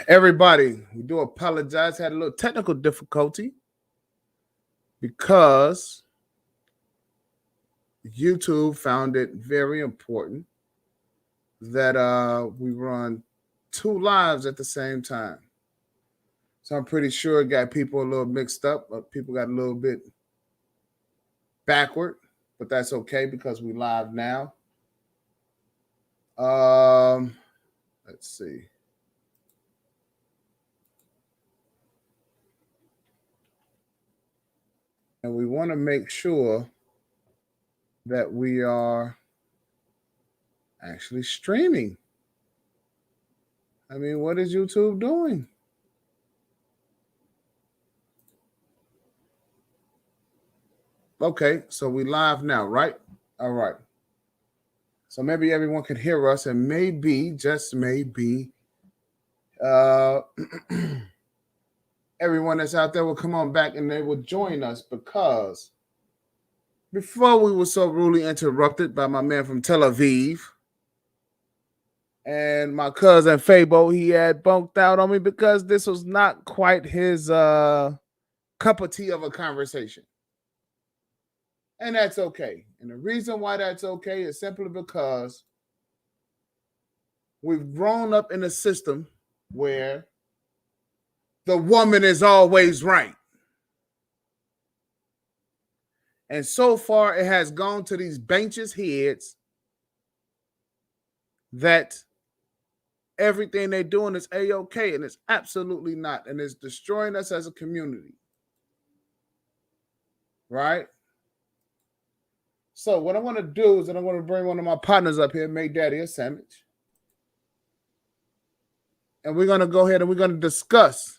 Everybody, we do apologize. Had a little technical difficulty because YouTube found it very important that we run two lives at the same time. So I'm pretty sure it got people a little mixed up. People got a little bit backward, but that's okay because we live now. Let's see. And we want to make sure that we are actually streaming. I mean, what is YouTube doing? Okay, so we live now, right? All right. So maybe everyone can hear us, and maybe, just maybe, everyone that's out there will come on back and they will join us, because before we were so rudely interrupted by my man from Tel Aviv and my cousin Fabo, he had bunked out on me because this was not quite his cup of tea of a conversation. And that's okay. And the reason why that's okay is simply because we've grown up in a system where the woman is always right. And so far, it has gone to these benches' heads that everything they're doing is A-okay, and it's absolutely not. And it's destroying us as a community. Right? So what I want to do is that I'm going to bring one of my partners up here, make Daddy a sandwich. And we're going to go ahead and we're going to discuss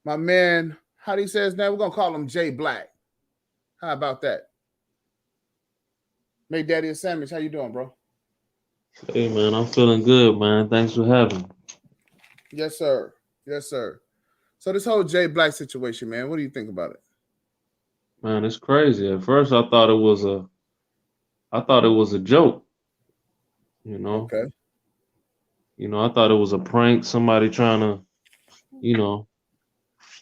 my man, how do you say his name? We're going to call him Jay Black. How about that? Make Daddy a sandwich. How you doing, bro? Hey, man, I'm feeling good, man. Thanks for having me. Yes, sir. Yes, sir. So this whole Jay Black situation, man, what do you think about it? Man, it's crazy. At first, I thought it was a joke. You know. Okay. You know, I thought it was a prank. Somebody trying to,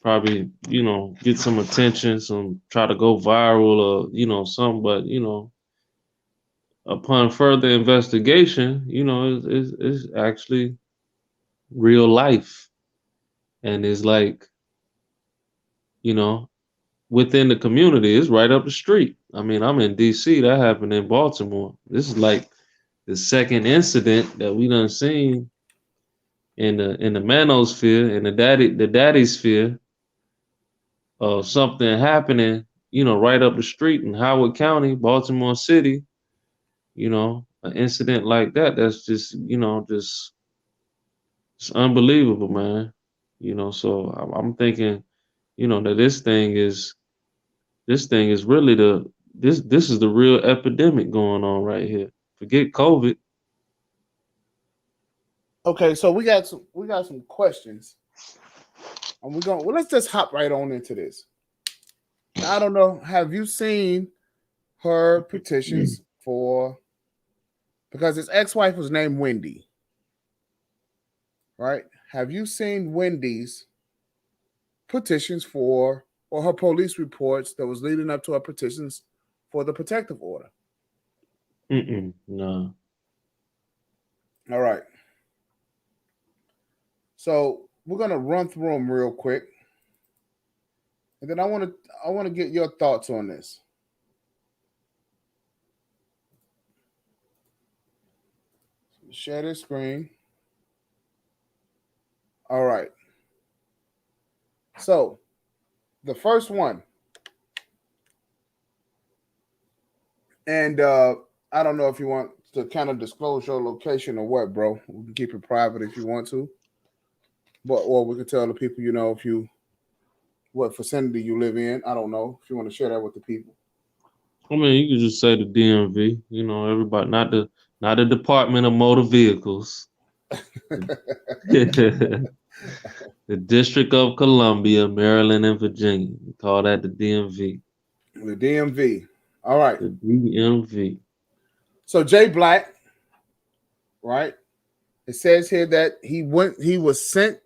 probably, get some attention, try to go viral or something. But upon further investigation, it's actually real life, and it's like, within the community. It's right up the street. I mean, I'm in DC. That happened in Baltimore. This is like the second incident that we done seen in the manosphere, in the daddy sphere, of something happening, right up the street in Howard County, Baltimore City. An incident like that. That's just, just it's unbelievable, man. So I'm thinking, that this thing is really this is the real epidemic going on right here. Forget COVID. Okay, so we got some questions, and let's just hop right on into this. Now, I don't know, have you seen her petitions for? Because his ex-wife was named Wendy, right? Have you seen Wendy's petitions for, or her police reports that was leading up to her petitions for the protective order? No. All right. So we're gonna run through them real quick, and then I want to get your thoughts on this. Share this screen. All right. So the first one, and I don't know if you want to kind of disclose your location or what, bro. We can keep it private if you want to, or we can tell the people, what vicinity you live in. I don't know if you want to share that with the people. I mean, you could just say the DMV. Everybody, not the Department of Motor Vehicles. The District of Columbia, Maryland, and Virginia. We call that the DMV. The DMV. All right. The DMV. So Jay Black, right? It says here that he was sent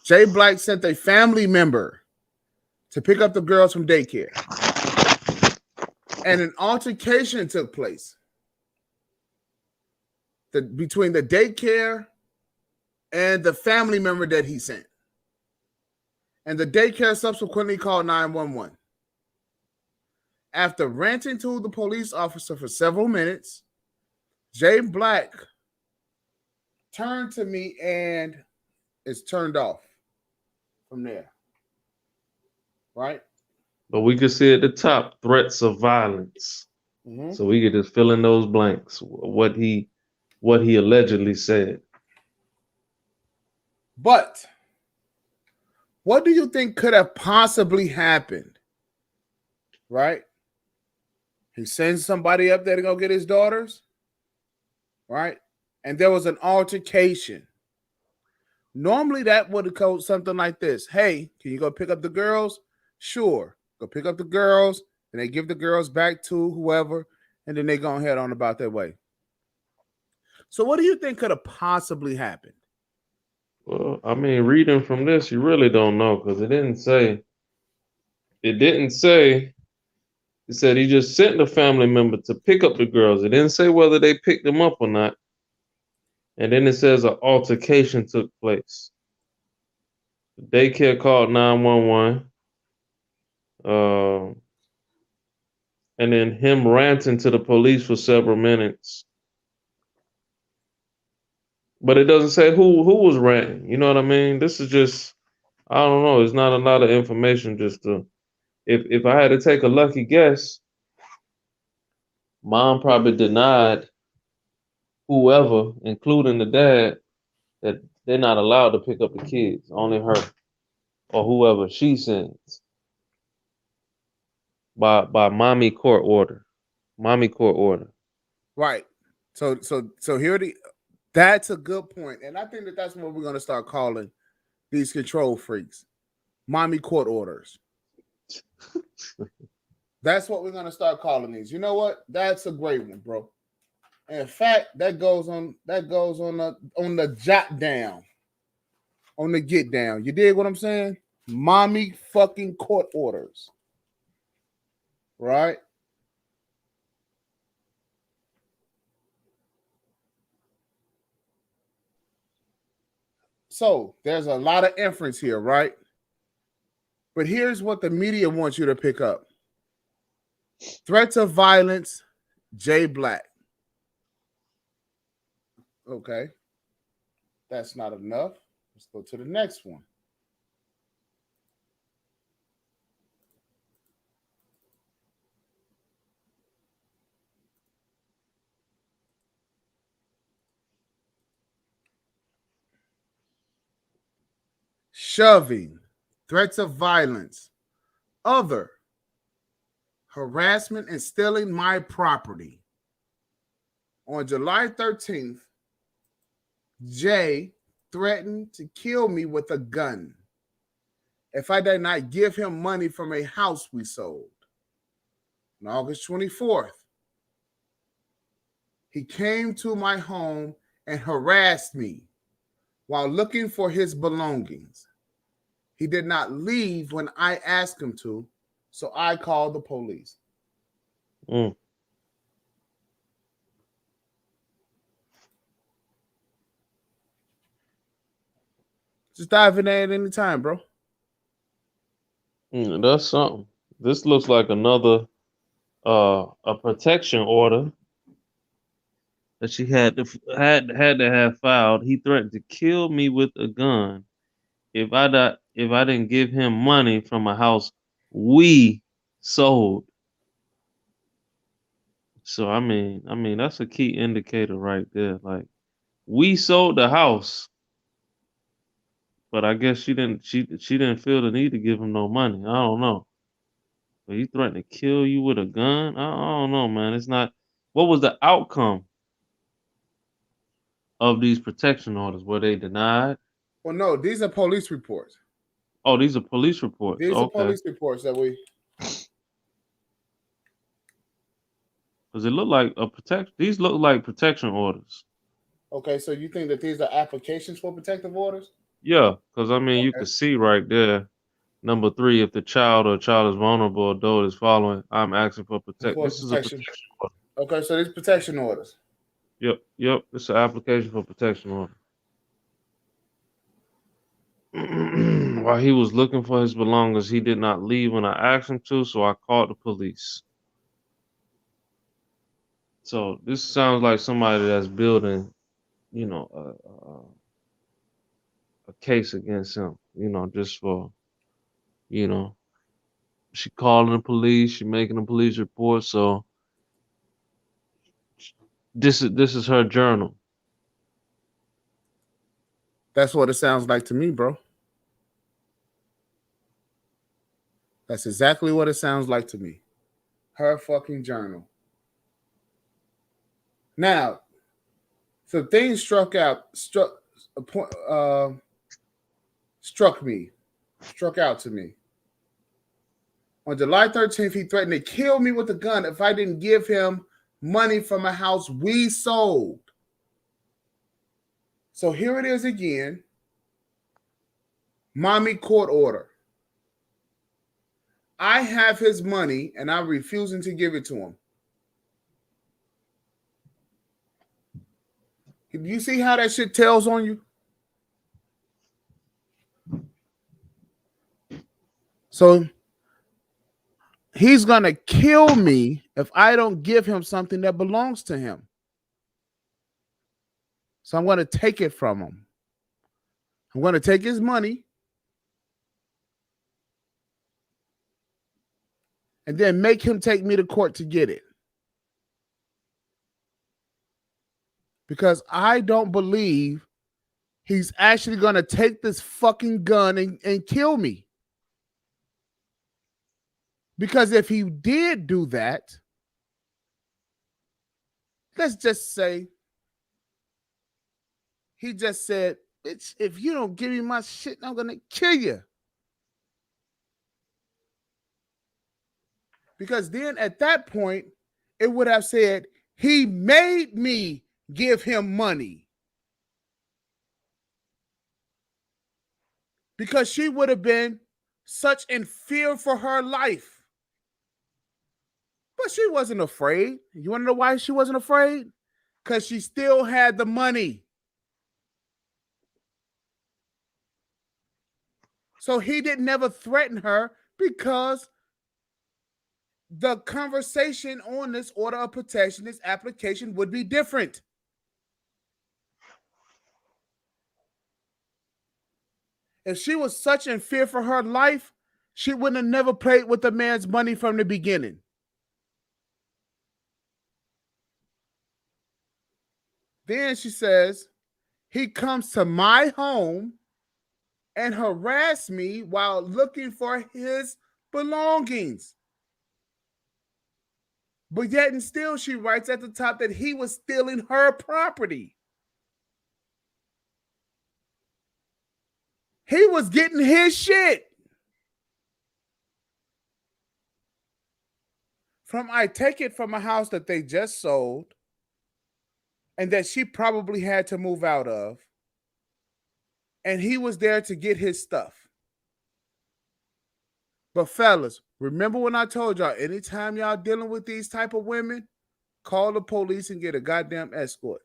Jay Black sent a family member to pick up the girls from daycare. And an altercation took place between the daycare and the family member that he sent. And the daycare subsequently called 911. After ranting to the police officer for several minutes, Jay Black turned to me and is turned off from there. Right? But we could see at the top threats of violence. Mm-hmm. So we could just fill in those blanks. What he allegedly said. But what do you think could have possibly happened? Right? He sends somebody up there to go get his daughters. Right? And there was an altercation. Normally that would have called something like this. Hey, can you go pick up the girls? Sure. Go pick up the girls, and they give the girls back to whoever, and then they go head on about their way. So what do you think could have possibly happened? Well, I mean, reading from this, you really don't know, because it didn't say. It said he just sent the family member to pick up the girls. It didn't say whether they picked them up or not. And then it says an altercation took place. The daycare called 911. And then him ranting to the police for several minutes. But it doesn't say who was ranting. You know what I mean? This is just, I don't know. It's not a lot of information just to, if I had to take a lucky guess, mom probably denied whoever, including the dad, that they're not allowed to pick up the kids, only her or whoever she sends by mommy court order. Right. So here that's a good point. And I think that's what we're going to start calling these control freaks. Mommy court orders. That's what we're going to start calling these. You know what? That's a great one, bro. In fact, that goes on the jot down, on the get down. You dig what I'm saying? Mommy fucking court orders. Right? So there's a lot of inference here, right? But here's what the media wants you to pick up. Threats of violence, Jay Black. Okay. That's not enough. Let's go to the next one. Shoving, threats of violence, other, harassment and stealing my property. On July 13th, Jay threatened to kill me with a gun if I did not give him money from a house we sold. On August 24th, he came to my home and harassed me while looking for his belongings. He did not leave when I asked him to, so I called the police. Just dive in there at any time, bro. That's something. This looks like another a protection order that she had to have filed. He threatened to kill me with a gun if I didn't give him money from a house we sold. So I mean that's a key indicator right there. Like, we sold the house, but I guess she didn't feel the need to give him no money. I don't know. But he threatened to kill you with a gun? I don't know, man. It's not. What was the outcome of these protection orders? Were they denied? Well, no, these are police reports. Oh, these are police reports. These are police reports that we. Does it look like These look like protection orders. Okay, so you think that these are applications for protective orders? Yeah, because I mean, you Okay. can see right there. Number three, if the child or child is vulnerable, adult is following, I'm asking for protection. For This is a protection. protection order. Okay, so these protection orders. Yep, yep. It's an application for protection order. While he was looking for his belongings, he did not leave when I asked him to, so I called the police. So this sounds like somebody that's building, you know, a case against him, you know, just for, you know, she calling the police, she making a police report. So this is her journal. That's what it sounds like to me, bro. That's exactly what it sounds like to me. Her fucking journal. Now, some things struck out to me. On July 13th, he threatened to kill me with a gun if I didn't give him money from a house we sold. So here it is again. Mommy court order. I have his money and I'm refusing to give it to him. Do you see how that shit tells on you? So he's going to kill me if I don't give him something that belongs to him. So I'm going to take it from him. I'm going to take his money and then make him take me to court to get it. Because I don't believe he's actually going to take this fucking gun and kill me. Because if he did do that, let's just say he just said, "Bitch, if you don't give me my shit, I'm going to kill you." Because then at that point, it would have said, he made me give him money. Because she would have been such in fear for her life. But she wasn't afraid. You want to know why she wasn't afraid? Because she still had the money. So he didn't never threaten her because the conversation on this order of protection, this application would be different. If she was such in fear for her life, she wouldn't have never played with the man's money from the beginning. Then she says, he comes to my home and harass me while looking for his belongings. But yet and still, she writes at the top that he was stealing her property. He was getting his shit. I take it from a house that they just sold and that she probably had to move out of. And he was there to get his stuff. But fellas, remember when I told y'all, anytime y'all dealing with these type of women, call the police and get a goddamn escort.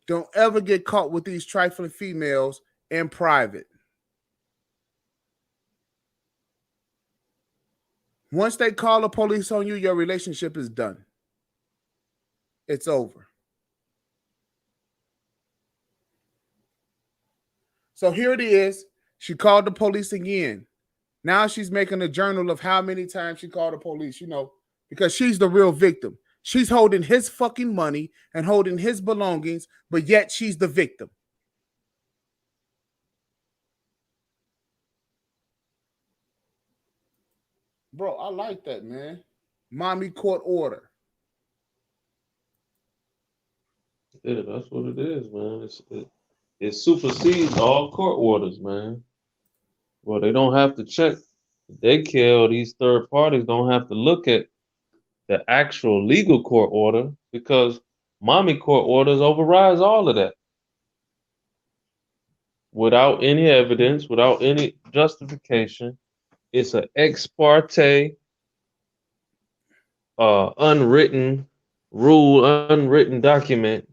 Don't ever get caught with these trifling females in private. Once they call the police on you, your relationship is done. It's over. So here it is. She called the police again. Now she's making a journal of how many times she called the police, because she's the real victim. She's holding his fucking money and holding his belongings, but yet she's the victim. Bro, I like that, man. Mommy court order. Yeah, that's what it is, man. It supersedes all court orders, man. Well, they don't have to check. Daycare or these third parties don't have to look at the actual legal court order because mommy court orders overrides all of that. without any evidence, without any justification. It's an ex parte, unwritten rule, unwritten document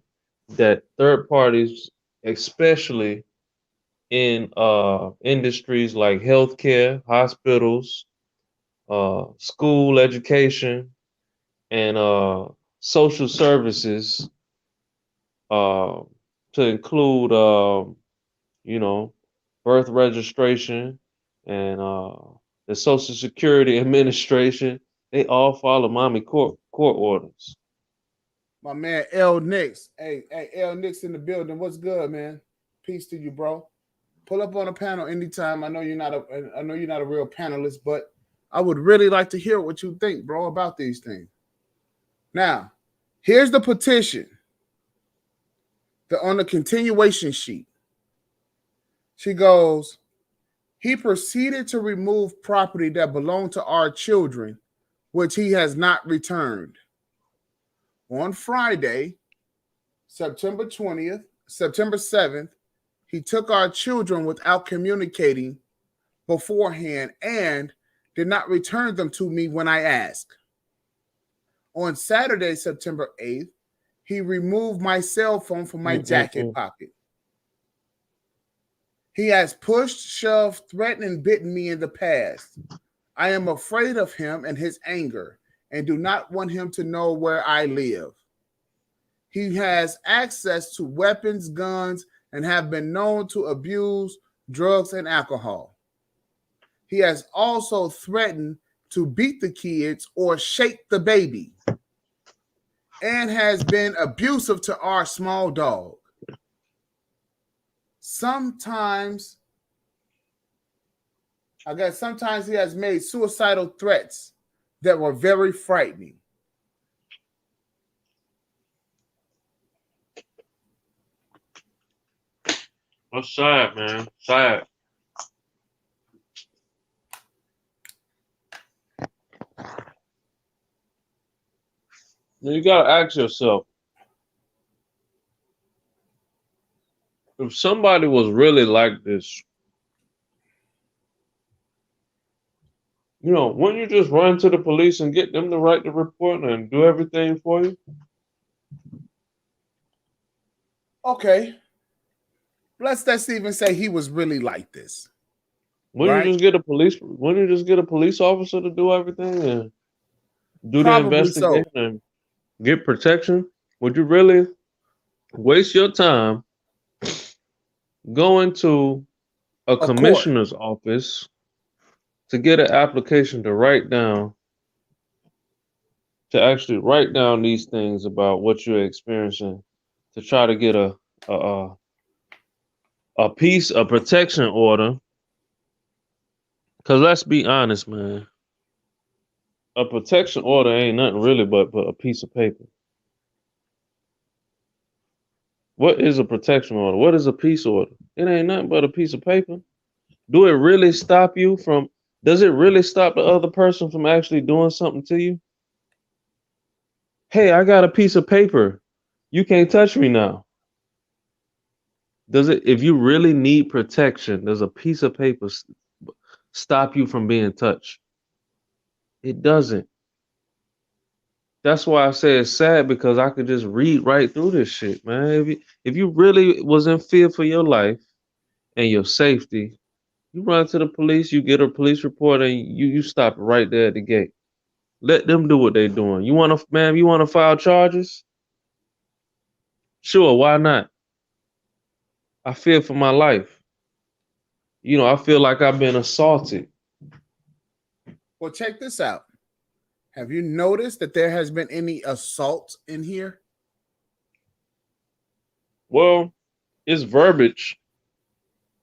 that third parties, especially in industries like healthcare, hospitals, school education, and social services, uh, to include, you know, birth registration and the Social Security Administration. They all follow mommy court orders. My man L Nix. Hey, L Nix in the building. What's good, man? Peace to you, bro. Pull up on a panel anytime. I know you're not a real panelist, but I would really like to hear what you think, bro, about these things. Now, here's the petition. On the continuation sheet. She goes, he proceeded to remove property that belonged to our children, which he has not returned. On Friday, September 7th, he took our children without communicating beforehand and did not return them to me when I asked. On Saturday, September 8th, he removed my cell phone from my jacket pocket. He has pushed, shoved, threatened, and bitten me in the past. I am afraid of him and his anger and do not want him to know where I live. He has access to weapons, guns, and have been known to abuse drugs and alcohol. He has also threatened to beat the kids or shake the baby and has been abusive to our small dog. Sometimes he has made suicidal threats that were very frightening. That's sad, man. Sad. You gotta ask yourself, if somebody was really like this, wouldn't you just run to the police and get them to write the report and do everything for you? Okay. Let's even say he was really like this. Wouldn't you just get a police officer to do everything and do the investigation and get protection? Would you really waste your time going to a commissioner's office to get an application to actually write down these things about what you're experiencing, to try to get a protection order? Because let's be honest, man, a protection order ain't nothing really but a piece of paper. What is a protection order? What is a peace order? It ain't nothing but a piece of paper. Does it really stop the other person from actually doing something to you? Hey, I got a piece of paper. You can't touch me now. If you really need protection, does a piece of paper stop you from being touched? It doesn't. That's why I say it's sad, because I could just read right through this shit, man. If you really was in fear for your life and your safety, you run to the police, you get a police report, and you stop right there at the gate. Let them do what they're doing. You want to file charges? Sure, why not? I fear for my life. I feel like I've been assaulted. Well, check this out. Have you noticed that there has been any assault in here? Well, it's verbiage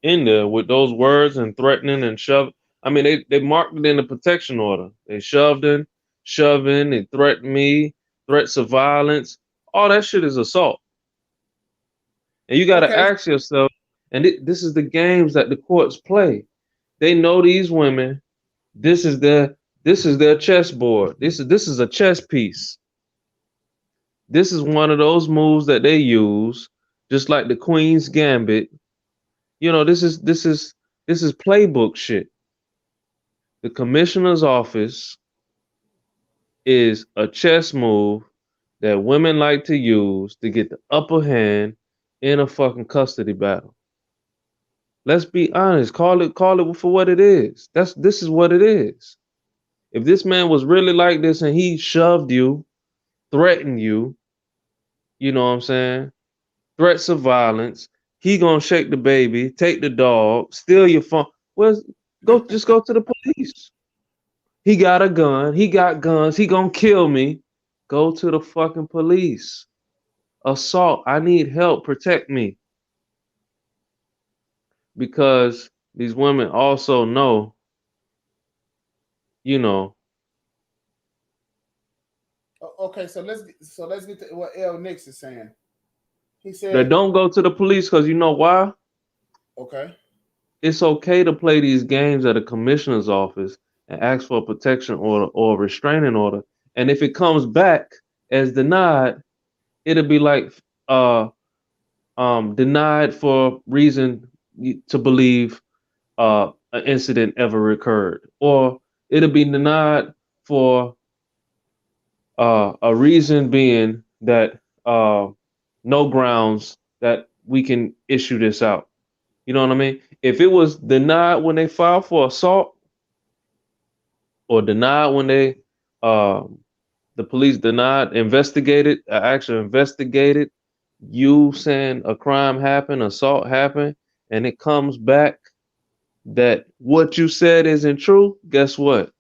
in there with those words and threatening and shoving. I mean, they marked it in the protection order. They shoving, they threatened me, threats of violence. All that shit is assault. And you got to ask yourself, and this is the games that the courts play. They know these women. This is their chessboard. This is a chess piece. This is one of those moves that they use, just like the Queen's Gambit, You know, this is playbook shit. The commissioner's office is a chess move that women like to use to get the upper hand in a fucking custody battle. Let's be honest. Call it for what it is. This is what it is. If this man was really like this and he shoved you, threatened you, you know what I'm saying? Threats of violence, he gonna shake the baby, take the dog, steal your phone. Well, go to the police. He got a gun, he got guns, he gonna kill me. Go to the fucking police. Assault, I need help, protect me. Because these women also know, you know, Okay, so let's get to what L Nix is saying. He that said, don't go to the police because you know why? okay, It's okay to play these games at a commissioner's office and ask for a protection order or a restraining order. And if it comes back as denied, it'll be like uh denied for reason to believe an incident ever occurred, or it'll be denied for a reason being that no grounds that we can issue this out. You know what I mean? If it was denied when they filed for assault, or denied when they um the police denied investigated actually investigated you saying a crime happened, assault happened, and it comes back that what you said isn't true, guess what?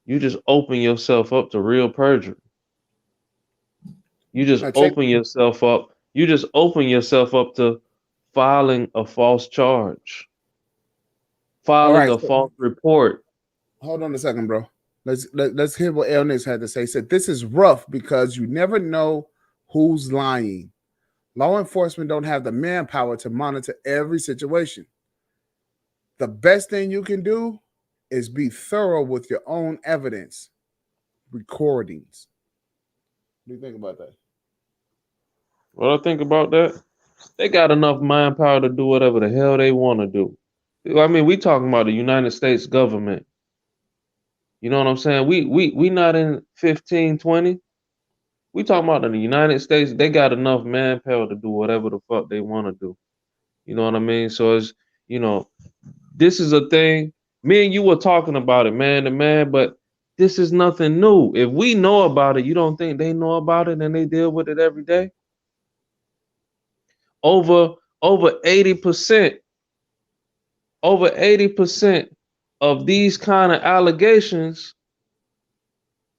You just open yourself up to real perjury. You just now check. open yourself up. You just open yourself up to filing a false charge, All filing right, a so false report. hold on a second, bro. Let's hear what L Nix had to say. He said this is rough because you never know who's lying. Law enforcement don't have the manpower to monitor every situation. The best thing you can do is be thorough with your own evidence, recordings. What do you think about that? What I think about that? They got enough manpower to do whatever the hell they want to do. I mean, we talking about the United States government. You know what I'm saying? We not in 1520. We talking about in the United States. They got enough manpower to do whatever the fuck they want to do. You know what I mean? So it's, you know, this is a thing. Me and you were talking about it, man to man, but this is nothing new. If we know about it, you don't think they know about it and they deal with it every day? Over over 80%, over 80% of these kind of allegations,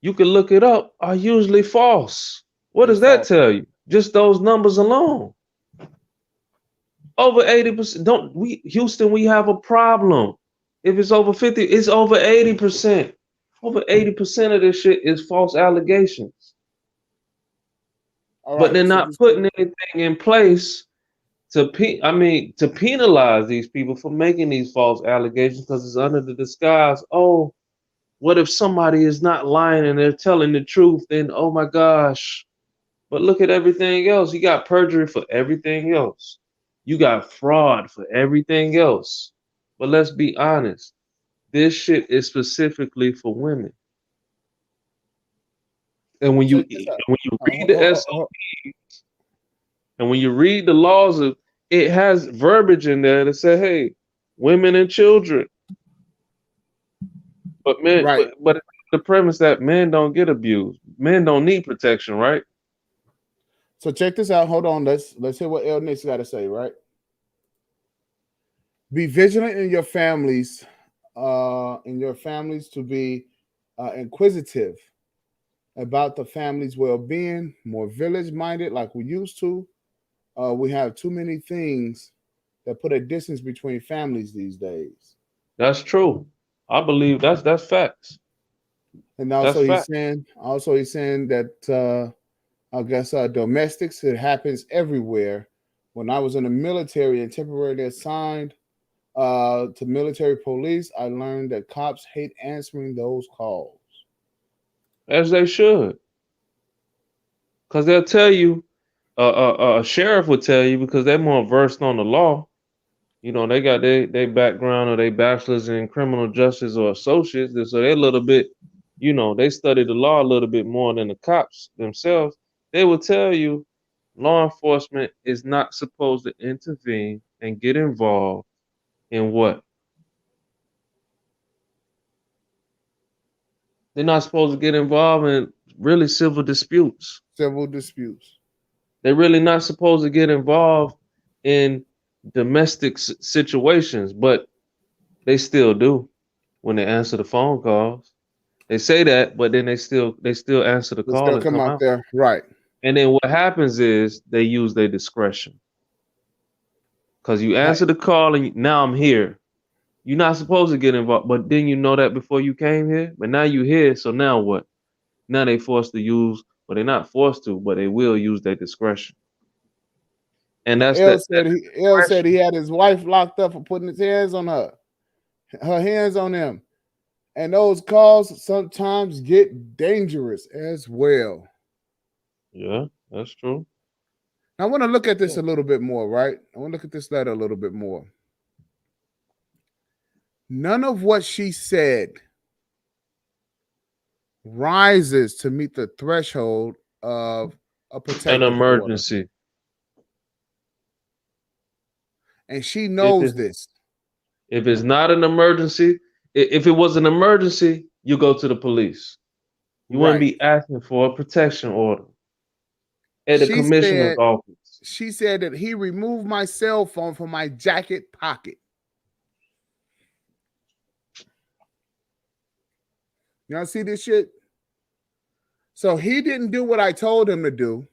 you can look it up, are usually false. What It's does that false. tell you? Just those numbers alone. Over 80%. Don't we Houston, we have a problem. If it's over 50, it's over 80%. Over 80% of this shit is false allegations. All But right. they're So not putting anything in place to penalize these people for making these false allegations because it's under the disguise. Oh, what if somebody is not lying and they're telling the truth? Then oh my gosh. But look at everything else. You got perjury for everything else. You got fraud for everything else. But let's be honest. This shit is specifically for women. And when check this out. when you read the SOP and when you read the laws of it has verbiage in there that say, hey, women and children. But men, Right. but the premise that men don't get abused. Men don't need protection, right? So check this out. Hold on. Let's hear what L Nix got to say. Right. Be vigilant in your families to be inquisitive about the family's well-being, more village-minded, like we used to. We have too many things that put a distance between families these days. That's true. I believe that's facts. And That's fact. also he's saying that I guess domestics, it happens everywhere. When I was in the military and temporarily assigned to military police, I learned that cops hate answering those calls. As they should. Because they'll tell you A sheriff would tell you because they're more versed on the law. You know, they got their background or their bachelor's in criminal justice or associates, so they're a little bit, you know, they study the law a little bit more than the cops themselves. They will tell you law enforcement is not supposed to intervene and get involved in what? They're not supposed to get involved in really civil disputes. Civil disputes. They're really not supposed to get involved in domestic situations, but they still do when they answer the phone calls. They say that, but then they still answer the They call still and come come out out. there. Right. And then what happens is they use their discretion because you Hey, answer the call and now I'm here. You're not supposed to get involved, but then you know that before you came here. But now you here, so now what? Now they forced to use, well, they're not forced to, but they will use their discretion. And now, that's L that said he discretion. had his wife locked up for putting his hands on her hands on him. And those calls sometimes get dangerous as well. Yeah, that's true. Now, I want to look at this Yeah. a little bit more, right? I want to look at this letter a little bit more. None of what she said rises to meet the threshold of a An protective order. emergency. And she If knows it's this. if it's not an emergency, if it was an emergency, you go to the police. You wouldn't Right. be asking for a protection order at the She commissioner's said office. she said that he removed my cell phone from my jacket pocket. Y'all see this shit? So he didn't do what I told him to do.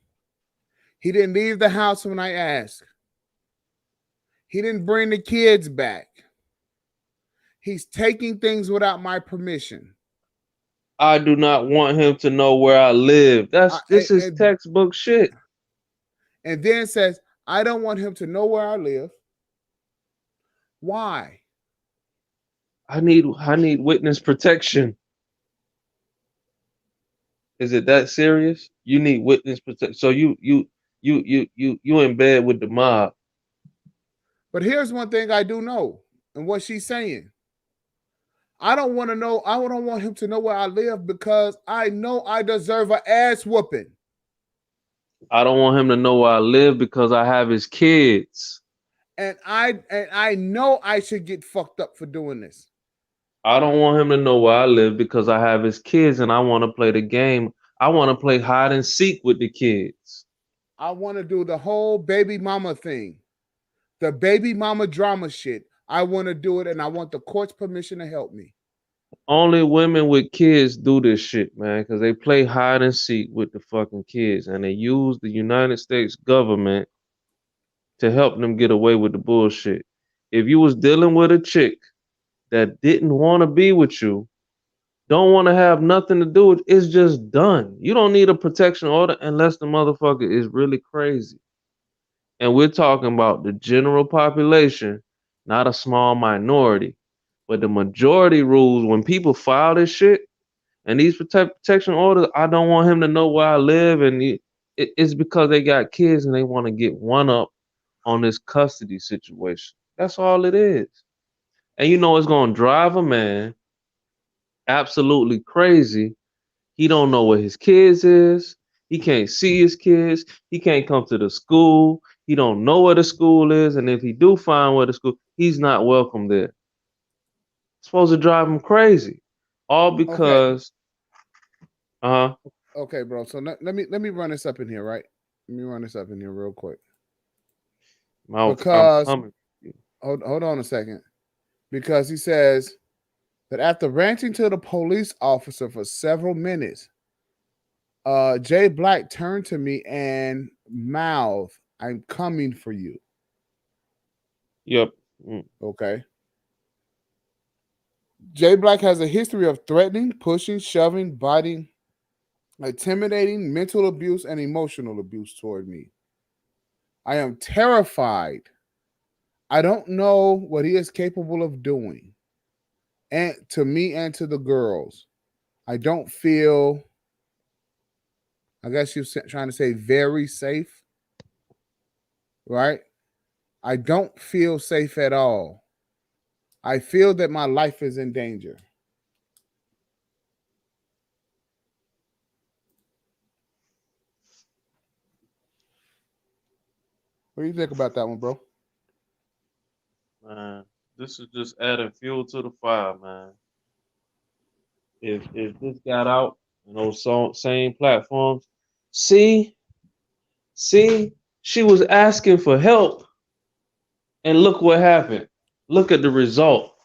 He didn't leave the house when I asked. He didn't bring the kids back. He's taking things without my permission. I do not want him to know where I live. I, This is and, textbook shit. and then says, I don't want him to know where I live. Why? I need witness protection. Is it that serious? You need witness protection. So you in bed with the mob. But here's one thing I do know, and what she's saying. I don't want to know. I don't want him to know where I live because I know I deserve an ass whooping. I don't want him to know where I live because I have his kids. And I know I should get fucked up for doing this. I don't want him to know where I live because I have his kids and I want to play the game. I want to play hide and seek with the kids. I want to do the whole baby mama thing, the baby mama drama shit. I want to do it, and I want the court's permission to help me. Only women with kids do this shit, man, because they play hide and seek with the fucking kids and they use the United States government to help them get away with the bullshit. If you was dealing with a chick that didn't want to be with you, don't want to have nothing to do with it's just done. You don't need a protection order unless the motherfucker is really crazy. And we're talking about the general population, not a small minority. But the majority rules when people file this shit and these protection orders, I don't want him to know where I live. And it's because they got kids and they want to get one up on this custody situation. That's all it is. And you know it's gonna drive a man absolutely crazy. He don't know where his kids is. He can't see his kids. He can't come to the school. He don't know where the school is. And if he do find where the school, he's not welcome there. It's supposed to drive him crazy. All Okay, because uh-huh. okay, bro. So let me run this up in here, right? Let me run this up in here real quick I'm because coming. hold on a second. Because he says that after ranting to the police officer for several minutes, Jay Black turned to me and mouthed, "I'm coming for you." Yep. Mm. Okay. Jay Black has a history of threatening, pushing, shoving, biting, intimidating, mental abuse, and emotional abuse toward me. I am terrified. I don't know what he is capable of doing. And to me and to the girls, I don't feel, I guess you're trying to say very safe. right? I don't feel safe at all. I feel that my life is in danger. What do you think about that one, bro? Man, this is just adding fuel to the fire, man. If this got out on those same platforms, see, see, she was asking for help, and look what happened. Look at the result.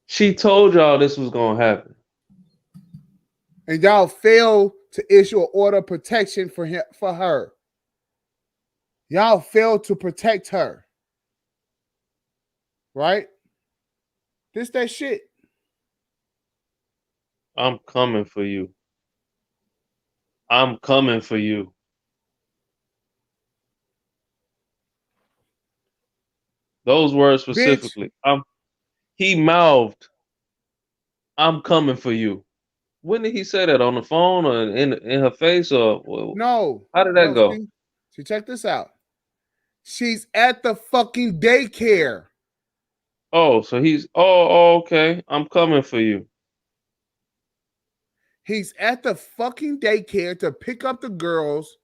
She told y'all this was gonna happen. And y'all failed to issue an order of protection for her. Y'all failed to protect her. Right? This that shit. I'm coming for you. I'm coming for you. Those words Bitch. specifically. He mouthed, "I'm coming for you." When did he say that? On the phone or in her face, or No. how did that No, go? see, check this out. She's at the fucking daycare. Oh, so oh, okay. I'm coming for you. He's at the fucking daycare to pick up the girls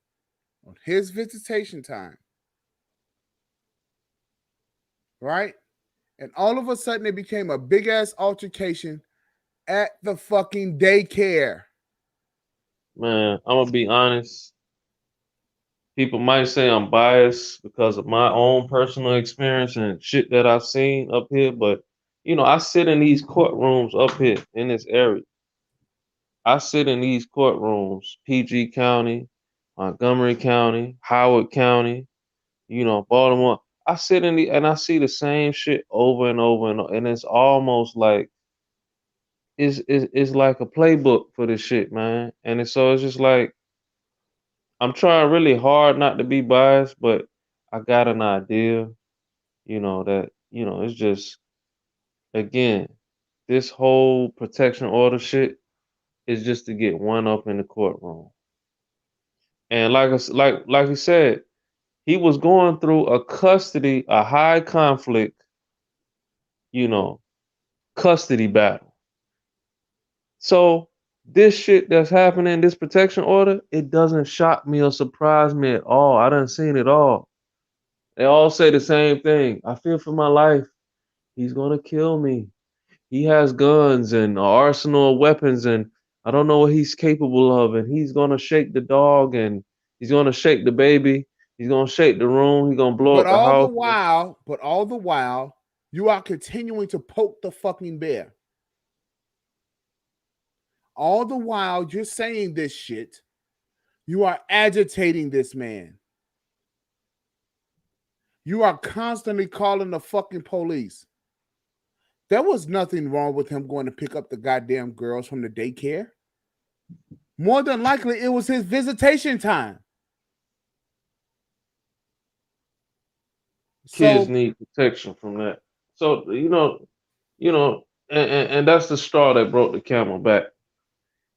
on his visitation time. Right? And all of a sudden it became a big ass altercation at the fucking daycare. Man, I'm gonna be honest. People might say I'm biased because of my own personal experience and shit that I've seen up here, but I sit in these courtrooms up here in this area. I sit in these courtrooms, PG County, Montgomery County, Howard County, Baltimore. I sit in and I see the same shit over and over and it's almost like it's like a playbook for this shit, man. And it's just like I'm trying really hard not to be biased, but I got an idea, that it's just again, this whole protection order shit is just to get one up in the courtroom. And like he said, he was going through a high conflict, you know, custody battle. So this shit that's happening, this protection order, it doesn't shock me or surprise me at all. I done seen it all. They all say the same thing. I fear for my life. He's gonna kill me. He has guns and an arsenal of weapons, and I don't know what he's capable of. And he's gonna shake the dog, and he's gonna shake the baby. He's gonna shake the room. He's gonna blow But up the all the house. while, you are continuing to poke the fucking bear. All the while you're saying this shit, you are agitating this man. You are constantly calling the fucking police. There was nothing wrong with him going to pick up the goddamn girls from the daycare. More than likely, it was his visitation time. Kids So need protection from that. So and that's the straw that broke the camel back.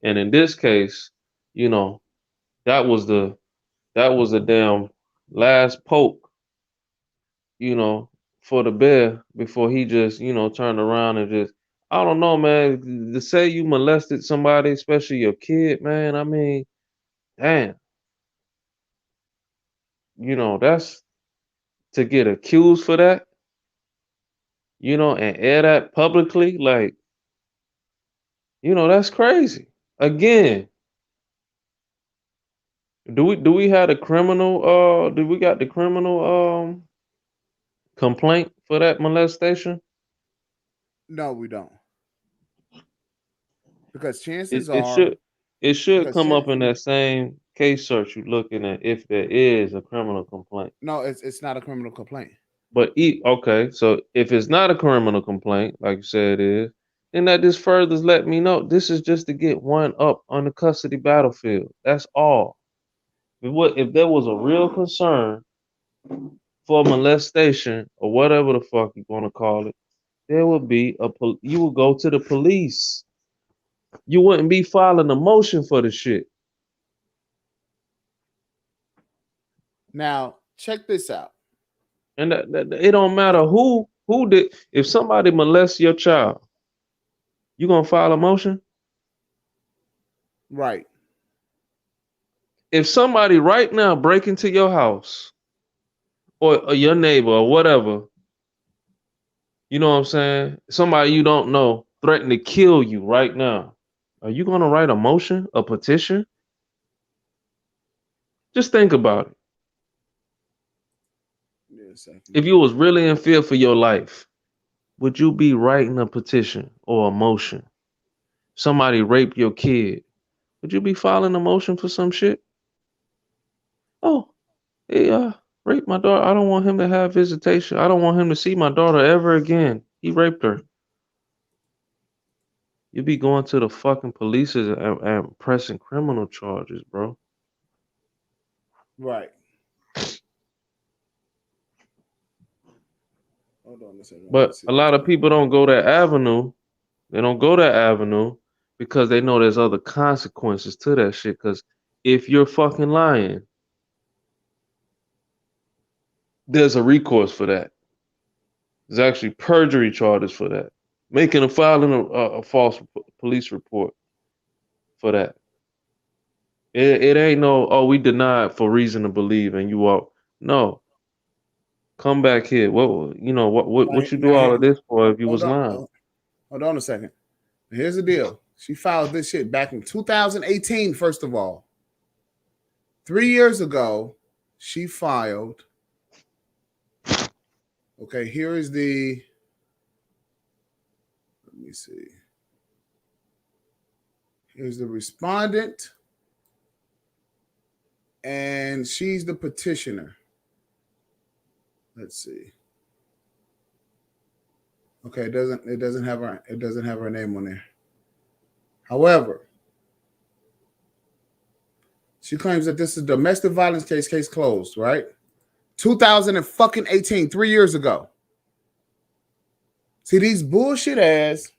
And in this case, you know, that was the damn last poke, you know, for the bear before he just, turned around and just I don't know, man. To say you molested somebody, especially your kid, man, I mean, damn, that's to get accused for that, and air that publicly, like, that's crazy. Again, do we have the criminal do we got the criminal complaint for that molestation? no, we don't. Because It chances it are, should it should because come up in that same case search you're looking at if there is a criminal complaint. no, it's not a criminal complaint. But okay, so if it's not a criminal complaint, like you said it is, then that just further let me know this is just to get one up on the custody battlefield. That's all. If there was a real concern for molestation or whatever the fuck you want to call it, there would be you would go to the police. You wouldn't be filing a motion for the shit. Now, check this out. And that it don't matter who did. If somebody molests your child, you gonna file a motion? Right. If somebody right now break into your house or your neighbor or whatever, you know what I'm saying? Somebody you don't know threaten to kill you right now. Are you gonna write a motion, a petition? Just think about it. If you was really in fear for your life, would you be writing a petition or a motion? Somebody raped your kid. Would you be filing a motion for some shit? Oh, he raped my daughter. I don't want him to have visitation. I don't want him to see my daughter ever again. He raped her. You be going to the fucking police and pressing criminal charges, bro. Right. Hold on a second. But a lot of people don't go that avenue. They don't go that avenue because they know there's other consequences to that shit. Because if you're fucking lying, there's a recourse for that. There's actually perjury charges for that. Filing a false police report for that. It ain't no, oh, we denied for reason to believe and you all. No. Come back here. What you do all of this for if you was lying? Hold on a second. Here's the deal. She filed this shit back in 2018, first of all. 3 years ago, she filed. Okay, here is the. Let me see. Here's the respondent. And she's the petitioner. Let's see. Okay, it doesn't have her name on there. However, she claims that this is a domestic violence case closed, right? 2018, 3 years ago. See, these bullshit ass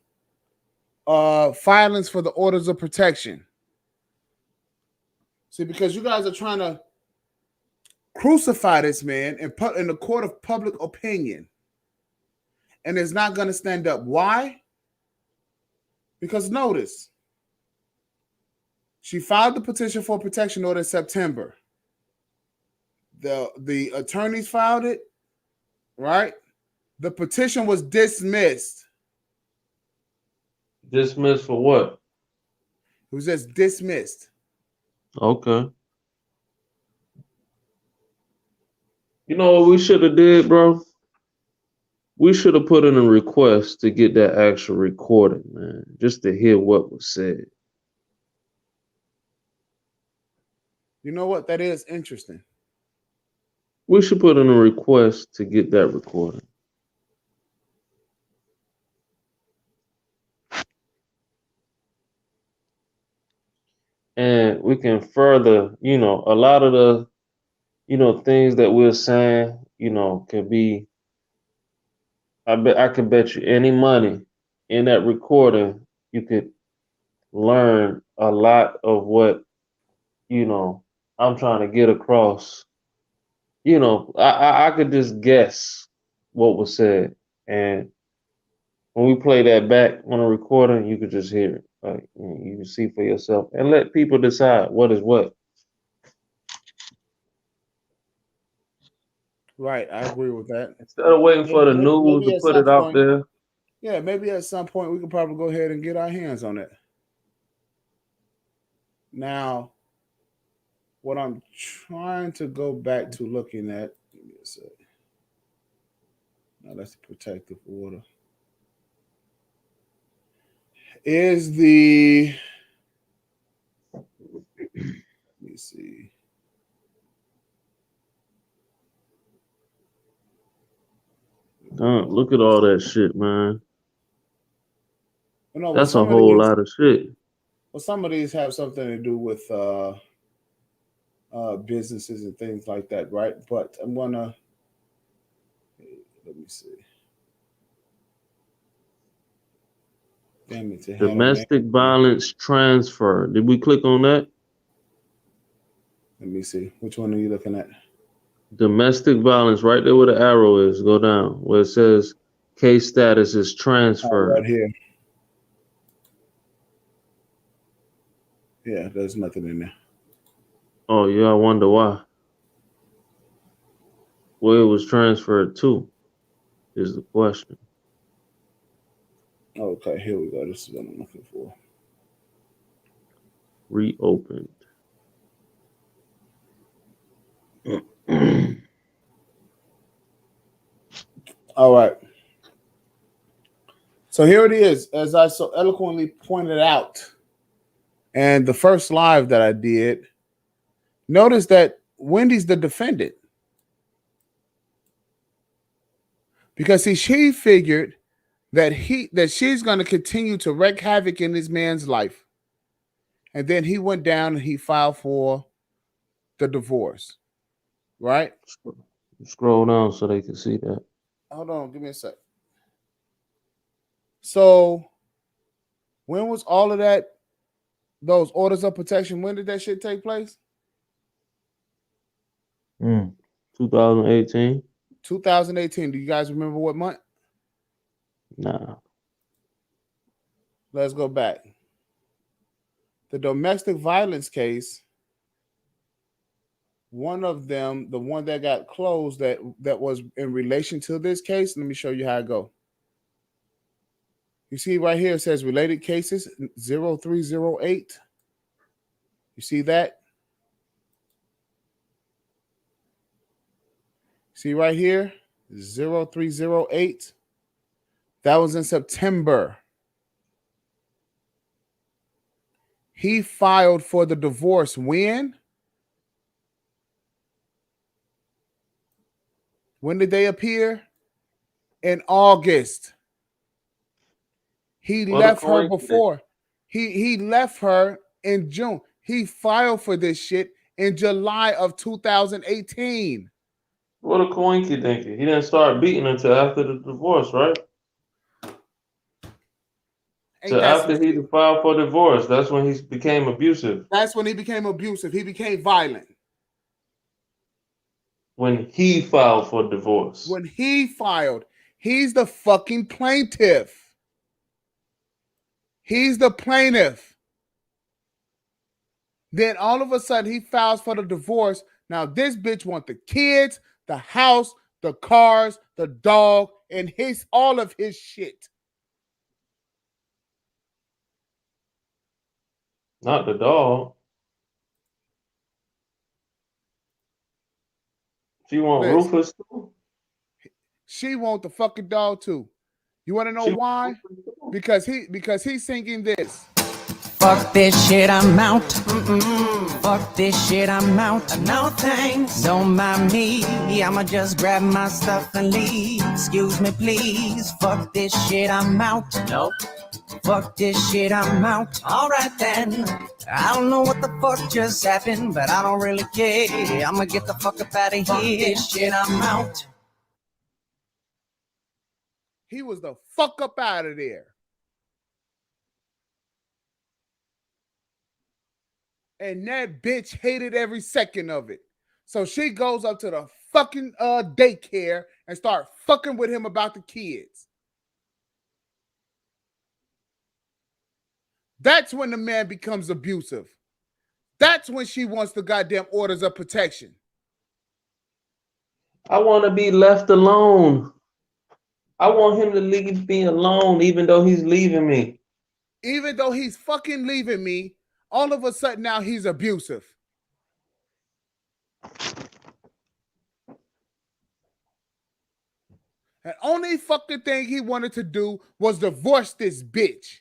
filings for the orders of protection. See, because you guys are trying to crucify this man in the court of public opinion. And it's not going to stand up. Why? Because notice, she filed the petition for protection order in September. The attorneys filed it, right? The petition was dismissed. Dismissed for what? It was just dismissed. Okay. You know what we should have did, bro? We should have put in a request to get that actual recording, man, just to hear what was said. You know what? That is interesting. We should put in a request to get that recording. And we can further, a lot of the, things that we're saying, can be, I could bet you any money in that recording, you could learn a lot of what, I'm trying to get across. I could just guess what was said. And when we play that back on a recording, you could just hear it. Like, you can see for yourself and let people decide what is what. Right, I agree with that. Instead of waiting for the news to put it out there. Yeah, maybe at some point we could probably go ahead and get our hands on it. Now, what I'm trying to go back to looking at, give me a second. Now that's the protective order. Is the, let me see. Look at all that shit, man. No, that's a whole lot of shit. Well, some of these have something to do with businesses and things like that, right? But I'm gonna, let me see. Damn it, domestic violence transfer. Did we click on that? Let me see. Which one are you looking at? Domestic violence, right there where the arrow is. Go down where it says case status is Right transferred. here. Yeah, there's nothing in there. Oh yeah, I wonder why. Where it was transferred to is the question. Okay, here we go. This is what I'm looking for. Reopened. All right. So here it is, as I so eloquently pointed out. And the first live that I did, notice that Wendy's the defendant. Because see, she figured that she's going to continue to wreak havoc in this man's life. And then he went down and he filed for the divorce. Right? Scroll down so they can see that. Hold on, give me a sec. So when was all of that, those orders of protection, when did that shit take place? 2018? 2018. Do you guys remember what month? Nah. Let's go back. The domestic violence case, one of them, the one that got closed that was in relation to this case, let me show you how it go. You see right here, it says related cases 0308. You see that? See right here, 0308. That was in September. He filed for the divorce when? When did they appear? In August. He left her before. He left her in June. He filed for this shit in July of 2018. What a coinky dinky. He didn't start beating until after the divorce, right? Ain't So that some after he shit? filed for divorce, that's when he became abusive. That's when he became abusive. He became violent. When he filed for divorce. When he filed, he's the fucking plaintiff. He's the plaintiff. Then all of a sudden he files for the divorce. Now this bitch want the kids, the house, the cars, the dog, and all of his shit. Not the dog. She want Listen, Rufus too? she want the fucking dog too. You want to know why? Because he's singing this. Fuck this shit, I'm out. Fuck this shit, I'm out. No thanks, don't mind me. I'ma just grab my stuff and leave. Excuse me, please. Fuck this shit, I'm out. Nope. Fuck this shit, I'm out. Alright then. I don't know what the fuck just happened, but I don't really care. I'ma get the fuck up out of here. Fuck this shit, I'm out. He was the fuck up out of there. And that bitch hated every second of it. So she goes up to the fucking daycare and start fucking with him about the kids. That's when the man becomes abusive. That's when she wants the goddamn orders of protection. I want to be left alone. I want him to leave me alone, even though he's leaving me. Even though he's fucking leaving me, all of a sudden now he's abusive. And only fucking thing he wanted to do was divorce this bitch.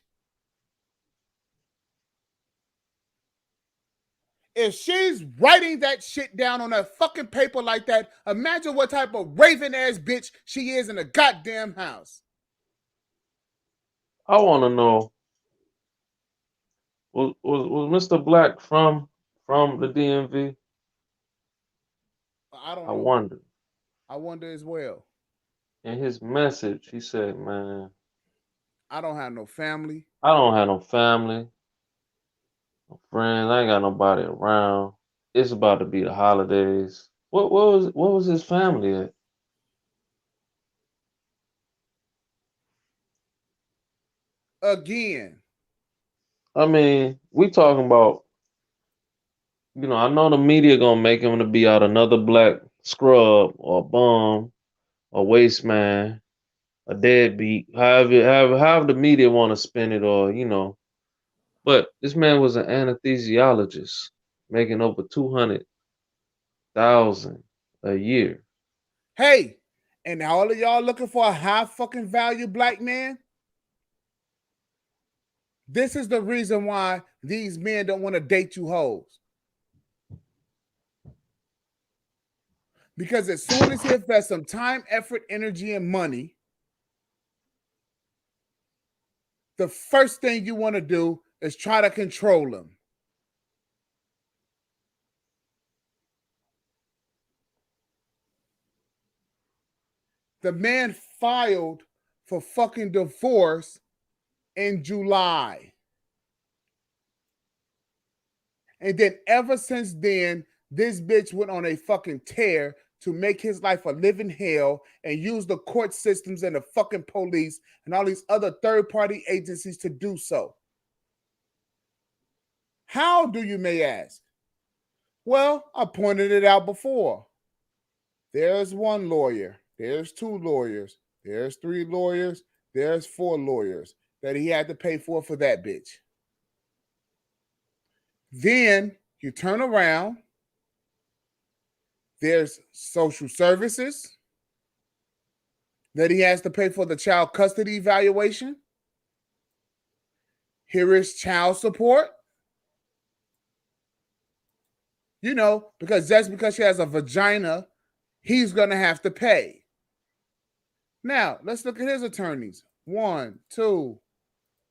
If she's writing that shit down on a fucking paper like that, imagine what type of raven ass bitch she is in a goddamn house. I want to know, was Mr. Black from the DMV? I don't I know. wonder. I wonder as well. In his message, he said, man, I don't have no family. I don't have no family, no friends. I ain't got nobody around. It's about to be the holidays. what was his family at? Again. I mean, we talking about, I know the media gonna make him to be out another black scrub or a bum, a waste man, a deadbeat, however the media want to spin it, or. But this man was an anesthesiologist, making over 200,000 a year. Hey, and all of y'all looking for a high fucking value black man? This is the reason why these men don't want to date you hoes. Because as soon as he invests some time, effort, energy, and money, the first thing you want to do is try to control him. The man filed for fucking divorce in July. And then ever since then, this bitch went on a fucking tear to make his life a living hell and use the court systems and the fucking police and all these other third-party agencies to do so. How do you may ask? Well, I pointed it out before. There's one lawyer. There's two lawyers. There's three lawyers. There's four lawyers that he had to pay for that bitch. Then you turn around. There's social services that he has to pay for the child custody evaluation. Here is child support. Because just because she has a vagina, he's going to have to pay. Now, let's look at his attorneys. 1, 2,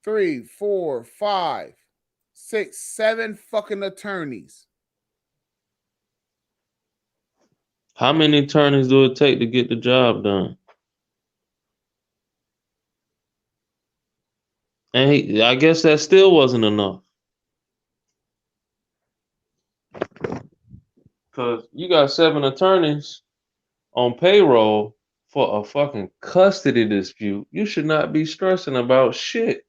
3, 4, 5, 6, 7 fucking attorneys. How many attorneys do it take to get the job done? And I guess that still wasn't enough. Because you got 7 attorneys on payroll for a fucking custody dispute. You should not be stressing about shit.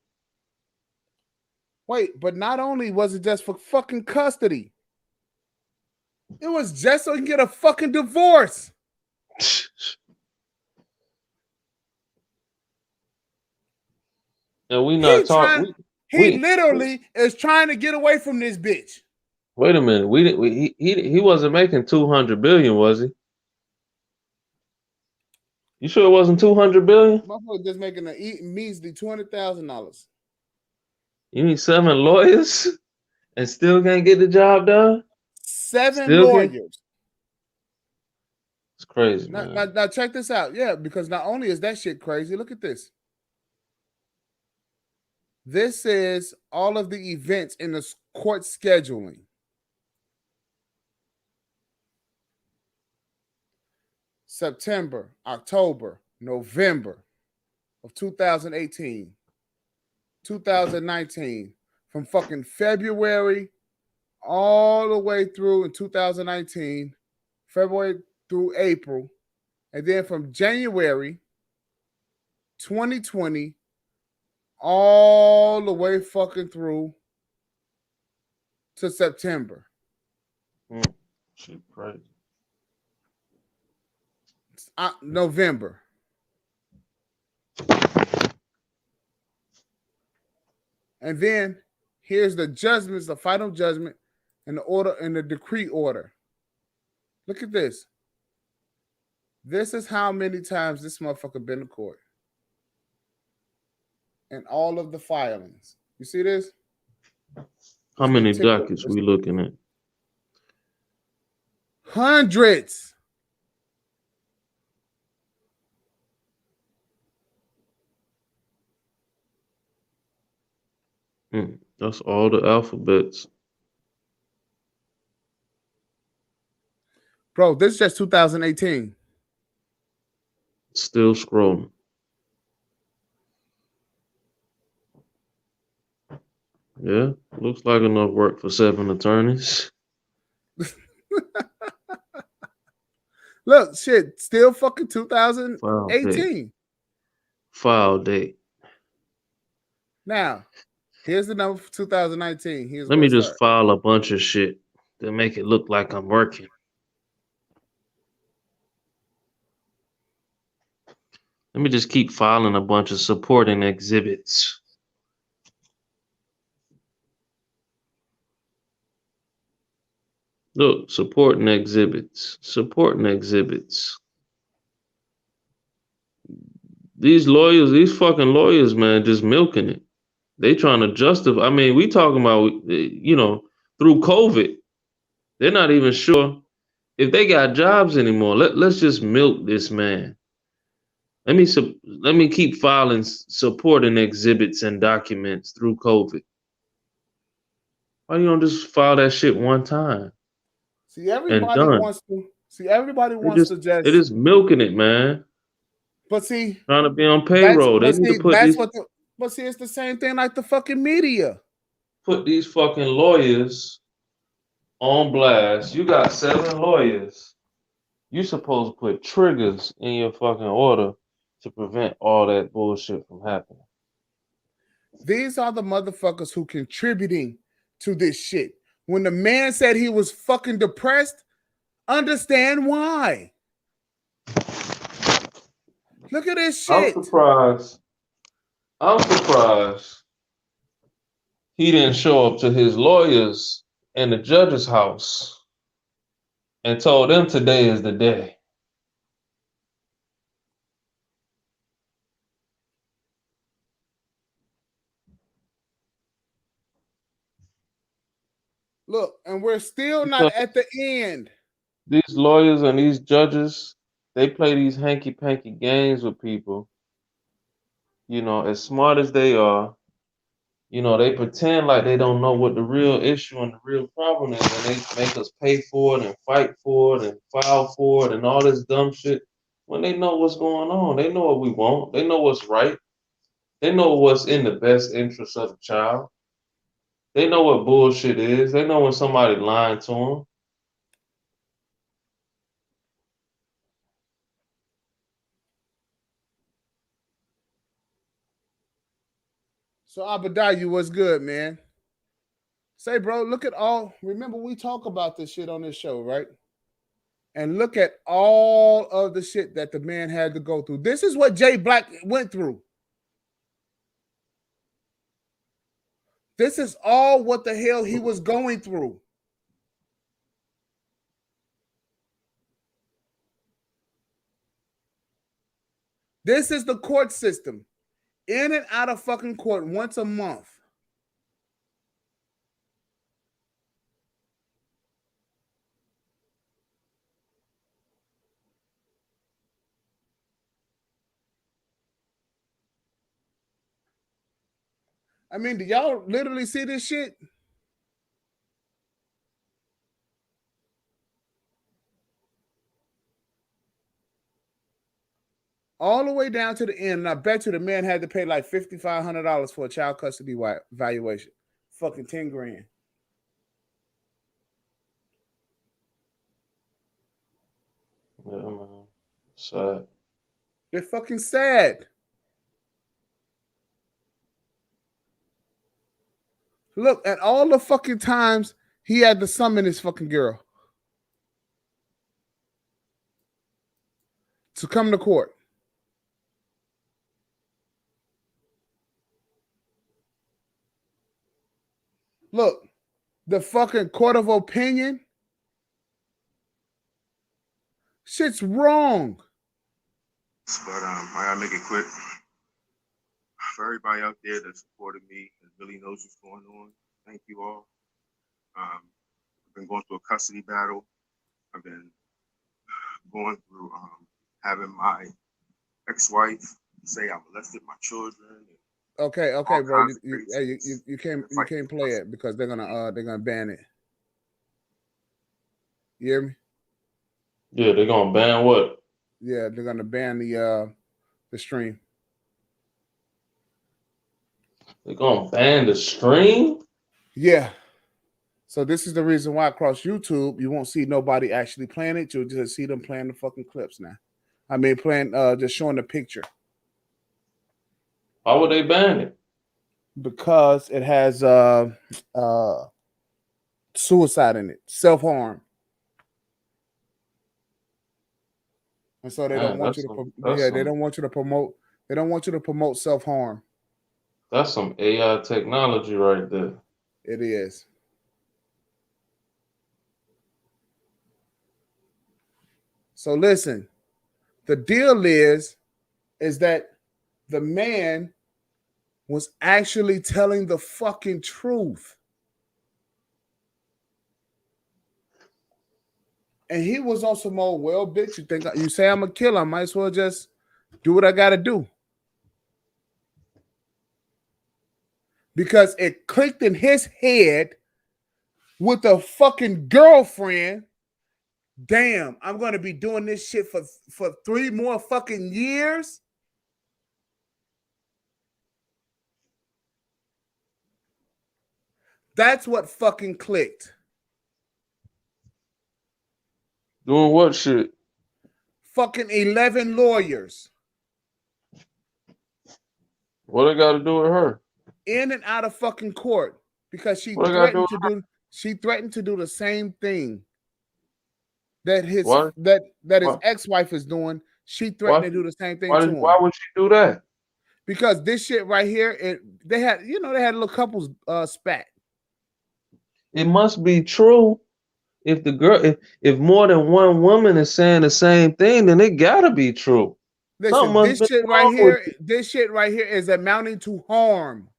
Wait, but not only was it just for fucking custody, it was just so he can get a fucking divorce. And we not talking. He literally is trying to get away from this bitch. Wait a minute. He wasn't making 200 billion, was he? You sure it wasn't 200 billion? Motherfucker just making a measly $200,000. You need 7 lawyers and still can't get the job done? 7 lawyers. It's crazy, man. Now check this out. Yeah, because not only is that shit crazy, look at this. This is all of the events in the court scheduling. September, October, November of 2018, 2019, from fucking February all the way through in 2019, February through April, and then from January 2020 all the way fucking through to September. Shit crazy. November. And then here's the judgments, the final judgment, and the order and the decree order. Look at this. This is how many times this motherfucker been to court. And all of the filings. You see this? How many dockets we looking at? Hundreds. That's all the alphabets. Bro, this is just 2018. Still scrolling. Yeah, looks like enough work for 7 attorneys. Look, shit, still fucking File date. 2018. File date. Now, here's the number for 2019. Here's Let where me it just starts. file a bunch of shit to make it look like I'm working. Let me just keep filing a bunch of supporting exhibits. Look, supporting exhibits. Supporting exhibits. These lawyers, these fucking lawyers, man, just milking it. They trying to justify. I mean, we talking about, through COVID, they're not even sure if they got jobs anymore. Let's just milk this man. Let me keep filing supporting exhibits and documents through COVID. Why you don't just file that shit one time See, and everybody done? wants to. See, everybody They wants just to they just. just milking it, man. But see, Trying to be on payroll. They need to put that's these what. But see, it's the same thing like the fucking media. fucking lawyers on blast. You got 7 lawyers. You supposed to put triggers in your fucking order to prevent all that bullshit from happening. These are the motherfuckers who contributing to this shit. When the man said he was fucking depressed, understand why. Look at this I'm shit. surprised. I'm surprised he didn't show up to his lawyers in the judge's house and told them today is the day. Look, and we're still not Because at the end. these lawyers and these judges, they play these hanky-panky games with people. As smart as they are, they pretend like they don't know what the real issue and the real problem is, and they make us pay for it and fight for it and file for it and all this dumb shit. When they know what's going on, they know what we want, they know what's right, they know what's in the best interest of the child. They know what bullshit is. They know when somebody lying to them. So Abadayu, what's good, man? Say, bro, look at all. Remember, we talk about this shit on this show, right? And look at all of the shit that the man had to go through. This is what Jay Black went through. This is all what the hell he was going through. This is the court system. In and out of fucking court once a month. I mean, do y'all literally see this shit? All the way down to the end. And I bet you the man had to pay like $5,500 for a child custody valuation. Fucking 10 grand. Yeah, man. Sad. They're fucking sad. Look at all the fucking times he had to summon his fucking girl to come to court. Look, the fucking court of opinion. Shit's wrong. But I gotta make it quick. For everybody out there that supported me and really knows what's going on, thank you all. I've been going through a custody battle. I've been going through having my ex-wife say I molested my children. Okay, bro. You can't play it because they're gonna ban it. You hear me? Yeah, they're gonna ban what? Yeah, they're gonna ban the stream. They're gonna ban the stream? Yeah. So this is the reason why across YouTube you won't see nobody actually playing it. You'll just see them playing the fucking clips now. I mean, playing just showing the picture Why would they ban it? because it has suicide in it, self-harm, and so they don't Man, want you to. Yeah, they don't want you to promote. They don't want you to promote self-harm. that's some AI technology right there. It is. So listen, the deal is that the man was actually telling the fucking truth. And he was on some old, well, bitch, you say I'm a killer, I might as well just do what I gotta do. Because it clicked in his head with a fucking girlfriend. Damn, I'm gonna be doing this shit for 3 more fucking years. That's what fucking clicked. Doing what shit? Fucking 11 lawyers. What they got to do with her? In and out of fucking court because she What they got to do? threatened to do the same thing that his What? that his What? ex-wife is doing. She threatened Why? to do the same thing to him. Why would she do that? Because this shit right here, they had a little couples spat. It must be true. If the girl, if more than one woman is saying the same thing, then it gotta be true. Something Listen, must be wrong with it. this shit right here is amounting to harm.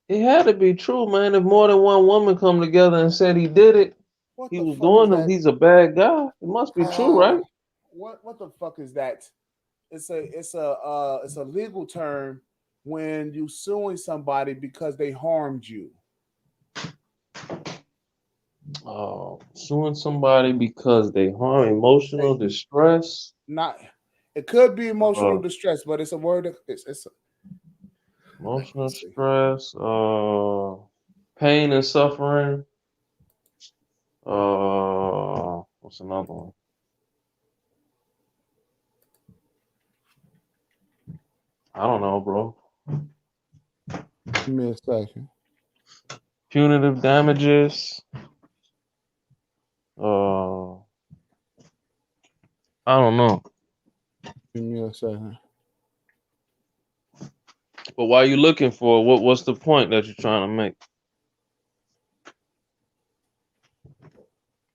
It had to be true, man. If more than one woman come together and said he did it, What he the was fuck is doing them. that? He's a bad guy. It must be true, right? What the fuck is that? It's a legal term when you suing somebody because they harmed you. Oh, suing somebody because they harm emotional distress. Not, it could be emotional distress, but it's a word. It's emotional stress. Pain and suffering. What's another one? I don't know, bro. Give me a second. Punitive damages. I don't know. Give me a second. But why are you looking for? What's the point that you're trying to make?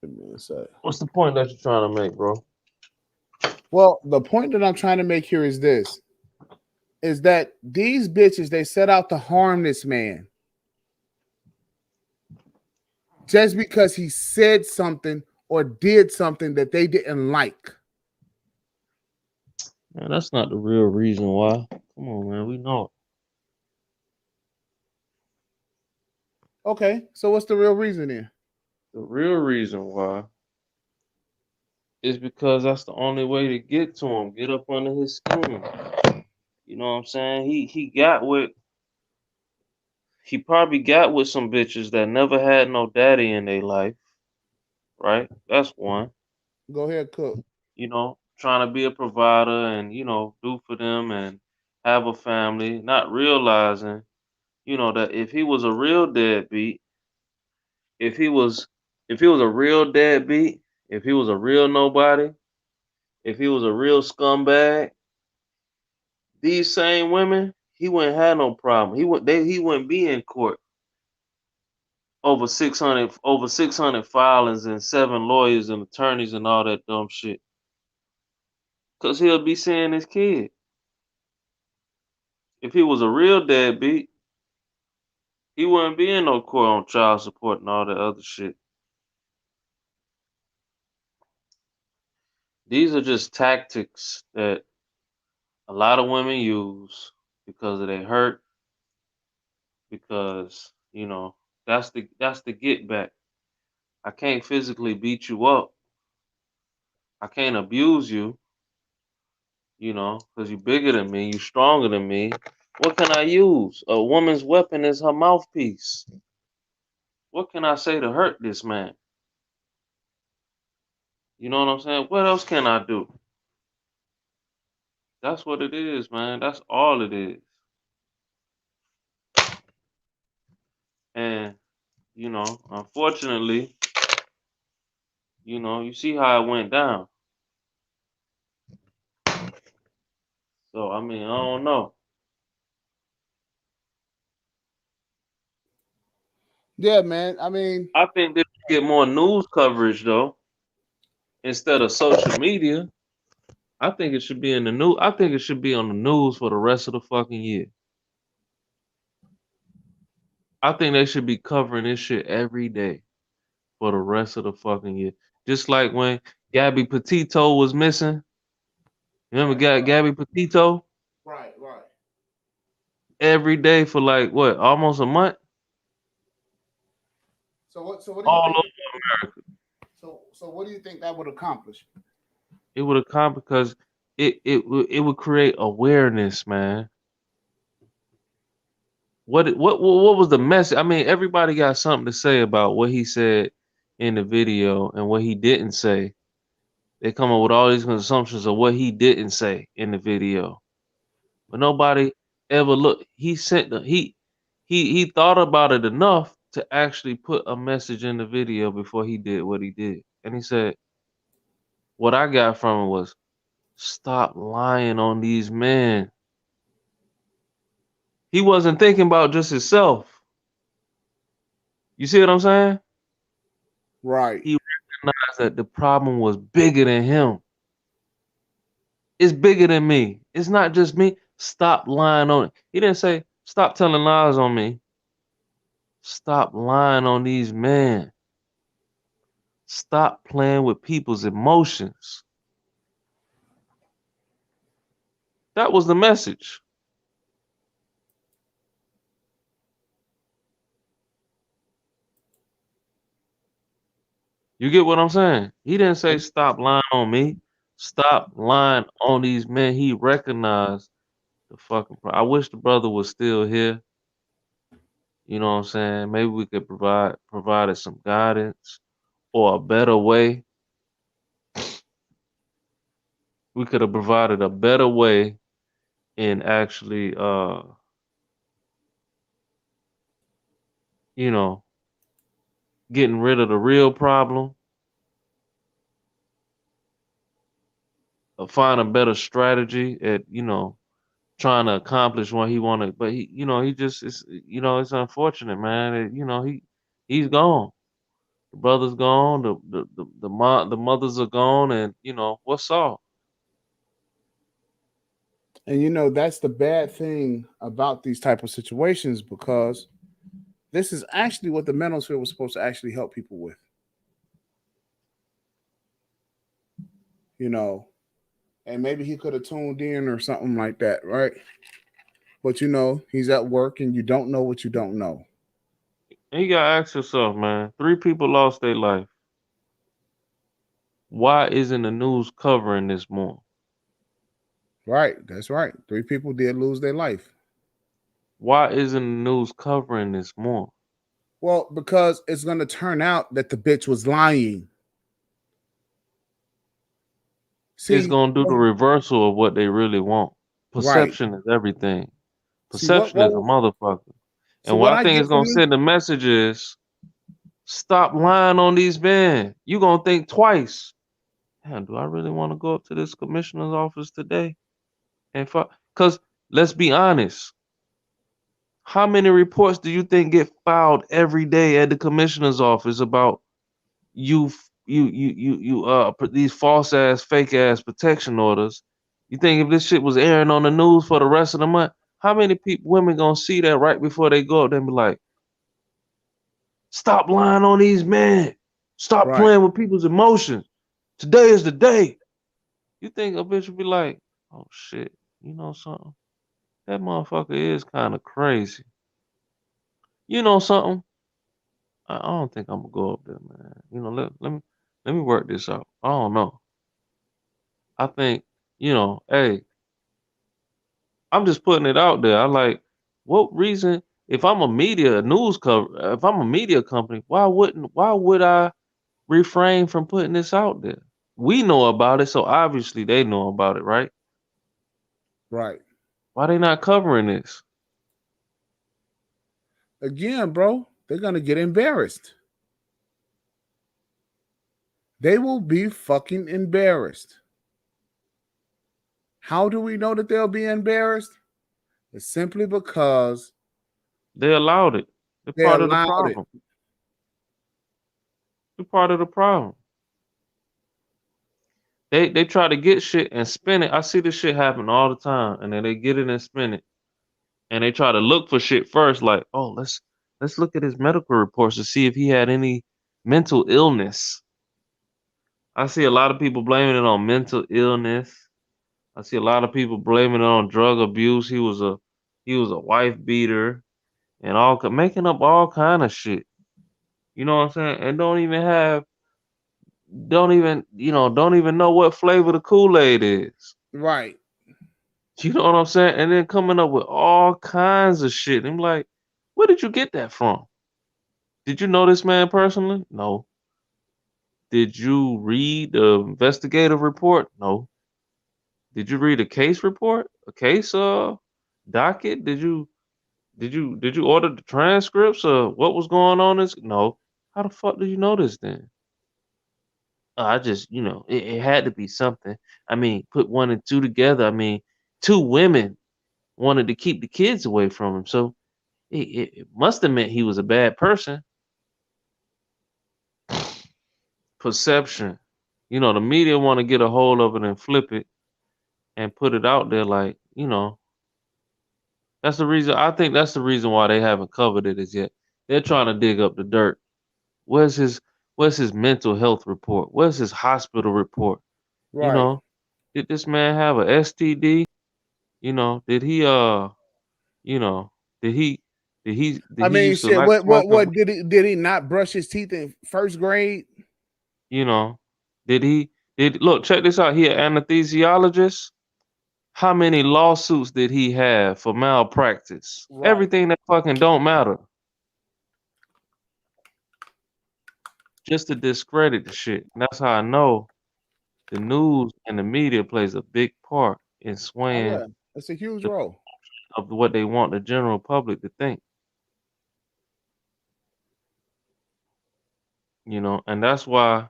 Give me a second. What's the point that you're trying to make, bro? Well, the point that I'm trying to make here is this: is that these bitches, they set out to harm this man just because he said something or did something that they didn't like. Man, that's not the real reason why. Come on, man. We know it. Okay, so what's the real reason here? The real reason why is because that's the only way to get to him. Get up under his skin. You know what I'm saying? He probably got with some bitches that never had no daddy in their life. Right? That's one. Go ahead, cook. You know, trying to be a provider and, do for them and have a family, not realizing, that if he was a real deadbeat, if he was a real deadbeat, if he was a real nobody, if he was a real scumbag, these same women, he wouldn't have no problem. He wouldn't be in court over 600 filings and 7 lawyers and attorneys and all that dumb shit. Cause he'll be seeing his kid. If he was a real deadbeat, he wouldn't be in no court on child support and all that other shit. These are just tactics that a lot of women use because of their hurt, because, that's the get back. I can't physically beat you up. I can't abuse you, because you're bigger than me, you're stronger than me. What can I use? A woman's weapon is her mouthpiece. What can I say to hurt this man? You know what I'm saying? What else can I do? That's what it is, man. That's all it is. And, unfortunately, you see how it went down. So, I mean, I don't know. Yeah, man. I mean, I think they should get more news coverage, though, instead of social media. I think it should be in the news. I think it should be on the news for the rest of the fucking year. I think they should be covering this shit every day for the rest of the fucking year. Just like when Gabby Petito was missing. Remember Gabby Petito? right. Every day for like what, almost a month? So what do you All think? over. So what do you think that would accomplish? It would have come because it would create awareness, man. What was the message? I mean, everybody got something to say about what he said in the video and what he didn't say. They come up with all these assumptions of what he didn't say in the video, but nobody ever looked. He thought about it enough to actually put a message in the video before he did what he did, and he said, "What I got from it was stop lying on these men." He wasn't thinking about just himself. You see what I'm saying? Right. He recognized that the problem was bigger than him. It's bigger than me. It's not just me. Stop lying on it. He didn't say, stop telling lies on me. Stop lying on these men. Stop playing with people's emotions. That was the message. You get what I'm saying? He didn't say stop lying on me. Stop lying on these men. He recognized the fucking problem. I wish the brother was still here. You know what I'm saying? Maybe we could provided some guidance or a better way. We could have provided a better way in actually you know, getting rid of the real problem, or find a better strategy at, trying to accomplish what he wanted. But he just it's unfortunate, man. He's gone. The brother's gone. The mothers are gone, and what's all? And that's the bad thing about these type of situations, because this is actually what the manosphere was supposed to actually help people with. And maybe he could have tuned in or something like that, right? But he's at work, and you don't know what you don't know. And you gotta ask yourself, man. 3 people lost their life. Why isn't the news covering this more? Right, that's right. 3 people did lose their life. Why isn't the news covering this more? Well, because it's going to turn out that the bitch was lying. It's gonna do the reversal of what they really want. Right. Perception is everything. See, what, Perception is a motherfucker. so And what what I I think get it's gonna from this, send the message is stop lying on these men. You gonna think twice. Damn, do I really want to go up to this commissioner's office today? And because let's be honest, how many reports do you think get filed every day at the commissioner's office about these false ass, fake ass protection orders? You think if this shit was airing on the news for the rest of the month, how many women gonna see that right before they go up there and be like, stop lying on these men, stop right? playing with people's emotions. Today is the day. You think a bitch would be like, oh shit, you know something? That motherfucker is kind of crazy. You know something? I don't think I'm gonna go up there, man. Let me work this out. I don't know. I think, hey, I'm just putting it out there. I like, what reason? If I'm a news cover, if I'm a media company, why would I refrain from putting this out there? We know about it, so obviously they know about it, right? Right. Why they not covering this? Again, bro, they're gonna get embarrassed. They will be fucking embarrassed. How do we know that they'll be embarrassed? It's simply because They allowed it. They're they part of the allowed it. problem. They're part of the problem. They try to get shit and spin it. I see this shit happen all the time, and then they get it and spin it, and they try to look for shit first. Like, oh, let's look at his medical reports to see if he had any mental illness. I see a lot of people blaming it on mental illness. I see a lot of people blaming it on drug abuse. He was a wife beater and making up all kind of shit. You know what I'm saying? And don't even know what flavor the Kool-Aid is. Right. You know what I'm saying? And then coming up with all kinds of shit. I'm like, where did you get that from? Did you know this man personally? No. Did you read the investigative report? No. Did you read a case report? A case docket? Did you order the transcripts of what was going on? No. How the fuck do you know this then? I just, it had to be something. I mean, put one and two together. I mean, two women wanted to keep the kids away from him. So it must have meant he was a bad person. Perception. The media want to get a hold of it and flip it and put it out there like, that's the reason. I think that's the reason why they haven't covered it as yet. They're trying to dig up the dirt. Where's his mental health report? Where's his hospital report? You Right. know, did this man have a STD? Did he you know, did he I he mean, used to shit. like smoking? What did he not brush his teeth in first grade? You know, did he did look, check this out. He an anesthesiologist. How many lawsuits did he have for malpractice? Right. Everything that fucking don't matter. Just to discredit the shit. And that's how I know the news and the media plays a big part in Oh swaying yeah, it's a huge the role. of what they want the general public to think. And that's why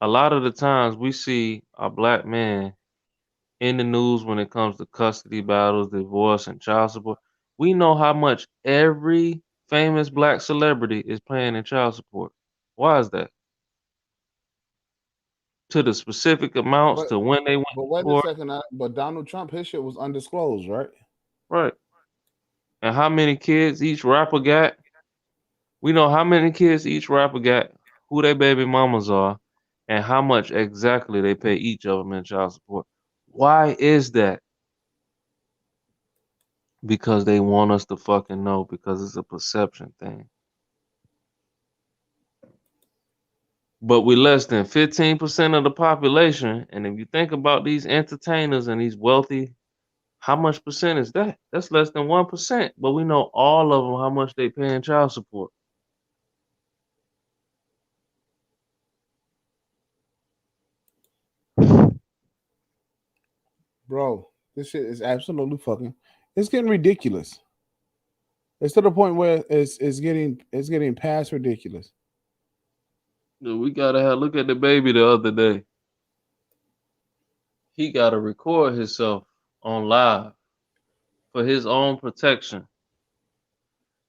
a lot of the times we see a black man in the news when it comes to custody battles, divorce, and child support. We know how much every famous black celebrity is paying in child support. Why is that? To the specific amounts, But to when they went but to wait a court, second. But Donald Trump, his shit was undisclosed, right? right? And how many kids each rapper got? We know how many kids each rapper got, who their baby mamas are, and how much exactly they pay each of them in child support. Why is that? Because they want us to fucking know, because it's a perception thing. But we're less than 15% of the population. And if you think about these entertainers and these wealthy, how much percent is that? That's less than 1%. But we know all of them how much they pay in child support. Bro, this shit is absolutely fucking. It's getting ridiculous. It's to the point where it's getting past ridiculous. Dude, we gotta look at the baby the other day. He gotta record himself on live for his own protection.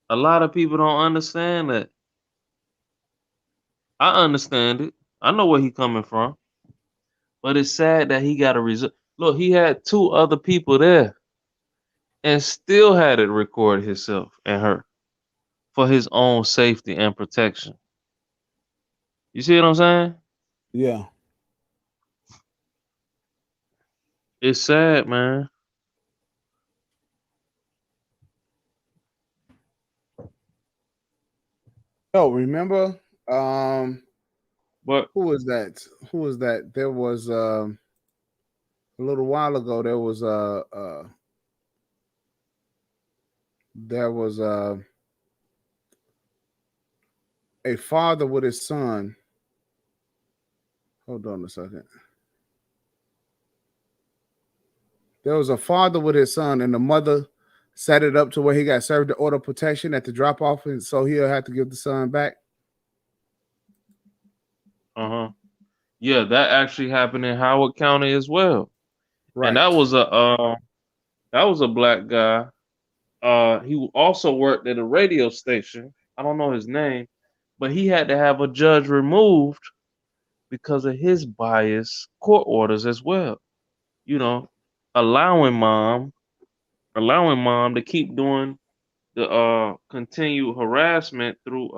A lot of people don't understand that. I understand it. I know where he coming from. But it's sad that he got a result. Look, he had two other people there and still had it record himself and her for his own safety and protection. You see what I'm saying? Yeah. It's sad, man. Yo, remember? But Who was that? Who was that? There was a little while ago. There was there was a father with his son. Hold on a second. There was a father with his son, and the mother set it up to where he got served the order of protection at the drop off, and so he'll have to give the son back. Yeah, that actually happened in Howard County as well. And Right. that was a black guy. He also worked at a radio station. I don't know his name, but he had to have a judge removed because of his bias court orders as well. You know, allowing mom to keep doing the continued harassment through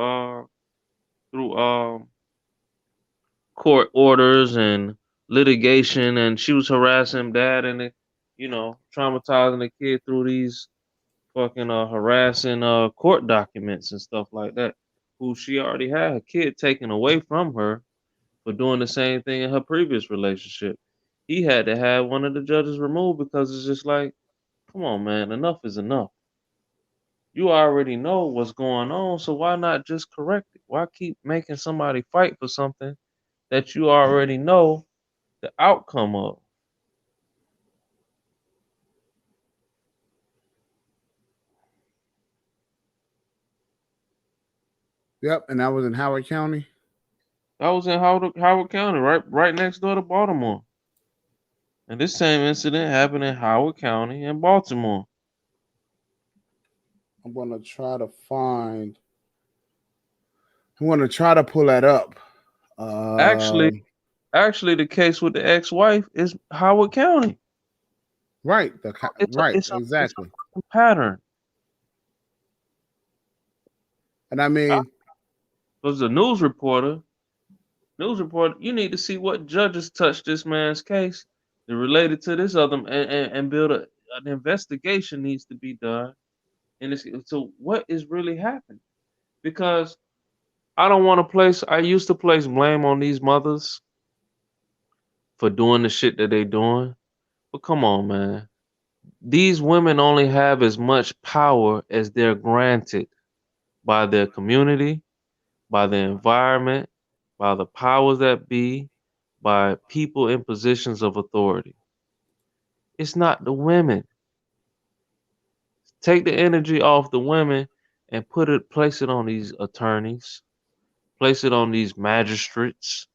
court orders and litigation, and she was harassing dad and traumatizing the kid through these fucking harassing court documents and stuff like that. Who she already had her kid taken away from her for doing the same thing in her previous relationship. He had to have one of the judges removed because it's just like, come on, man, enough is enough. You already know what's going on, so why not just correct it? Why keep making somebody fight for something that you already know the outcome of? Yep, and that was in Howard County. That was in Howard County, right next door to Baltimore. And this same incident happened in Howard County in Baltimore. I'm gonna try to find. I'm gonna try to pull that up. Actually, the case with the ex-wife is Howard County. Right, It's exactly. a pattern. And I mean, Was a news reporter, you need to see what judges touched this man's case and related to this other, and build an investigation needs to be done. And so what is really happening? Because I used to place blame on these mothers for doing the shit that they doing. But come on, man. These women only have as much power as they're granted by their community, by the environment, by the powers that be, by people in positions of authority. It's not the women. Take the energy off the women and place it on these attorneys, place it on these magistrates,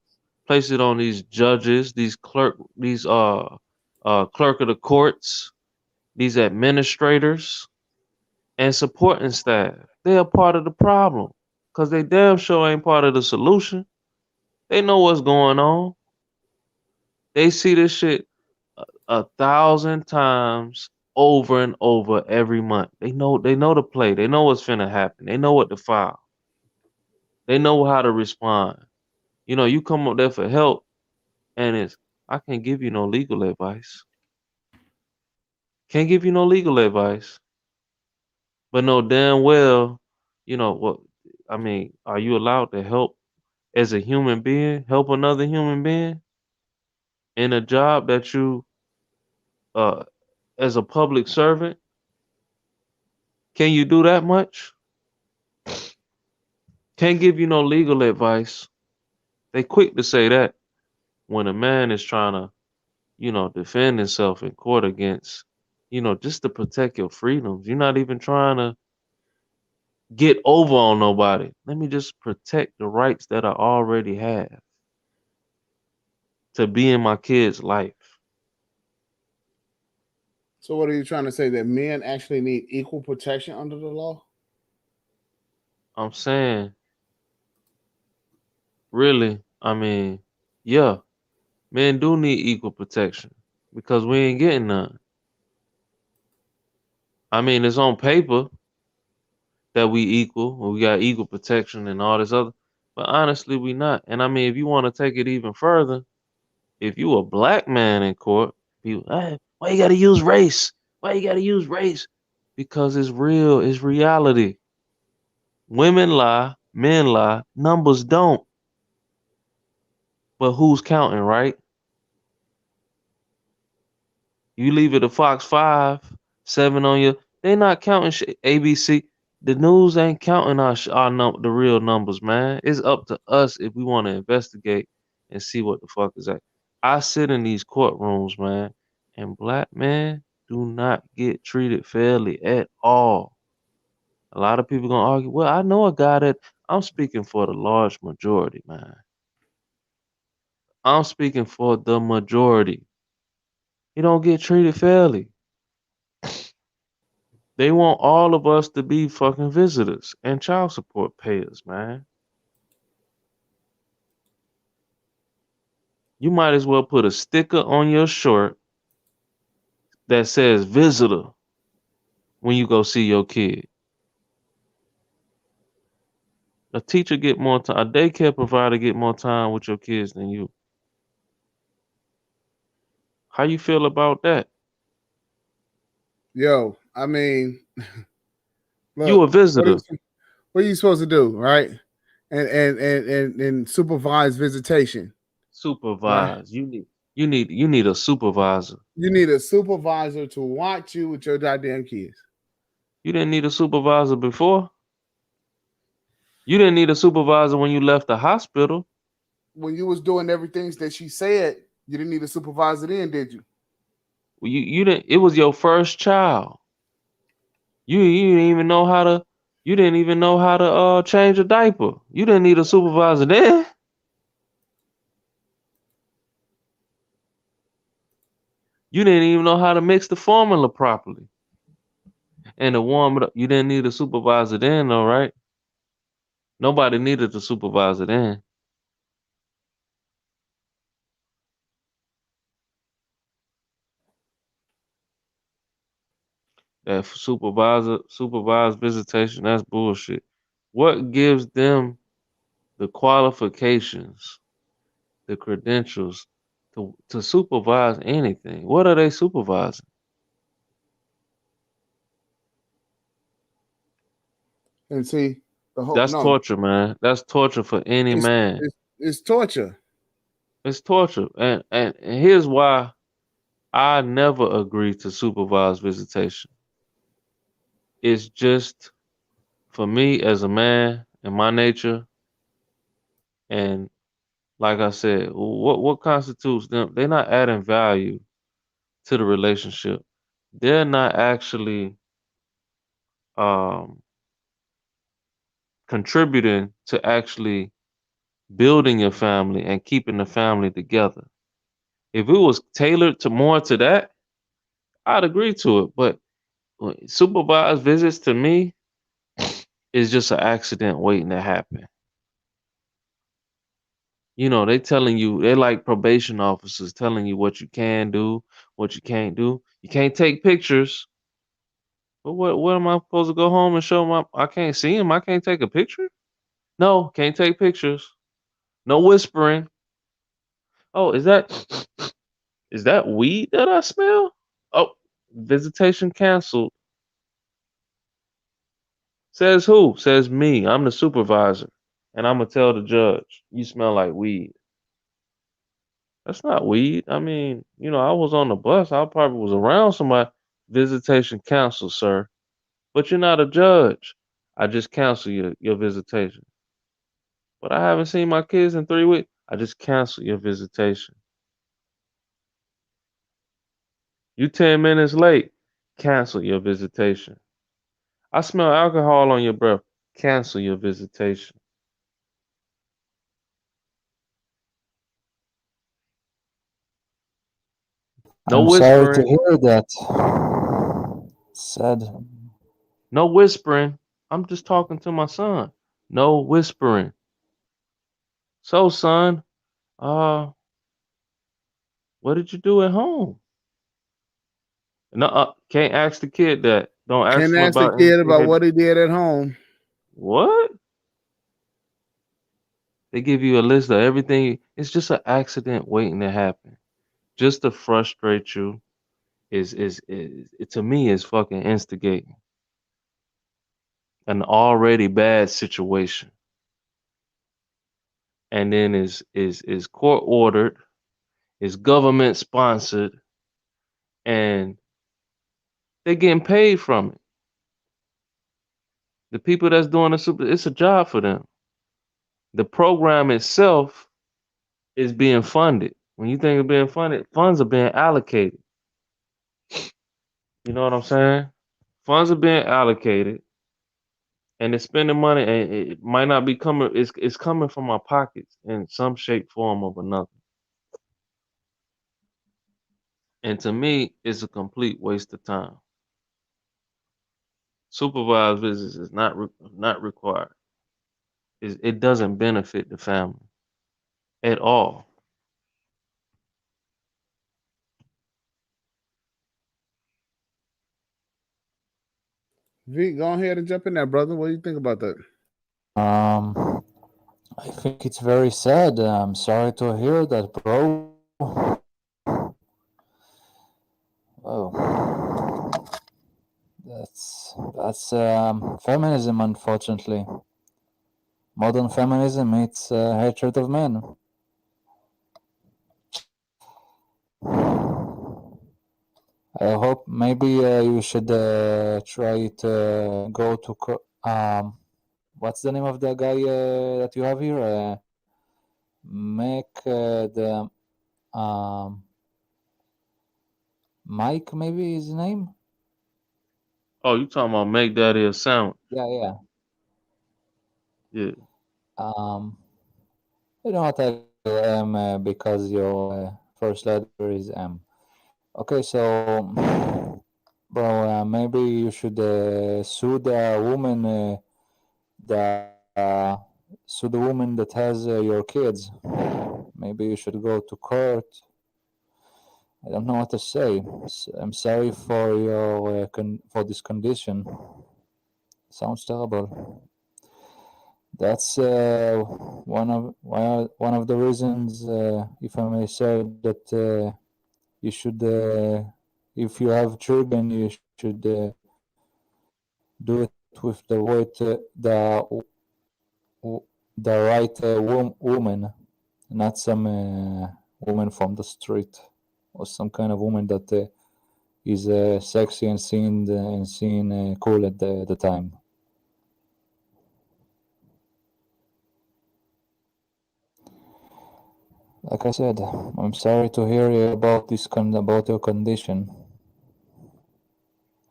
place it on these judges, these clerk of the courts, these administrators, and supporting staff. They are part of the problem because they damn sure ain't part of the solution. They know what's going on. They see this shit 1,000 times over and over every month. They know the play. They know what's finna happen. They know what to file. They know how to respond. You come up there for help, and I can't give you no legal advice. Can't give you no legal advice. But know damn well, what I mean, are you allowed to help as a human being, help another human being in a job that you uh as a public servant? Can you do that much? Can't give you no legal advice. They quick to say that when a man is trying to, defend himself in court against, just to protect your freedoms. You're not even trying to get over on nobody. Let me just protect the rights that I already have to be in my kid's life. so what are you trying to say, that men actually need equal protection under the law? I'm saying, really, I mean, yeah, men do need equal protection because we ain't getting none. I mean, it's on paper that we got equal protection and all this other, but honestly, we not. And I mean, if you want to take it even further, if you a black man in court, people, hey, why you gotta use race? Why you gotta use race? Because it's real, it's reality. Women lie, men lie, numbers don't. But who's counting, right? You leave it a Fox 5, 7 on your They not counting ABC. The news ain't counting the real numbers, man. It's up to us if we want to investigate and see what the fuck is that. I sit in these courtrooms, man, and black men do not get treated fairly at all. A lot of people gonna argue. Well, I know a guy that I'm speaking for the large majority, man. I'm speaking for the majority. You don't get treated fairly. They want all of us to be fucking visitors and child support payers, man. You might as well put a sticker on your shirt that says visitor when you go see your kid. A teacher get more time, a daycare provider get more time with your kids than you. How you feel about that? Yo, I mean, You a look, visitor. what are you supposed to do, right? And supervise visitation, right? Supervise. You need a supervisor. You need a supervisor to watch you with your goddamn kids. You didn't need a supervisor before. You didn't need a supervisor when you left the hospital. When you was doing everything that she said, you didn't need a supervisor then, did you? You didn't. It was your first child. You didn't even know how to. You didn't even know how to change a diaper. You didn't need a supervisor then. You didn't even know how to mix the formula properly and to warm it up. You didn't need a supervisor then, though, right? Nobody needed a supervisor then. That supervised visitation, that's bullshit. What gives them the qualifications, the credentials to supervise anything? What are they supervising? And see, the whole That's no, torture, man. That's torture for any it's man. it's torture. It's torture. And here's why I never agree to supervised visitation. It's just for me as a man and my nature, and like I said, what constitutes them? They're not adding value to the relationship. They're not actually um, contributing to actually building your family and keeping the family together. If it was tailored to more to that, I'd agree to it. But supervised visits to me is just an accident waiting to happen. You know, they like probation officers telling you what you can do, what you can't do. You can't take pictures. But what am I supposed to go home and show my I can't see him, I can't take a picture? No, can't take pictures. No whispering. Oh, is that weed that I smell? Oh, visitation canceled. Says who? Says me. I'm the supervisor. And I'm gonna tell the judge, you smell like weed. That's not weed. I mean, I was on the bus. I probably was around somebody. Visitation canceled, sir. But you're not a judge. I just cancel your visitation. But I haven't seen my kids in 3 weeks. I just cancel your visitation. You 10 minutes late. Cancel your visitation. I smell alcohol on your breath. Cancel your visitation. No I'm sorry to whispering. hear that. Sad. No whispering. I'm just talking to my son. No whispering. So, son, uh, what did you do at home? No, can't ask the kid that. Don't ask Can't him ask the about kid anything. about what he did at home. What? They give you a list of everything. It's just an accident waiting to happen, just to frustrate you. Is to me is fucking instigating an already bad situation, and then is court ordered, is government sponsored, and they're getting paid from it. The people that's doing it's a job for them. The program itself is being funded. When you think of being funded, funds are being allocated. You know what I'm saying? Funds are being allocated, and they're spending money, and it might not be coming. It's coming from our pockets in some shape, form, of another. And to me, it's a complete waste of time. Supervised visits is not required. It doesn't benefit the family at all. V, go ahead and jump in there, brother. What do you think about that? I think it's very sad. I'm sorry to hear that, bro. Oh, that's feminism, unfortunately. Modern feminism, it's hatred of men. I hope maybe you should try to go to what's the name of the guy that you have here? Make the Mike, maybe his name. Oh, you talking about make daddy a sandwich? Yeah. Yeah. You know what I am because your first letter is M. Okay, so bro, maybe you should sue the woman sue the woman that has your kids. Maybe you should go to court. I don't know what to say. I'm sorry for your for this condition. Sounds terrible. That's one of the reasons, if I may say, that you should, if you have children, you should do it with the right woman, not some woman from the street or some kind of woman that is sexy and seen cool at the time. Like I said, I'm sorry to hear about about your condition.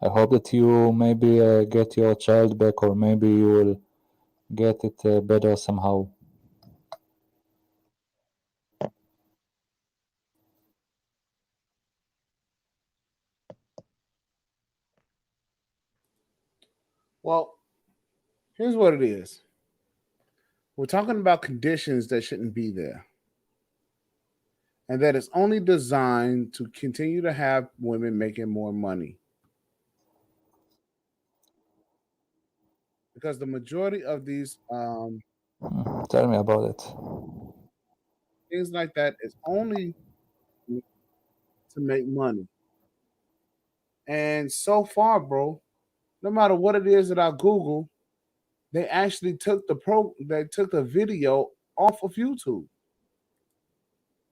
I hope that you maybe get your child back, or maybe you will get it better somehow. Well, here's what it is. We're talking about conditions that shouldn't be there. And that it's only designed to continue to have women making more money. Because the majority of these Tell me about it. things like that is only to make money. And so far, bro, no matter what it is that I Google, they actually took the video off of YouTube.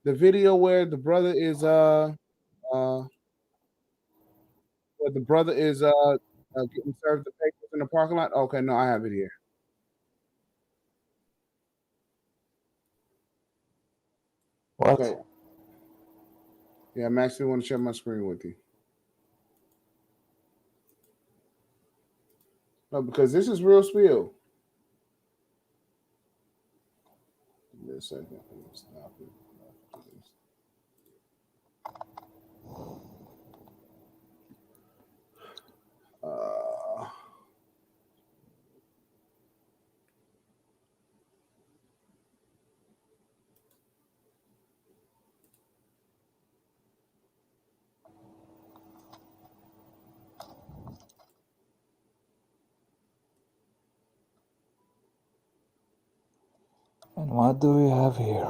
The video where the brother is uh where the brother is getting served the papers in the parking lot. Okay, no, I have it here. What? Okay. Yeah, I'm actually want to share my screen with you. No, because this is real spiel. Give me a second. Stop it. Uh, And what do we have here?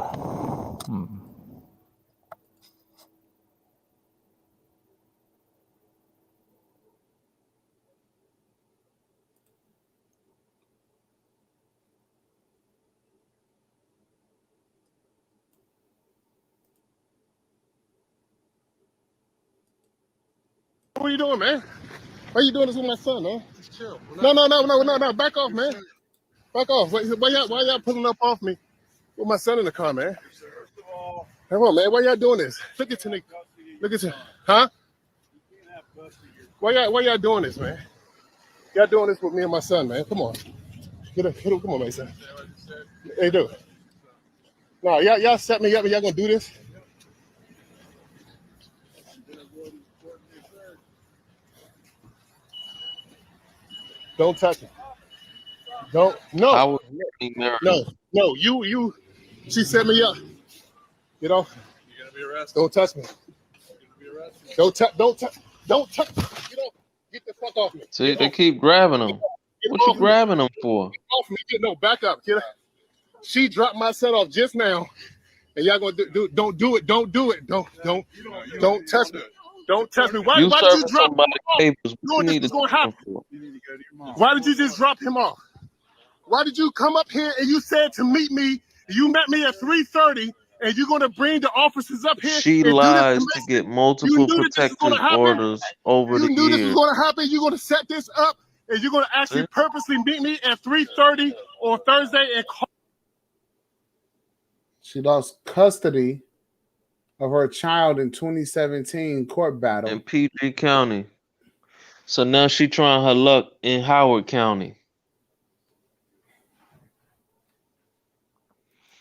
What are you doing, man? Why you doing this with my son, man? Just chill. No. Back off, man. Back off. Why y'all pulling up off me with my son in the car, man? Come on, man. Why y'all doing this? Look at Tanika. Look at you. Huh? Why y'all doing this, man? Y'all doing this with me and my son, man. Come on. Get up. Come on, Mason. Hey, dude. No, y'all set me up and y'all gonna do this? Don't touch me. Don't. No. I was getting married. No. You. She set me up. Get off. You're gonna be arrested. Don't touch me. You're gonna be arrested. Don't touch. Get off. Get the fuck off me. See, they keep grabbing them. What you grabbing them for? Get off me. No, back up, kid. She dropped my son off just now, and y'all gonna don't do it. Don't touch me. Don't touch me. Why did you drop him off? You know what this is gonna happen. Why did you just drop him off? Why did you come up here and you said to meet me? You met me at 3:30, and you're gonna bring the officers up here. She lies to get multiple protective orders over the years. You knew this was gonna happen. You're gonna set this up, and you're gonna actually purposely meet me at 3:30 on Thursday and call. She lost custody of her child in 2017 court battle in PG County. So now she trying her luck in Howard County.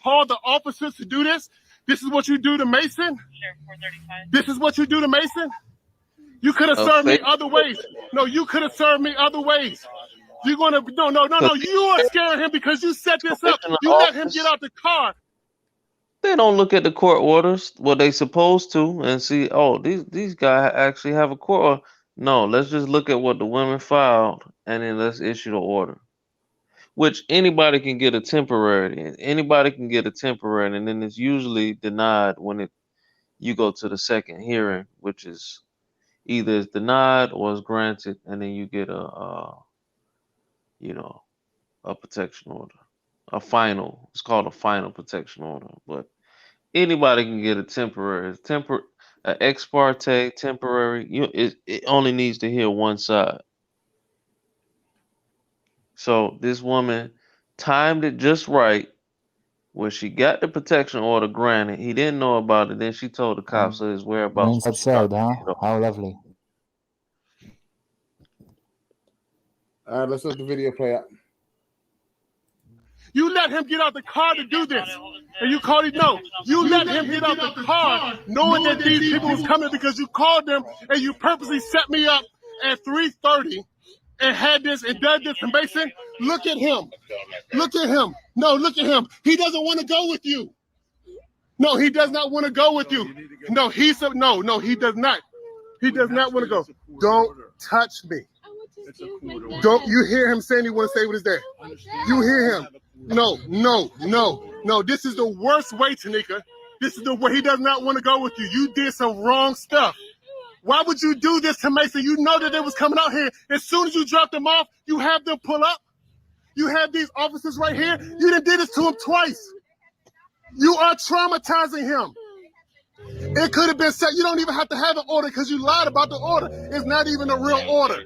Call the officers to do this. This is what you do to Mason. This is what you do to Mason. You could have served me other ways. No, you could have served me other ways. You're gonna no. You are scaring him because you set this up. You let him get out the car. They don't look at the court orders, what they supposed to, and see, oh, these guys actually have a court order. No, let's just look at what the women filed, and then let's issue the order. Which anybody can get a temporary, and then it's usually denied when you go to the second hearing, which is either it's denied or it's granted, and then you get a protection order. It's called a final protection order, but anybody can get a temporary, ex parte temporary. It only needs to hear one side. So this woman timed it just right, where she got the protection order granted. He didn't know about it. Then she told the cops his whereabouts. Inside, huh? How lovely. All right, let's let the video play out. You let him get out the car to do this. And you called him, no. You let him get out the car knowing that these people was coming because you called them and you purposely set me up at 3:30 and had this and done this. And Mason, look at him. Look at him. No, look at him. He doesn't want to go with you. No, he does not want to go with you. No, he does not. He does not want to go. Don't touch me. Don't you hear him saying he want to stay with his dad? You hear him? No. This is the worst way, Tanika. This is the way he does not want to go with you. You did some wrong stuff. Why would you do this to Mason? You know that they was coming out here. As soon as you dropped them off, you have them pull up. You have these officers right here. You done did this to him twice. You are traumatizing him. It could have been set. You don't even have to have an order because you lied about the order. It's not even a real order.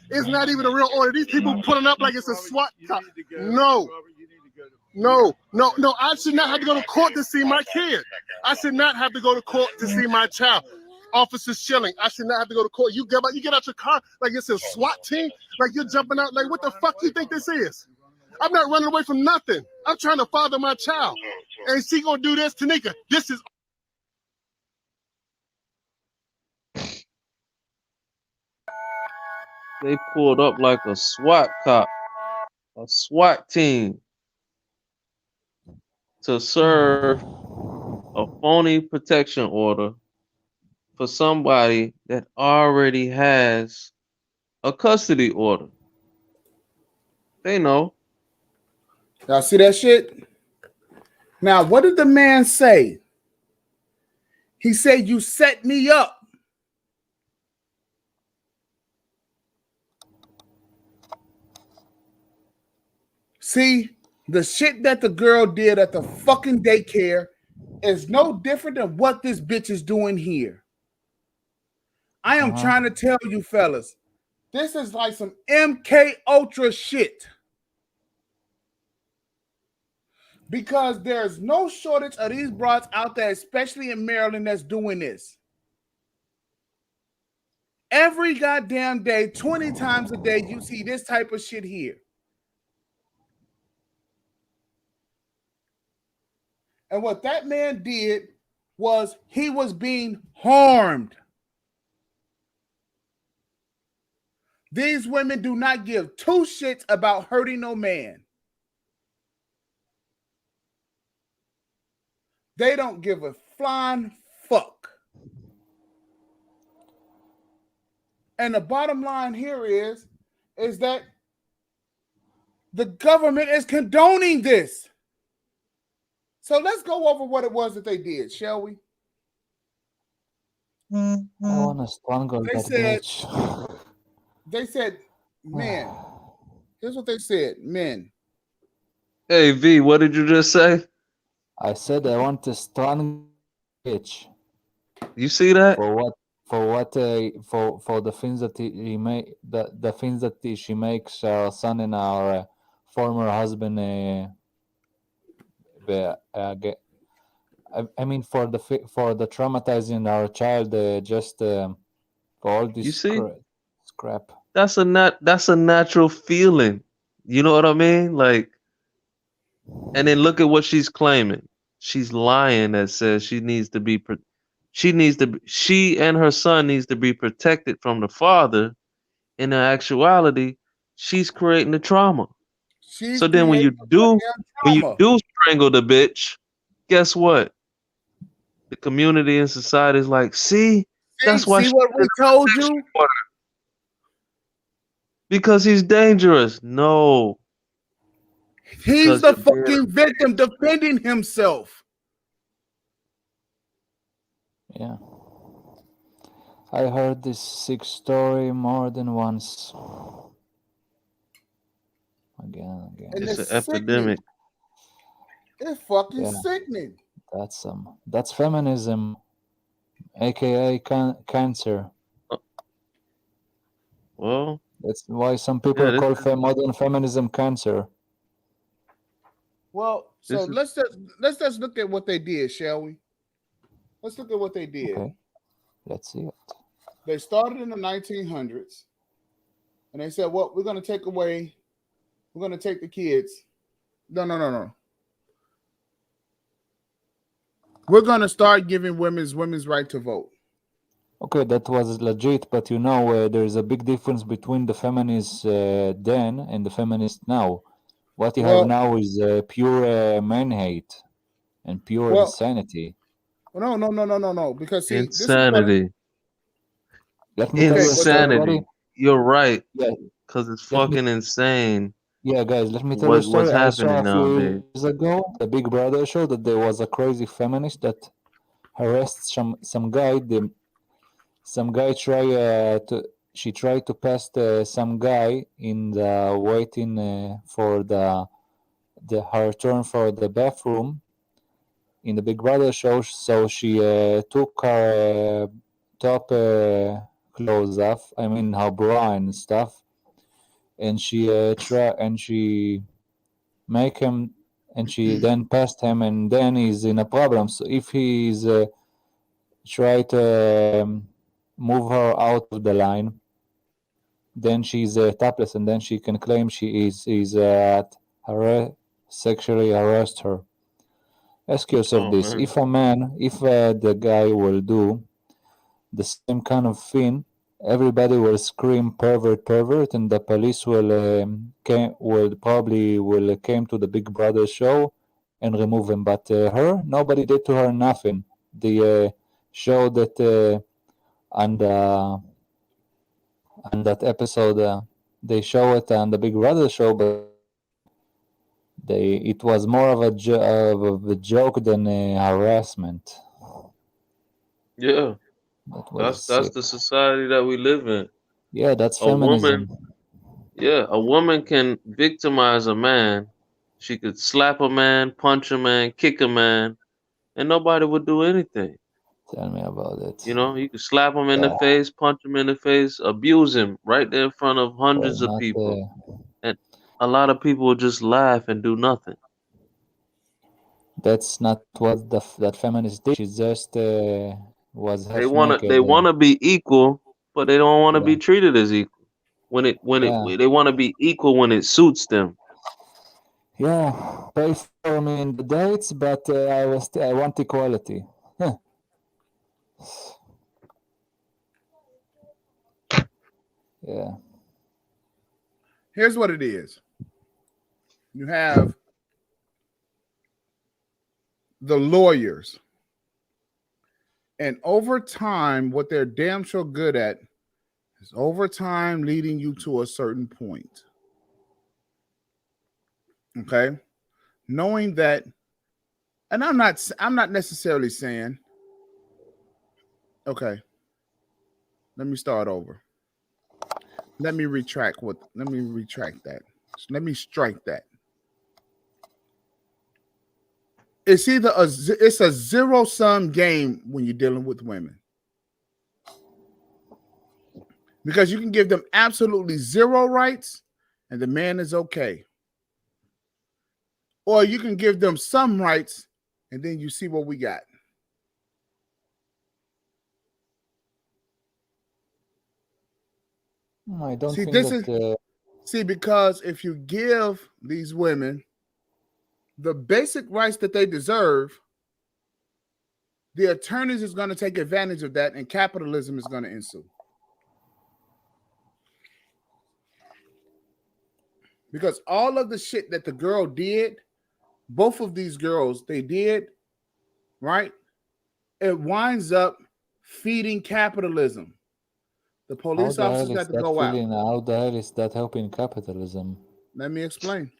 It's not even a real order. These people pulling up like it's a SWAT cop. No. I should not have to go to court to see my kid. I should not have to go to court to see my child. Officers chilling. I should not have to go to court. You get out your car like it's a SWAT team. Like you're jumping out. Like what the fuck do you think this is? I'm not running away from nothing. I'm trying to father my child. And she gonna do this, Tanika. This is. They pulled up like a SWAT cop, a SWAT team, to serve a phony protection order for somebody that already has a custody order. They know. Y'all see that shit? Now, what did the man say? He said, "You set me up." See, the shit that the girl did at the fucking daycare is no different than what this bitch is doing here. I am trying to tell you fellas, This is like some MK Ultra shit. Because there's no shortage of these broads out there, especially in Maryland, that's doing this. Every goddamn day, 20 times a day, you see this type of shit here. And what that man did was he was being harmed. These women do not give two shits about hurting no man. They don't give a flying fuck. And the bottom line here is that the government is condoning this. So let's go over what it was that they did, shall we? I want to strangle that bitch. They said, men. Here's what they said, men. Hey V, what did you just say? I said I want to strangle bitch. You see that? For the things that he made, the things that she makes our son and our former husband. I mean, for the traumatizing our child, just for all this You see? crap. That's a natural feeling. You know what I mean? Like, and then look at what she's claiming. She's lying that says she and her son needs to be protected from the father. In actuality, she's creating the trauma. So then when you do strangle the bitch, guess what? The community and society is like, see that's why. See what we told you? Because he's dangerous. No. He's the fucking victim defending himself. Yeah. I heard this sick story more than once. Again. And it's an epidemic. It's fucking sickening. That's feminism, aka cancer. Well, that's why some people call modern feminism cancer. Well, so let's just look at what they did, shall we? Let's look at what they did. Okay. Let's see it. They started in the 1900s, and they said, "Well, we're going to take the kids." No. We're going to start giving women's right to vote. Okay, that was legit, but there's a big difference between the feminists then and the feminists now. What you have now is pure man hate and pure insanity. No. Because see, insanity. Let me tell you insanity. You're right. Yeah, because it's fucking insane. Yeah, guys, let me tell you a story. What's happening I saw a few nowadays? years ago, the Big Brother show, that there was a crazy feminist that harassed some guy. Some guy tried to pass some guy in the waiting for her turn for the bathroom in the Big Brother show. So she took her top clothes off. I mean her bra and stuff, and she make him, and she then passed him, and then he's in a problem. So if he's try to move her out of the line, then she's topless, and then she can claim she is sexually harassed her. Ask yourself this: if the guy will do the same kind of thing, everybody will scream pervert, and the police will came to the Big Brother show and remove him. But nobody did to her nothing. They show that on that episode, they show it on the Big Brother show, but it was more of a joke than a harassment. Yeah, that's the society that we live in. Yeah, that's feminism. A woman can victimize a man. She could slap a man, punch a man, kick a man, and nobody would do anything. Tell me about it. You know, you can slap him in the face, punch him in the face, abuse him right there in front of hundreds of Not, people. And a lot of people will just laugh and do nothing. that's not what that feminist did. She just was half naked. They wanna be equal, but they don't want to be treated as equal. They want to be equal when it suits them. Yeah, pay for me in the dates, but I want equality. Yeah. Here's what it is. You have the lawyers. And over time, what they're damn sure good at is over time leading you to a certain point. Okay? Knowing that, and I'm not necessarily saying, okay, let me start over. Let me retract that. Let me strike that. It's either it's a zero-sum game when you're dealing with women. Because you can give them absolutely zero rights and the man is okay. Or you can give them some rights and then you see what we got. I don't think that... because if you give these women the basic rights that they deserve, the attorneys is going to take advantage of that and capitalism is going to ensue. Because all of the shit that the girl did, both of these girls, they did, right? It winds up feeding capitalism. The police officers got to go out. How the hell is that helping capitalism? Let me explain.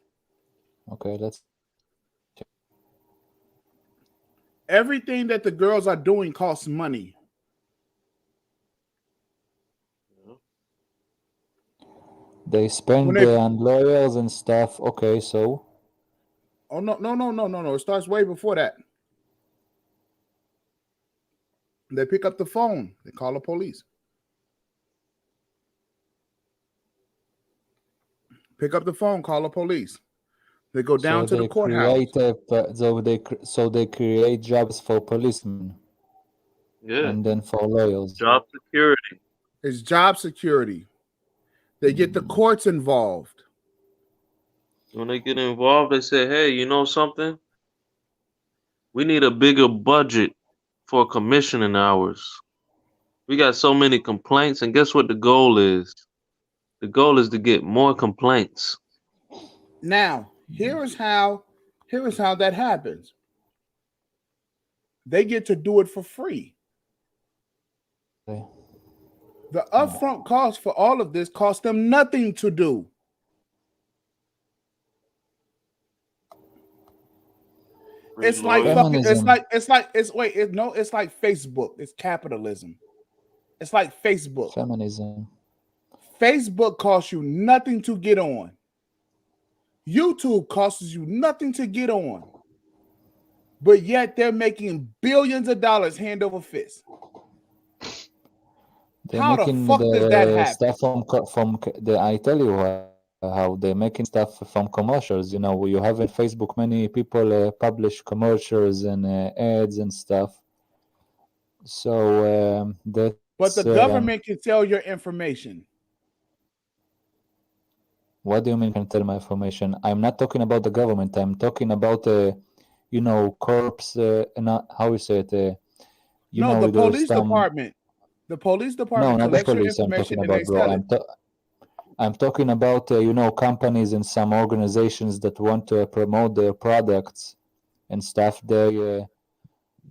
Okay, let's... Everything that the girls are doing costs money. They spend on lawyers and stuff. Okay, so... Oh, no. It starts way before that. They pick up the phone. They call the police. Pick up the phone, call the police. They go down to the courthouse. So they create jobs for policemen. Yeah. And then for lawyers. Job security. It's job security. They get the courts involved. When they get involved, they say, hey, you know something? We need a bigger budget for commissioning hours. We got so many complaints, and guess what the goal is? The goal is to get more complaints. Now, here is how that happens. They get to do it for free. Okay. The upfront cost for all of this costs them nothing to do. It's like Facebook. It's capitalism. It's like Facebook. Feminism. Facebook costs you nothing to get on. YouTube costs you nothing to get on. But yet they're making billions of dollars hand over fist. How the fuck does that happen? Stuff I tell you how they're making stuff from commercials. You know, you have in Facebook many people publish commercials and ads and stuff. So that. But the government can tell your information. What do you mean can tell my information? I'm not talking about the government. I'm talking about corps. How you say it? The police department. The police department collects your information and they sell it. I'm talking about companies and some organizations that want to promote their products and stuff. They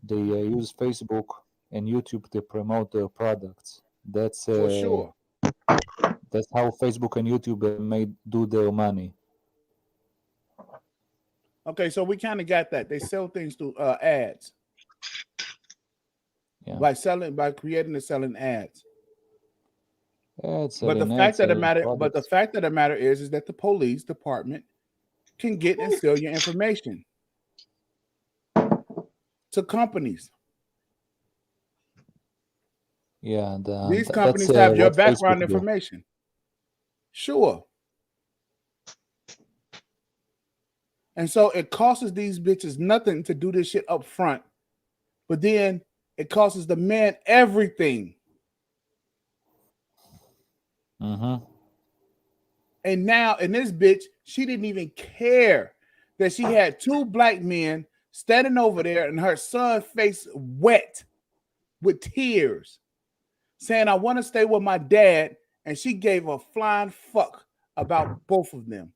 use Facebook and YouTube to promote their products. That's for sure. That's how Facebook and YouTube do their money. Okay, so we kind of got that. They sell things through ads. Yeah. By creating and selling ads. But the fact of the matter is that the police department can get and sell your information to companies. Yeah, These that's companies have your what Facebook background do. information. Sure. And so it costs these bitches nothing to do this shit up front, but then it costs the man everything. Mm-hmm. And now, in this bitch, she didn't even care that she had two black men standing over there and her son's face wet with tears, saying, I want to stay with my dad. And she gave a flying fuck about both of them.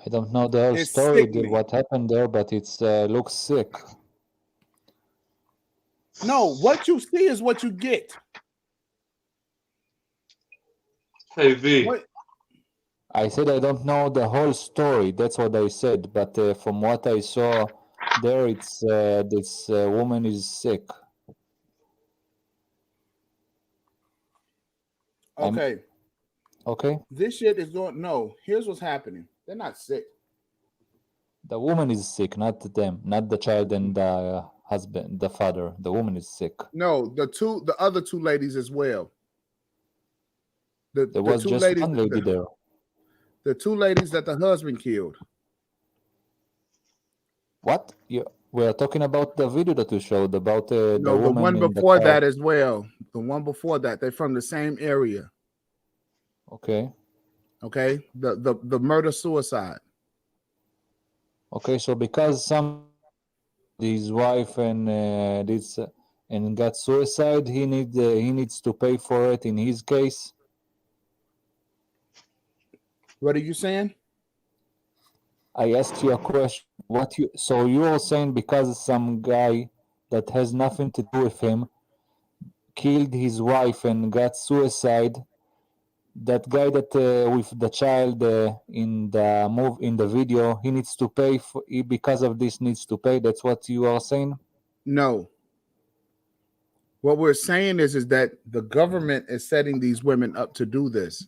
I don't know the whole It's story, sickening. what happened there, but it's looks sick. No, what you see is what you get. Hey V, What? I said I don't know the whole story. That's what I said. But from what I saw there, it's this woman is sick. Okay. Okay. This shit is going. No, here's what's happening. They're not sick. The woman is sick, not them, not the child and the husband, the father. The woman is sick. No, the other two ladies as well. There The was two just ladies, one lady there. the two ladies that the husband killed. What? We are talking about the video that you showed about the No, the woman one in the before car. that as well. The one before that, they're from the same area. Okay. Okay, the murder suicide. Okay, so because his wife and this and got suicide, he needs to pay for it in his case. What are you saying? I asked you a question. So you are saying because some guy that has nothing to do with him killed his wife and got suicide, that guy that with the child in the video, he needs to pay because of this needs to pay. That's what you are saying? No. What we're saying is that the government is setting these women up to do this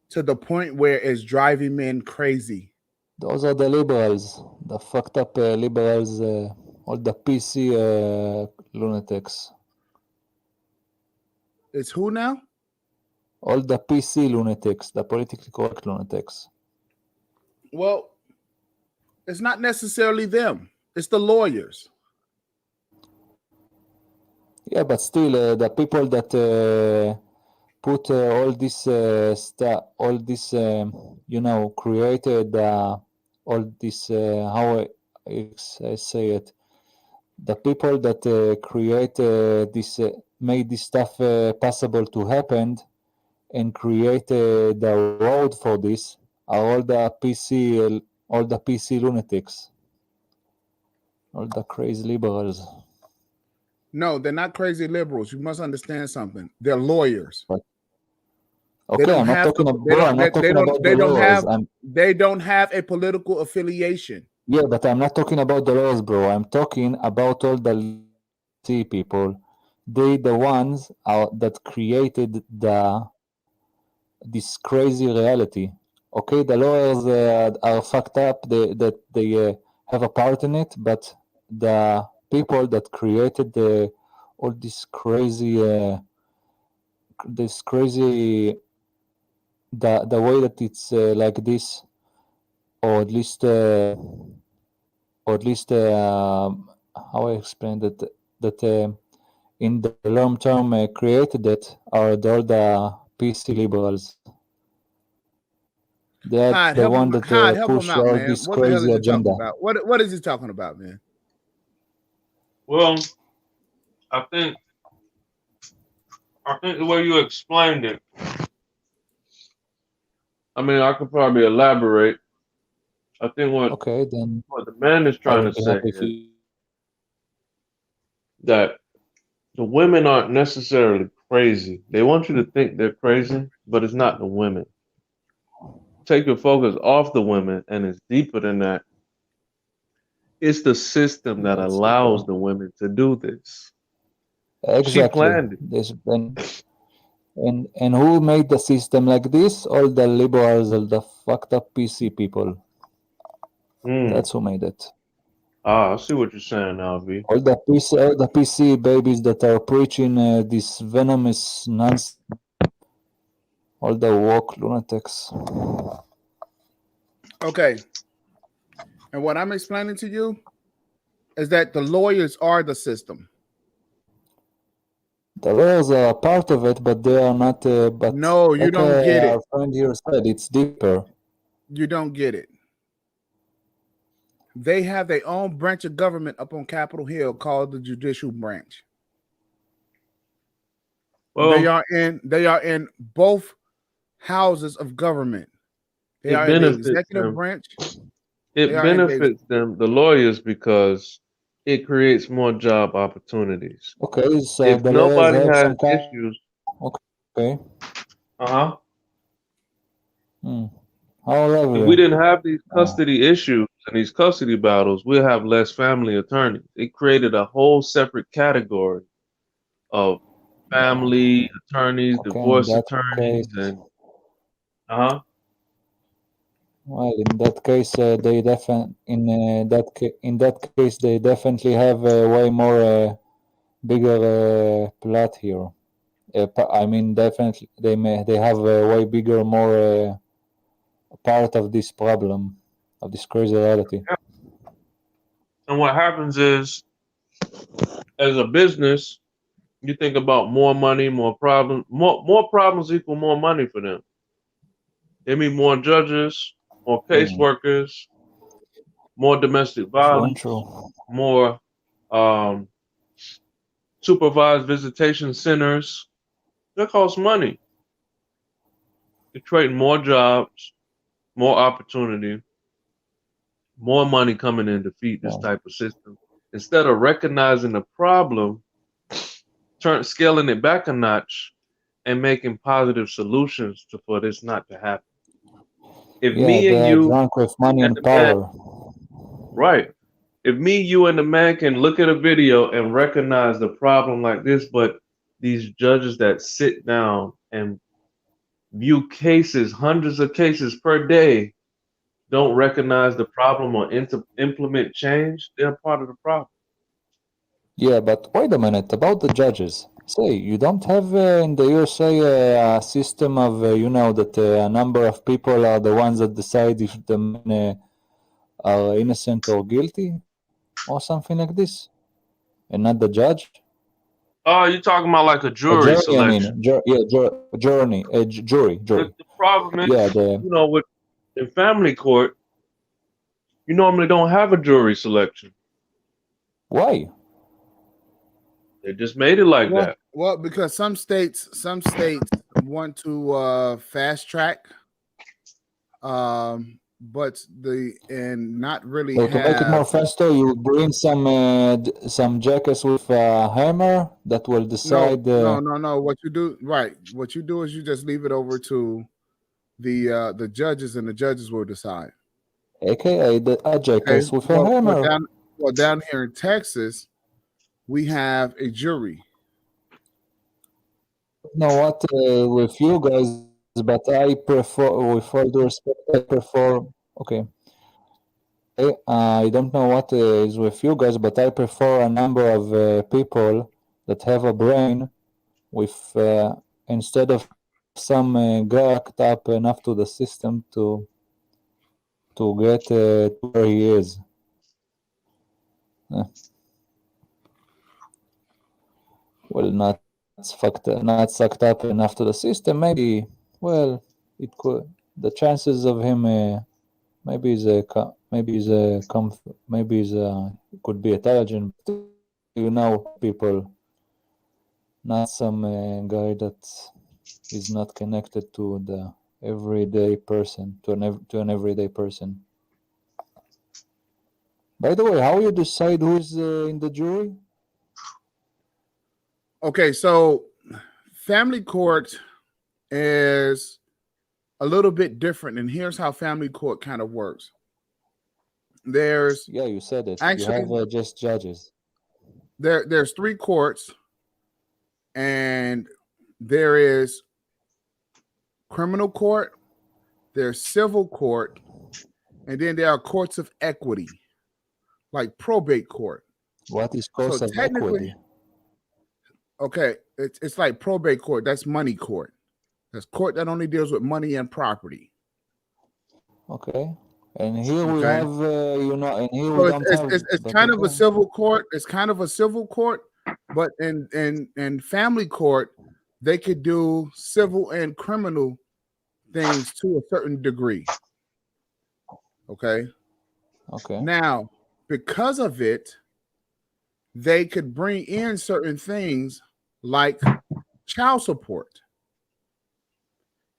to the point where it's driving men crazy. Those are the liberals, the fucked up liberals, all the PC lunatics. It's who now? All the PC lunatics, the politically correct lunatics. Well, it's not necessarily them. It's the lawyers. Yeah, but still, the people that put all this stuff, all this, created all this, how I say it, the people that create this, made this stuff possible to happen and create the road for this are all the PC lunatics, all the crazy liberals. No, they're not crazy liberals. You must understand something. They're lawyers. But, They okay, don't I'm not have talking to. about, bro, I'm not talking about the lawyers. They don't have a political affiliation. Yeah, but I'm not talking about the lawyers, bro. I'm talking about all the people. They the ones that created this crazy reality. Okay, the lawyers are fucked up. They have a part in it, but the people that created all this crazy, the way that it's like this, or at least how I explain that in the long term created it are all the PC liberals. They're the one that help him push out, all man. this What the hell crazy is he talking agenda. about? What is he talking about, man? well, I think the way you explained it, I mean, I could probably elaborate. I think what the man is trying to say is that the women aren't necessarily crazy. They want you to think they're crazy, but it's not the women. Take your focus off the women, and it's deeper than that. It's the system that allows the women to do this. Exactly. She planned it. And who made the system like this? All the liberals, all the fucked up PC people. That's who made it. I see what you're saying now, V. All the PC babies that are preaching this venomous nonsense. All the woke lunatics. Okay. And what I'm explaining to you is that the lawyers are the system. The lawyers are part of it, but they are not. But no, you don't get it. Our friend here said it's deeper. You don't get it. They have their own branch of government up on Capitol Hill called the judicial branch. Well, they are in both houses of government. They are in the executive branch. It benefits them, the lawyers, because it creates more job opportunities. Okay, so if the nobody lawyers have has some issues. Okay. If we didn't have these custody issues and these custody battles, we'll have less family attorneys. It created a whole separate category of family attorneys, divorce attorneys, and Well, in that case, they definitely have a way more bigger plot here. I mean, definitely they have a way bigger, more part of this problem, of this crazy reality. And what happens is, as a business, you think about more money, more problems. More problems equal more money for them. They mean more judges, more caseworkers, more domestic violence, more supervised visitation centers. That costs money. You're creating more jobs, more opportunity, more money coming in to feed this type of system. Instead of recognizing the problem, scaling it back a notch, and making positive solutions for this not to happen. If me and you, drunk with money and power. Right. If me, you, and the man can look at a video and recognize the problem like this, but these judges that sit down and view cases, hundreds of cases per day, don't recognize the problem or implement change, they're part of the problem. Yeah, but wait a minute about the judges. Say, you don't have in the USA a system of, that a number of people are the ones that decide if the men are innocent or guilty, or something like this, and not the judge? Oh, you're talking about like a jury selection. Jury. The problem is, in family court, you normally don't have a jury selection. Why? They just made it like that. Well, because some states want to fast track, but not really. So to make it more faster, you bring some jackass with a hammer that will decide. No. What you do is you just leave it over to the judges, and the judges will decide. AKA a jackass with a hammer. Down here in Texas, we have a jury. You know what? With you guys, but I prefer, with all due respect, okay. I don't know what is with you guys, but I prefer a number of people that have a brain with, instead of some guy hooked up enough to the system to get to where he is. Well, not sucked up enough to the system. Maybe, well, it could. The chances of him, maybe could be intelligent. But, people, not some guy that is not connected to the everyday person, to an everyday person. By the way, how you decide who's in the jury? Okay, so family court is a little bit different, and here's how family court kind of works. You said it. Actually, you have just judges. There's 3 courts, and there is criminal court, there's civil court, and then there are courts of equity. like probate court. What is So course of technically, equity? okay, it's like probate court. That's money court. That's court that only deals with money and property. Okay. And here we Okay. have, and here So we don't have it's the kind of a people. civil court. It's kind of a civil court, but in family court, they could do civil and criminal things to a certain degree. Okay. Okay. Now, because of it, they could bring in certain things like child support.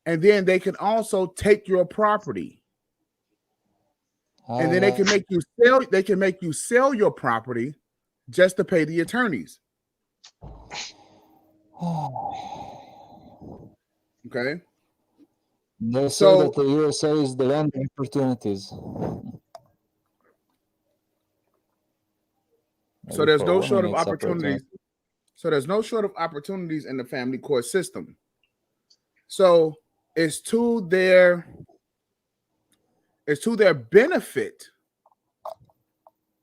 And then they can also take your property. And then they can make you sell your property just to pay the attorneys. Okay. They say So that the USA is the land of opportunities. so Maybe there's for no women short of it's opportunities. opportunity. So there's no short of opportunities in the family court system. So it's to their benefit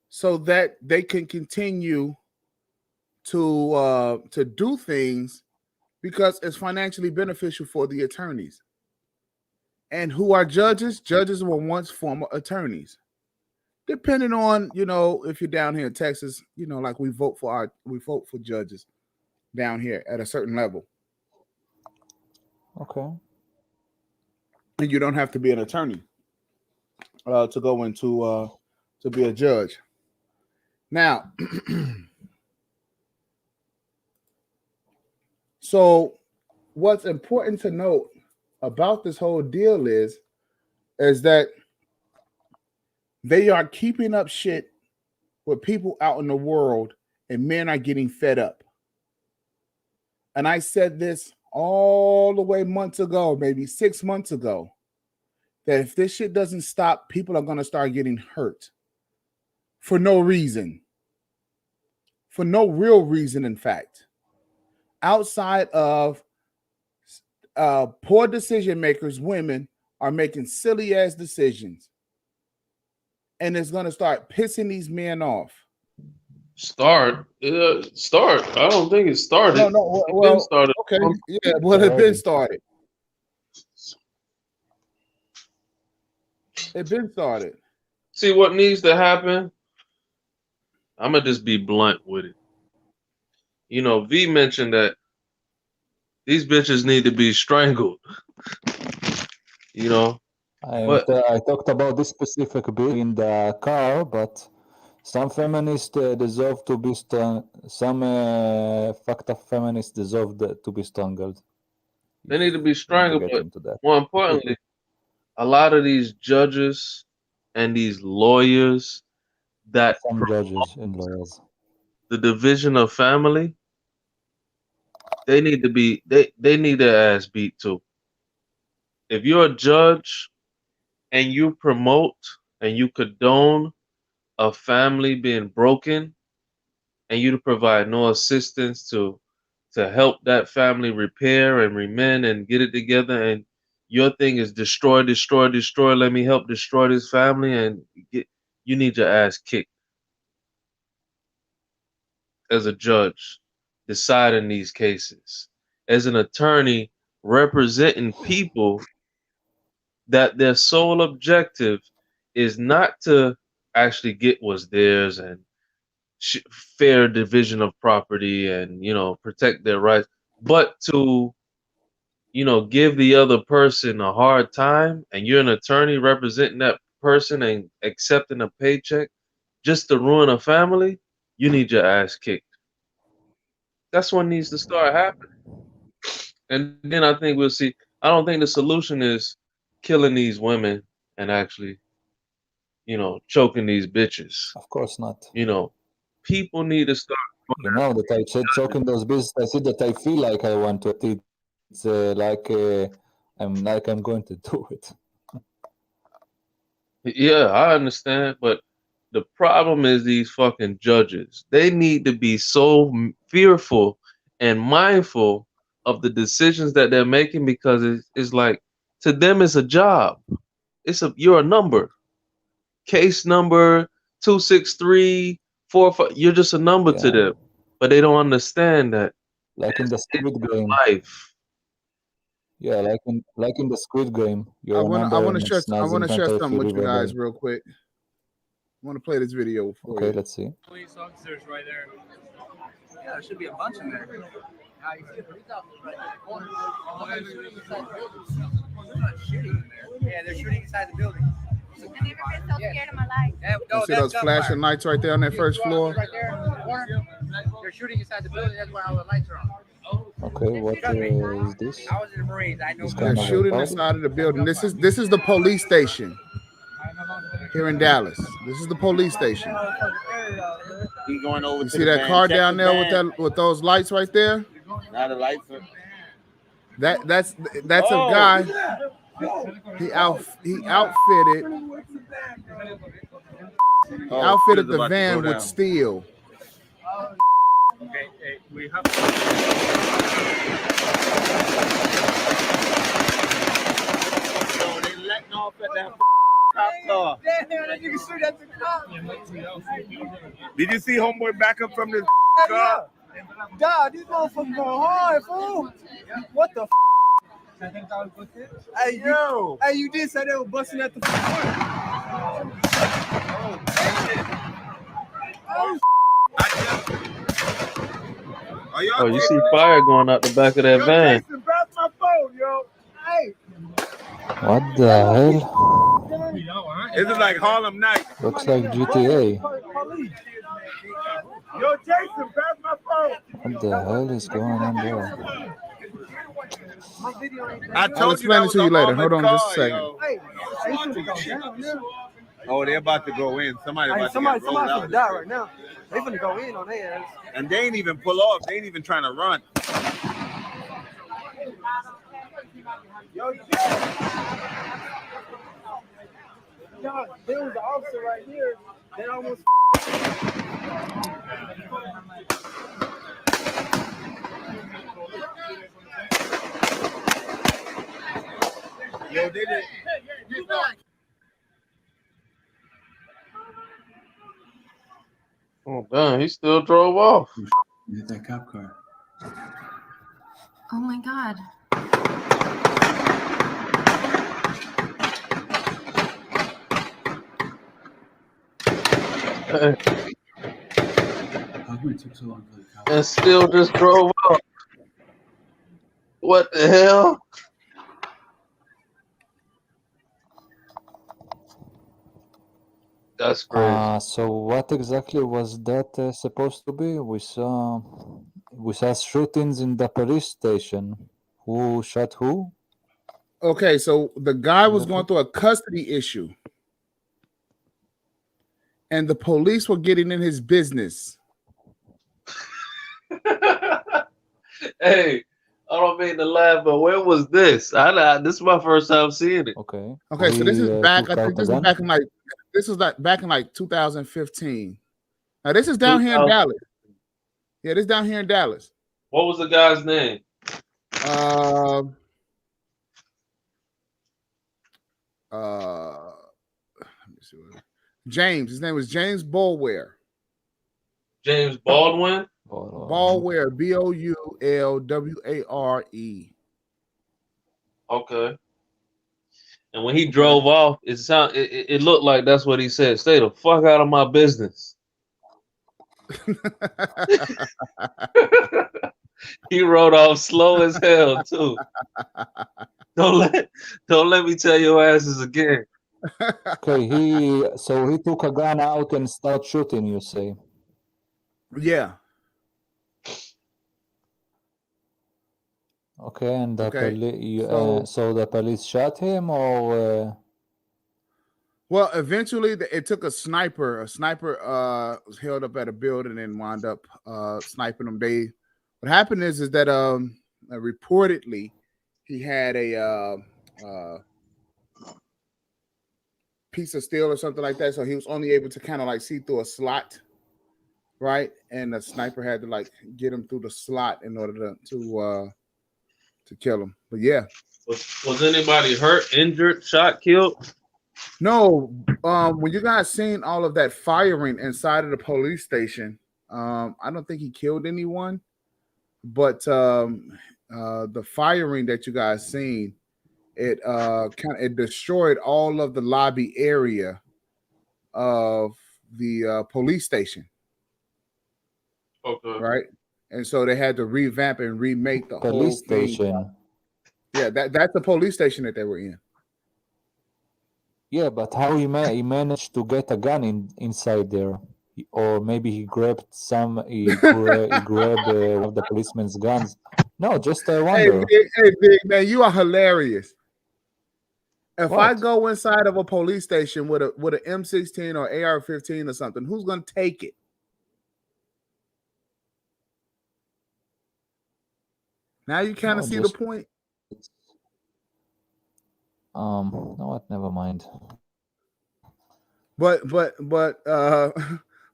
so that they can continue to do things because it's financially beneficial for the attorneys. And who are judges? Judges were once former attorneys. Depending on, if you're down here in Texas, like we vote for judges down here at a certain level. Okay. And you don't have to be an attorney to go into to be a judge. Now, so what's important to note about this whole deal is that they are keeping up shit with people out in the world, and men are getting fed up. And I said this all the way months ago, maybe 6 months ago, that if this shit doesn't stop, people are going to start getting hurt for no reason, for no real reason, in fact, outside of poor decision makers. Women are making silly ass decisions, and it's going to start pissing these men off. Start. I don't think it started. No. It been started. Okay. Yeah. Well, it's been started. It's been started. See what needs to happen. I'm gonna just be blunt with it. V mentioned that these bitches need to be strangled. I talked about this specific bill in the car, but some feminists deserve to be some fucked up feminists deserve to be strangled. They need to be strangled, but into that. more importantly, a lot of these judges and these lawyers that Some judges and lawyers. the division of family, they need to be they need their ass beat too. If you're a judge and you promote and you condone a family being broken and you to provide no assistance to help that family repair and remend and get it together, and your thing is destroy, let me help destroy this family, and you need your ass kicked as a judge deciding these cases, as an attorney representing people that their sole objective is not to actually get what's theirs and fair division of property and protect their rights, but to give the other person a hard time, and you're an attorney representing that person and accepting a paycheck just to ruin a family, you need your ass kicked. That's what needs to start happening. And then I think we'll see. I don't think the solution is killing these women and actually, choking these bitches. Of course not. People need to start. That I said choking those bitches. I said that I feel like I want to. It's I'm going to do it. Yeah, I understand, but the problem is these fucking judges. They need to be so fearful and mindful of the decisions that they're making, because it's like, to them it's a job. You're a number. Case number 263, 45. You're just a number to them, but they don't understand that. Like in the Squid Game. Life. Yeah, like in the Squid Game. I You're a number want and to share it's not something matter if you with live you or guys die. real quick. I want to play this video for you. Okay, let's see. Police officers right there. Yeah, there should be a bunch in there. Yeah, you see the police officers right there. Oh, they're shooting inside the building. They're not shooting in there. Yeah, they're shooting inside the building. I've never been so scared in my life. You see those flashing lights right there on that first floor? Right there in the corner. They're shooting inside the building. That's why all the lights are on. Okay, what is this? I was in the Marines. I know. They're shooting inside of the building. This is the police station here in Dallas. This is the police station. He going over. You see that car down there with those lights right there? Now the lights are... That's a guy. He outfitted the van with steel. Okay, hey, we have to... So they letting off at that cop car. Did you see homeboy back up from this car? God, these motherfuckers going hard, fool. What the Hey, yo. Hey, you did say they were busting at the Oh, you see fire going out the back of that van. Jason, grab my phone, yo. Hey. What the hell? This is like Harlem Night. Looks like GTA. Yo, Jason, grab my phone. What the hell is going on there? I'll explain it to you later. Hold on just a second. Oh, they're about to go in. Somebody's Somebody's gonna die right now. They finna go in on their ass. And they ain't even pull off. They ain't even trying to run. Yo, there was an officer right here that almost. Yo, they did. Oh, damn, he still drove off. Hit that cop car. Oh my God. How come it took so long for the cop? And still just drove off. What the hell? That's crazy. So what exactly was that supposed to be? We saw shootings in the police station. Who shot who? Okay, so the guy was going through a custody issue, and the police were getting in his business. Hey, I don't mean to laugh, but where was this? This is my first time seeing it. Okay. Okay, so this is back. I took out think the this is gun? back in back in 2015. Now this is down here in Dallas. Yeah, this is down here in Dallas. What was the guy's name? Let me see. James. His name was James Boulware. James Baldwin. Boulware. Boulware. Okay. And when he drove off, it looked like that's what he said. Stay the fuck out of my business. He rode off slow as hell too. Don't let me tell your asses again. Okay, he took a gun out and started shooting, you say? Yeah. Okay, and Okay, so the police shot him, or well, eventually it took a sniper. A sniper was held up at a building and wound up sniping him. What happened is that reportedly he had a piece of steel or something like that, so he was only able to kind of like see through a slot, right? And the sniper had to like get him through the slot in order to kill him. But yeah, Was anybody hurt, injured, shot, killed? No, when you guys seen all of that firing inside of the police station, I don't think he killed anyone, but the firing that you guys seen, it it destroyed all of the lobby area of the police station, Okay. right? And so they had to revamp and remake the whole Police thing. station. Yeah, that's the police station that they were in. Yeah, but how he managed to get a gun inside there? Or maybe he grabbed he grabbed one of the policeman's guns. No, just I wonder. Hey, Big man, you are hilarious. If I What? go inside of a police station with an M16 or AR-15 or something, who's gonna take it? Now you kind of No, see the just point. no, what? Never mind. But but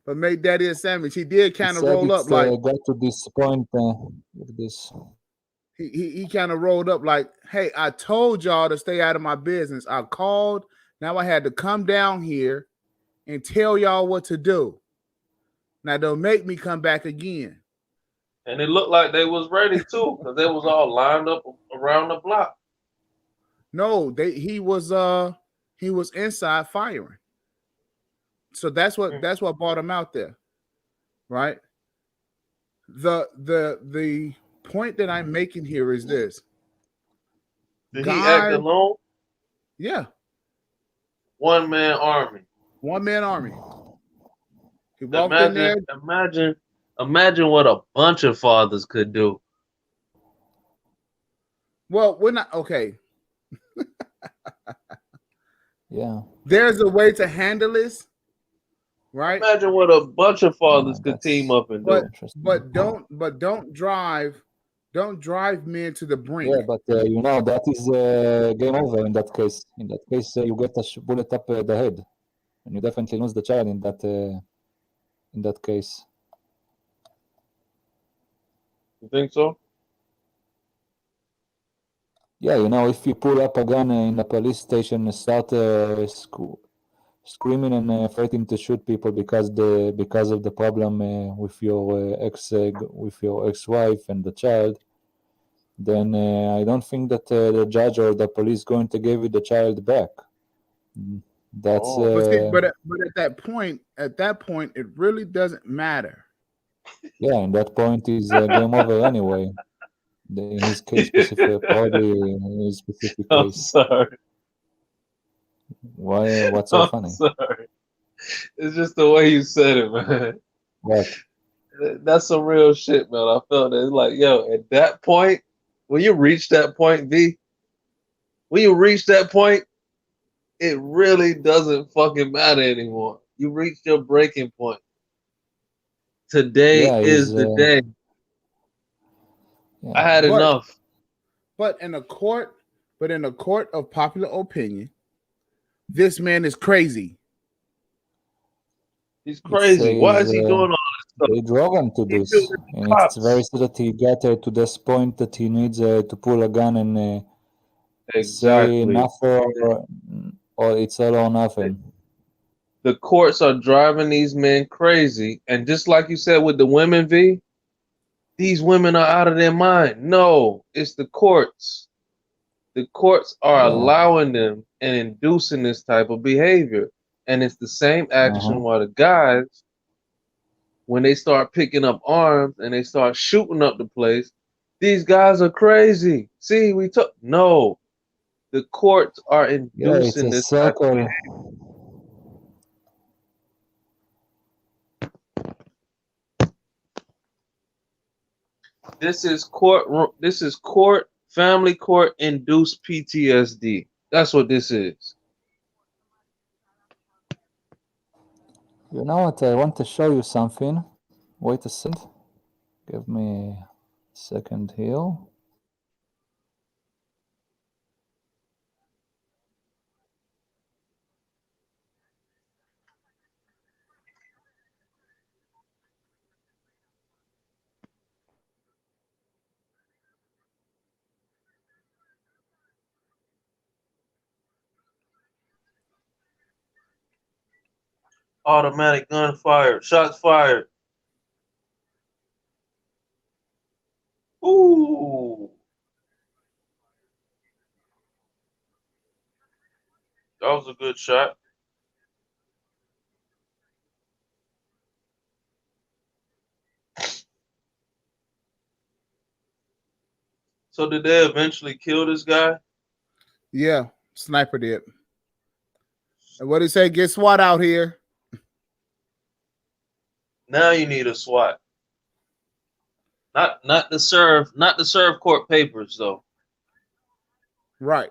make Daddy a sandwich. He did He kind of said roll up it's like got to this point with this. he kind of rolled up like, hey, I told y'all to stay out of my business. I called. Now I had to come down here and tell y'all what to do. Now don't make me come back again. And it looked like they was ready too, because they was all lined up around the block. No, he was inside firing. So that's what brought him out there, right? The point that I'm making here is this. Did he act God, alone? yeah, One man army. one man army. He walked in there. Imagine what a bunch of fathers could do. Well, we're not okay. Yeah. There's a way to handle this, right? Imagine what a bunch of fathers could That's team up and But do. interesting. don't drive men to the brink. Yeah, but that is game over in that case. In that case, you get a bullet up the head, and you definitely lose the child in that case. You think so? Yeah, if you pull up a gun in a police station and start screaming and threatening to shoot people because of the problem with your ex-wife and the child, then I don't think that the judge or the police going to give you the child back. That's But at that point, it really doesn't matter. yeah. And that point is game over anyway. In his case, specific, probably in his specific I'm case. sorry. Why? What's so I'm funny? sorry. It's just the way you said it, man. What? That's some real shit, man. I felt it. It's like, yo, at that point, when you reach that point, when you reach that point, it really doesn't fucking matter anymore. You reached your breaking point. Today Yeah, is the day. Yeah. I had enough. But in a court of popular opinion, this man is crazy. He's crazy. Why is he doing all this stuff? They drove him to this, and it's very sad that he got to this point that he needs to pull a gun and say nothing, or it's all or nothing. The courts are driving these men crazy, and just like you said with the women, V, these women are out of their mind. No, it's the courts. The courts are allowing them and inducing this type of behavior. And it's the same action while the guys, when they start picking up arms and they start shooting up the place, these guys are crazy. See, no. The courts are inducing this type of behavior. This is family court induced PTSD. That's what this is. You know what? I want to show you something. Wait a second. Give me a second here. Automatic gunfire. Shots fired. Ooh. That was a good shot. So did they eventually kill this guy? Yeah, sniper did. And what did he say? Get SWAT out here. Now you need a SWAT. Not to serve court papers though. Right.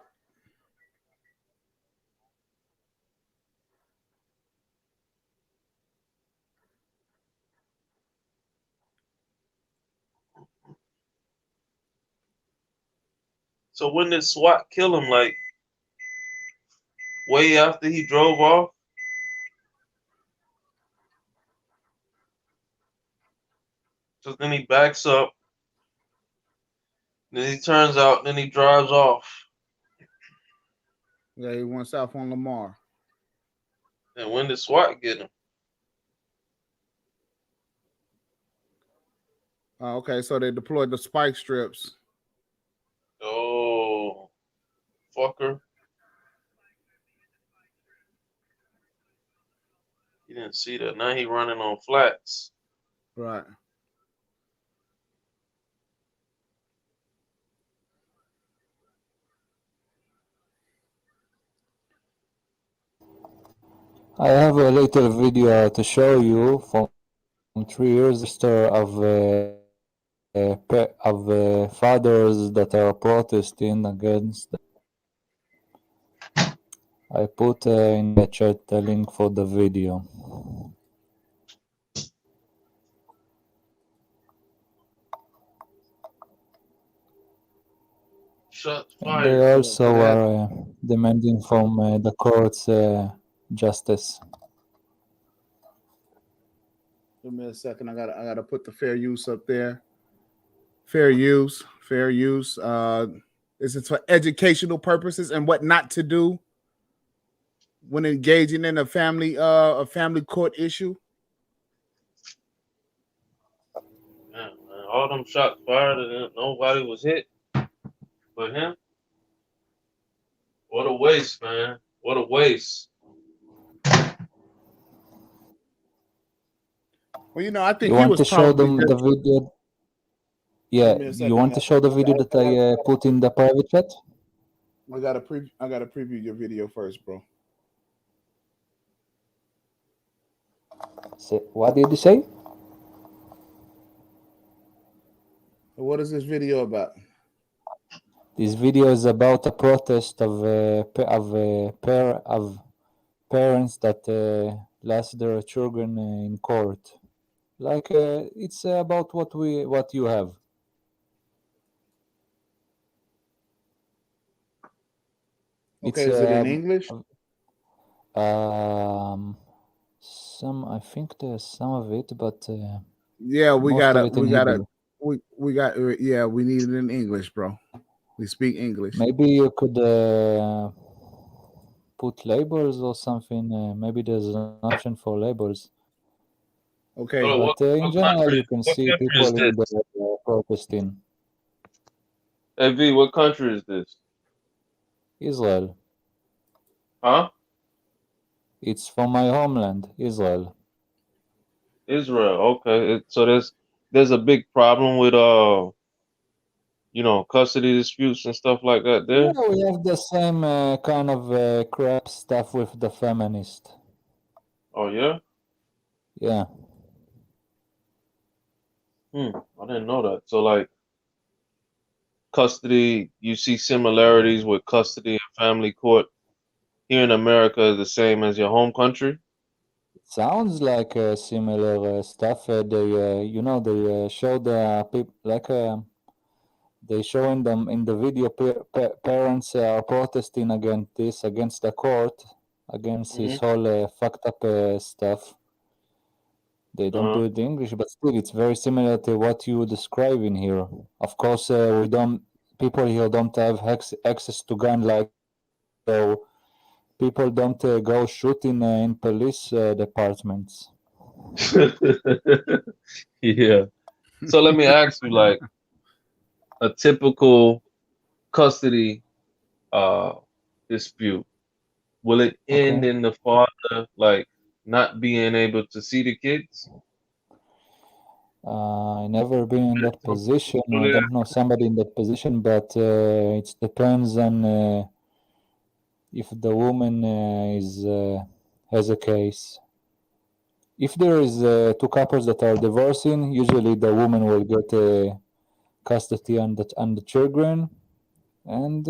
So when did SWAT kill him? Like way after he drove off? So then he backs up. Then he turns out. Then he drives off. Yeah, he went south on Lamar. And when did SWAT get him? Okay, so they deployed the spike strips. Oh, fucker. You didn't see that. Now he running on flats. Right. I have a little video to show you from 3 years of fathers that are protesting against. I put in the chat the link for the video. Shots And fired. they also are demanding from the courts justice. Give me a second. I gotta put the fair use up there. Fair use. This is for educational purposes and what not to do when engaging in a family court issue. Man, all them shots fired and nobody was hit but him. What a waste, man. What a waste. Well, I think you he want was to show them probably the video? Yeah, you want to show the video that I put in the private chat? I gotta preview your video first, bro. What did you say? What is this video about? This video is about a protest of parents that lost their children in court. Like it's about what you have. Okay, is it in English? I think there's some of it, but yeah, we most of it in Hebrew. We need it in English, bro. We speak English. Maybe you could put labels or something. Maybe there's an option for labels. Okay, but in general, you can see people in the protesting. Hey V, what country is this? Israel. Huh? It's from my homeland, Israel. Israel. Okay. So there's a big problem with custody disputes and stuff like that there. Yeah, we have the same kind of crap stuff with the feminist. Oh yeah? Yeah. I didn't know that. So like custody, you see similarities with custody and family court here in America is the same as your home country? Sounds like similar stuff. They show the people they showing them in the video. Parents are protesting against the court, against his whole fucked up stuff. They don't do it in English, but still, it's very similar to what you describe in here. Of course, people here don't have access to gun like so. people don't go shooting in police departments. Yeah. So let me ask you, like, a typical custody dispute, will it end Okay. in the father like not being able to see the kids? I never been in that position. I Julia? don't know somebody in that position, but it depends on if the woman has a case. If there is two couples that are divorcing, usually the woman will get custody on the children, and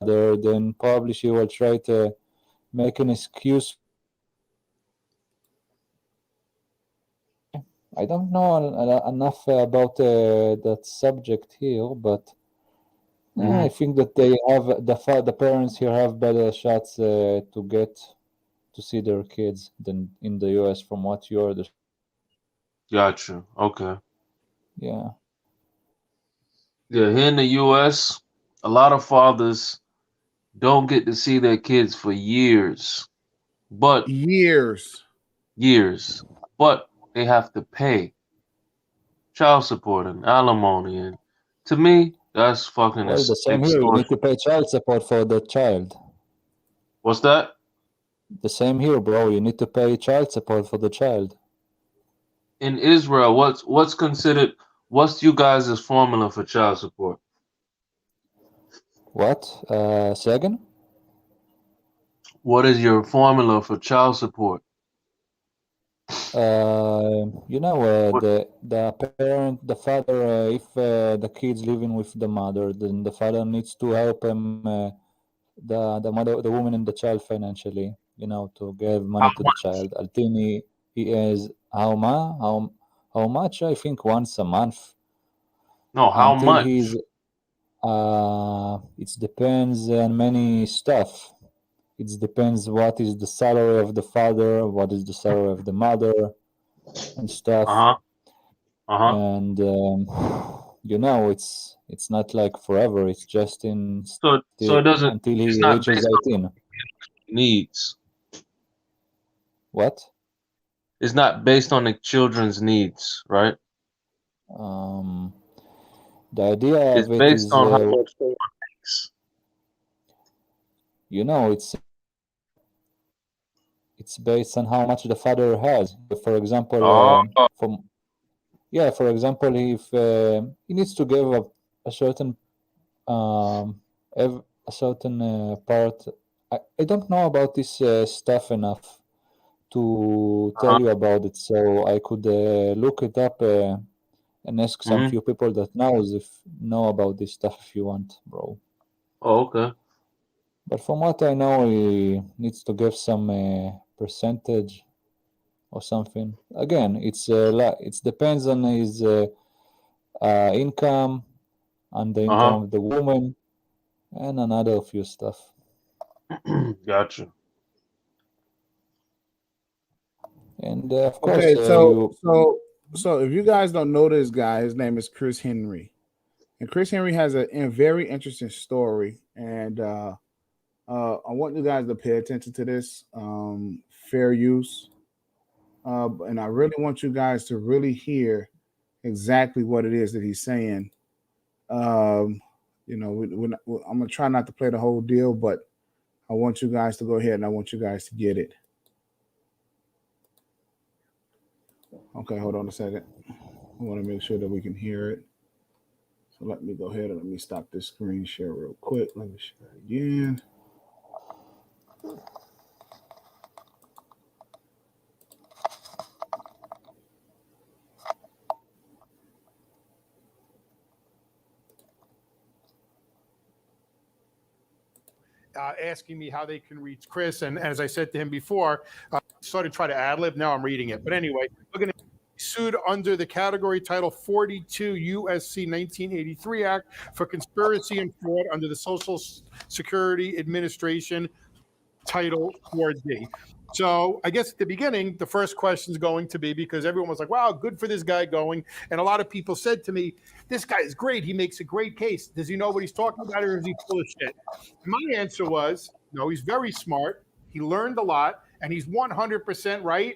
then probably she will try to make an excuse. I don't know enough about that subject here, but I think that they have the parents here have better shots to get to see their kids than in the US, from what you're. Gotcha. Okay. Yeah. Yeah, here in the US, a lot of fathers don't get to see their kids for years, but Years. but they have to pay child support and alimony, and to me, that's fucking Well, the same here. You need extortion. to pay child support for the child. What's that? The same here, bro. You need to pay child support for the child. In Israel, what's considered, what's you guys' formula for child support? What? Say again? What is your formula for child support? You know, What? the father, if the kid's living with the mother, then the father needs to help him, the mother, the woman, and the child financially. You know, to give How money to the much? child. Until he is how much? I think once a month. No, how Until much? he's it depends on many stuff. It depends what is the salary of the father, what is the salary of the mother, and stuff. Uh-huh. Uh-huh. And you know, it's not like forever. It's just So it doesn't, until it's he not reaches based on 18. needs. What? It's not based on the children's needs, right? The idea It's of it based is, on how much someone makes. you know, it's based on how much the father has. For example, Oh, for example, if he needs to give a certain a certain part. I don't know about this stuff enough to tell uh-huh. you about it, so I could look it up and ask some Mm-hmm. few people that know about this stuff if you want, bro. Oh, okay. But from what I know, he needs to give some percentage or something. Again, it depends on his income, on the income Uh-huh. of the woman, and another few stuff. Gotcha. And of course, Okay, so if you guys don't know this guy, his name is Chris Henry, and Chris Henry has a very interesting story, and I want you guys to pay attention to this. Fair use, and I really want you guys to really hear exactly what it is that he's saying. You know, I'm gonna try not to play the whole deal, but I want you guys to go ahead and I want you guys to get it. Okay, hold on a second. I want to make sure that we can hear it. So let me go ahead and let me stop this screen share real quick. Let me share it again. Asking me how they can reach Chris. And as I said to him before, started to try to ad lib. Now I'm reading it. But anyway, we're going to be sued under the category Title 42 USC 1983 Act for conspiracy and fraud under the Social Security Administration Title 4D. So I guess at the beginning, the first question is going to be, because everyone was like, wow, good for this guy going. And a lot of people said to me, this guy is great. He makes a great case. Does he know what he's talking about, or is he full of shit? And my answer was, no, he's very smart. He learned a lot, and he's 100% right.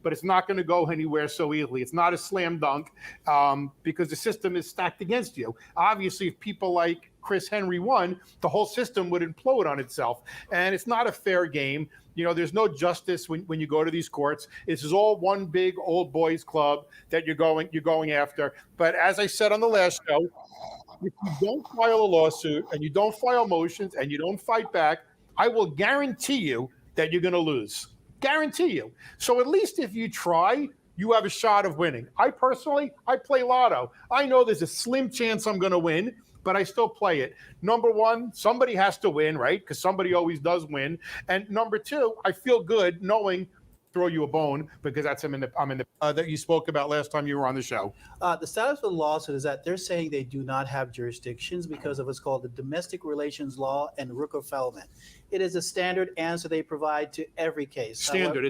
But it's not going to go anywhere so easily. It's not a slam dunk because the system is stacked against you. Obviously, if people like Chris Henry won, the whole system would implode on itself. And it's not a fair game. You know, there's no justice when you go to these courts. This is all one big old boys club that you're going after. But as I said on the last show, if you don't file a lawsuit and you don't file motions and you don't fight back, I will guarantee you that you're going to lose. Guarantee you. So at least if you try, you have a shot of winning. I personally play lotto. I know there's a slim chance I'm going to win, but I still play it. Number one, somebody has to win, right? Because somebody always does win. And number two, I feel good knowing, throw you a bone, because that's I'm in the that you spoke about last time you were on the show. The status of the lawsuit is that they're saying they do not have jurisdictions because of what's called the domestic relations law and Rooker-Feldman. It is a standard answer they provide to every case. Standard.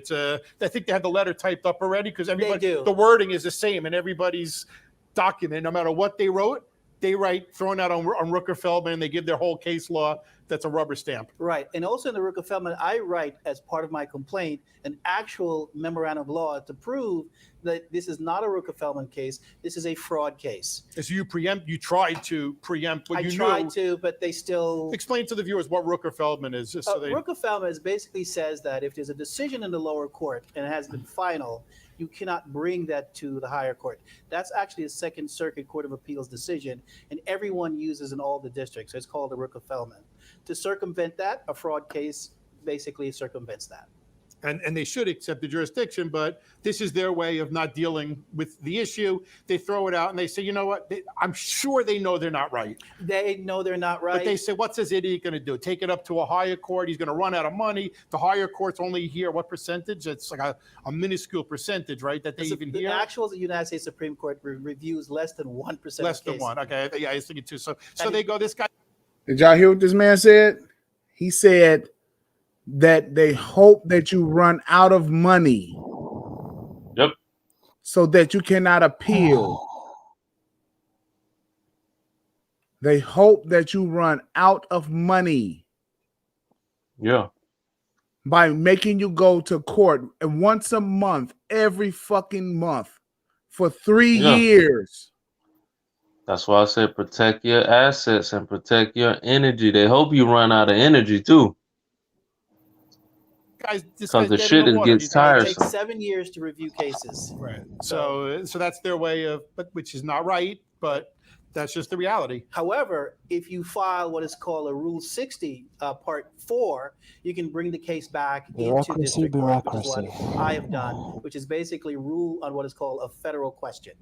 I think they have the letter typed up already because everybody, They do. the wording is the same in everybody's document. No matter what they wrote, they write thrown out on Rooker-Feldman, and they give their whole case law. That's a rubber stamp. Right. And also in the Rooker-Feldman, I write as part of my complaint an actual memorandum of law to prove that this is not a Rooker-Feldman case. This is a fraud case. So you tried to preempt what you knew. I tried to, but they still... Explain to the viewers what Rooker-Feldman is. Just so they... Rooker-Feldman basically says that if there's a decision in the lower court and it has been final, you cannot bring that to the higher court. That's actually a Second Circuit Court of Appeals decision, and everyone uses in all the districts. So it's called the Rooker-Feldman. To circumvent that, a fraud case basically circumvents that. And they should accept the jurisdiction, but this is their way of not dealing with the issue. They throw it out and they say, you know what? I'm sure they know they're not right. They know they're not right. But they say, what's this idiot going to do? Take it up to a higher court? He's going to run out of money. The higher courts only hear what percentage? It's like a minuscule percentage, right? That they even hear. The actual United States Supreme Court reviews less than 1%. Less than one. Okay. Yeah, I was thinking too. So they go, this guy. Did y'all hear what this man said? He said that they hope that you run out of money. Yep. So that you cannot appeal. They hope that you run out of money. Yeah. By making you go to court and once a month, every fucking month for 3 years. That's why I said protect your assets and protect your energy. They hope you run out of energy too. Because the shit gets tiresome. It takes 7 years to review cases. Right. So that's their way of, which is not right, but that's just the reality. However, if you file what is called a Rule 60, Part 4, you can bring the case back into district court, which is what I have done, which is basically rule on what is called a federal question.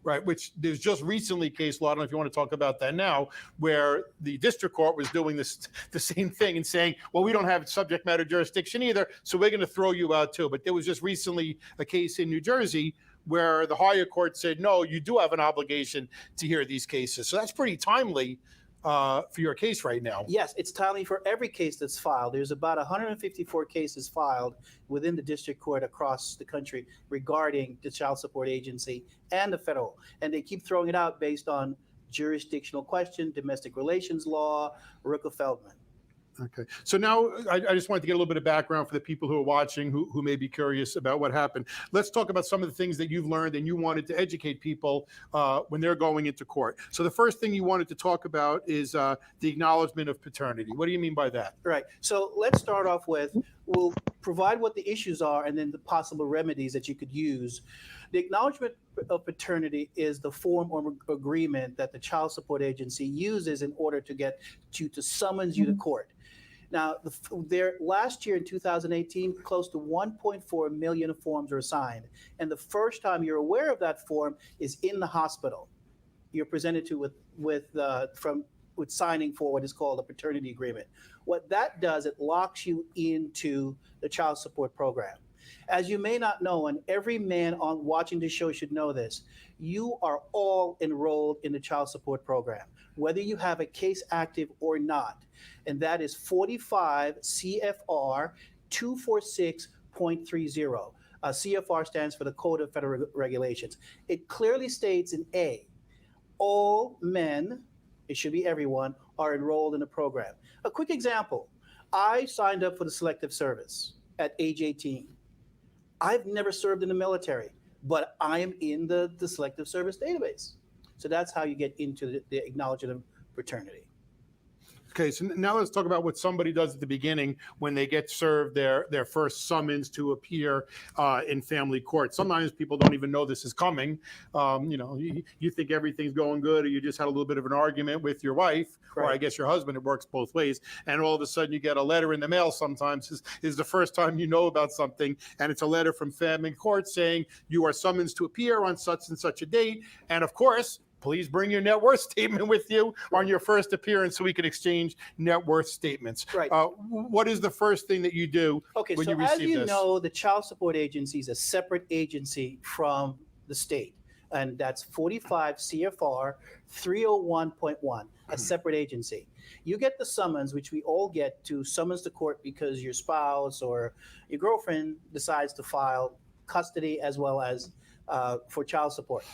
Right, which there's just recently case law, I don't know if you want to talk about that now, where the district court was doing the same thing and saying, well, we don't have subject matter jurisdiction either, so we're going to throw you out too. But there was just recently a case in New Jersey where the higher court said, no, you do have an obligation to hear these cases. So that's pretty timely for your case right now. Yes, it's timely for every case that's filed. There's about 154 cases filed within the district court across the country regarding the child support agency and the federal. And they keep throwing it out based on jurisdictional question, domestic relations law, Rooker-Feldman. Okay. So now I just wanted to get a little bit of background for the people who are watching who may be curious about what happened. Let's talk about some of the things that you've learned and you wanted to educate people when they're going into court. So the first thing you wanted to talk about is the acknowledgement of paternity. What do you mean by that? Right. So let's start off with, we'll provide what the issues are and then the possible remedies that you could use. The acknowledgement of paternity is the form or agreement that the child support agency uses in order to get you to summons you to court. Now, last year in 2018, close to 1.4 million forms were signed. And the first time you're aware of that form is in the hospital. You're presented to with signing for what is called a paternity agreement. What that does, it locks you into the child support program. As you may not know, and every man watching this show should know this, you are all enrolled in the child support program, whether you have a case active or not. And that is 45 CFR 246.30. CFR stands for the Code of Federal Regulations. It clearly states in A, all men, it should be everyone, are enrolled in the program. A quick example, I signed up for the Selective Service at age 18. I've never served in the military, but I am in the Selective Service database. So that's how you get into the Acknowledgement of Paternity. Okay, so now let's talk about what somebody does at the beginning when they get served their first summons to appear in family court. Sometimes people don't even know this is coming. You think everything's going good, or you just had a little bit of an argument with your wife, or I guess your husband. It works both ways. And all of a sudden you get a letter in the mail sometimes. Is the first time you know about something, and it's a letter from family court saying you are summoned to appear on such and such a date. And of course, please bring your net worth statement with you on your first appearance so we can exchange net worth statements. Right. What is the first thing that you do when you receive this? As you know, the Child Support Agency is a separate agency from the state. And that's 45 CFR 301.1, a separate agency. You get the summons, which we all get, to summons to court because your spouse or your girlfriend decides to file custody as well as for child support.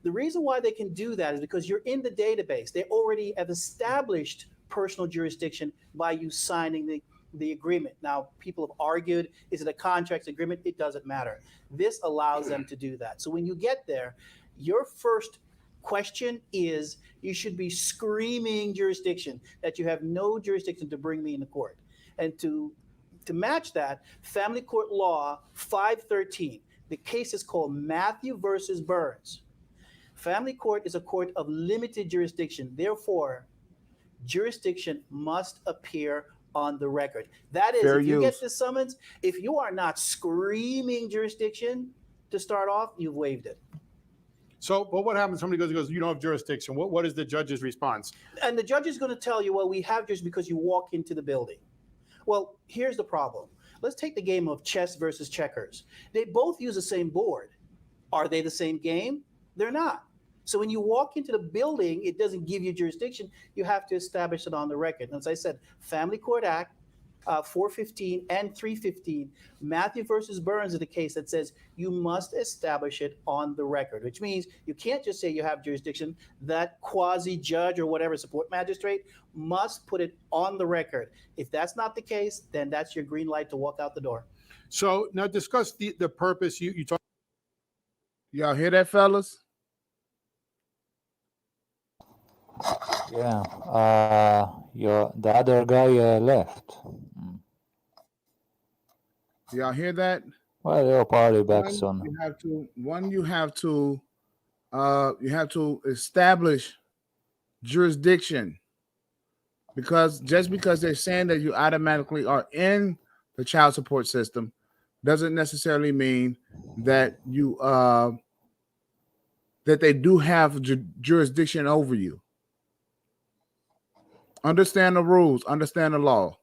The reason why they can do that is because you're in the database. They already have established personal jurisdiction by you signing the agreement. Now, people have argued, is it a contract agreement? It doesn't matter. This allows them to do that. So when you get there, your first question is, you should be screaming jurisdiction, that you have no jurisdiction to bring me into court. And to match that, Family Court Law 513, the case is called Matthew versus Burns. Family court is a court of limited jurisdiction. Therefore, jurisdiction must appear on the record. That is, if you get the summons, if you are not screaming jurisdiction to start off, you've waived it. So, but what happens? Somebody goes, you don't have jurisdiction. What is the judge's response? And the judge is going to tell you, well, we have jurisdiction because you walk into the building. Well, here's the problem. Let's take the game of chess versus checkers. They both use the same board. Are they the same game? They're not. So when you walk into the building, it doesn't give you jurisdiction. You have to establish it on the record. And as I said, Family Court Act 415 and 315, Matthew versus Burns is the case that says you must establish it on the record, which means you can't just say you have jurisdiction. That quasi-judge or whatever, support magistrate, must put it on the record. If that's not the case, then that's your green light to walk out the door. So now discuss the purpose. You talk. Y'all hear that, fellas? Yeah, the other guy left. Y'all hear that? Well, they'll probably back soon. You have to establish jurisdiction, because just because they're saying that you automatically are in the child support system doesn't necessarily mean that you that they do have jurisdiction over you. Understand the rules, understand the law.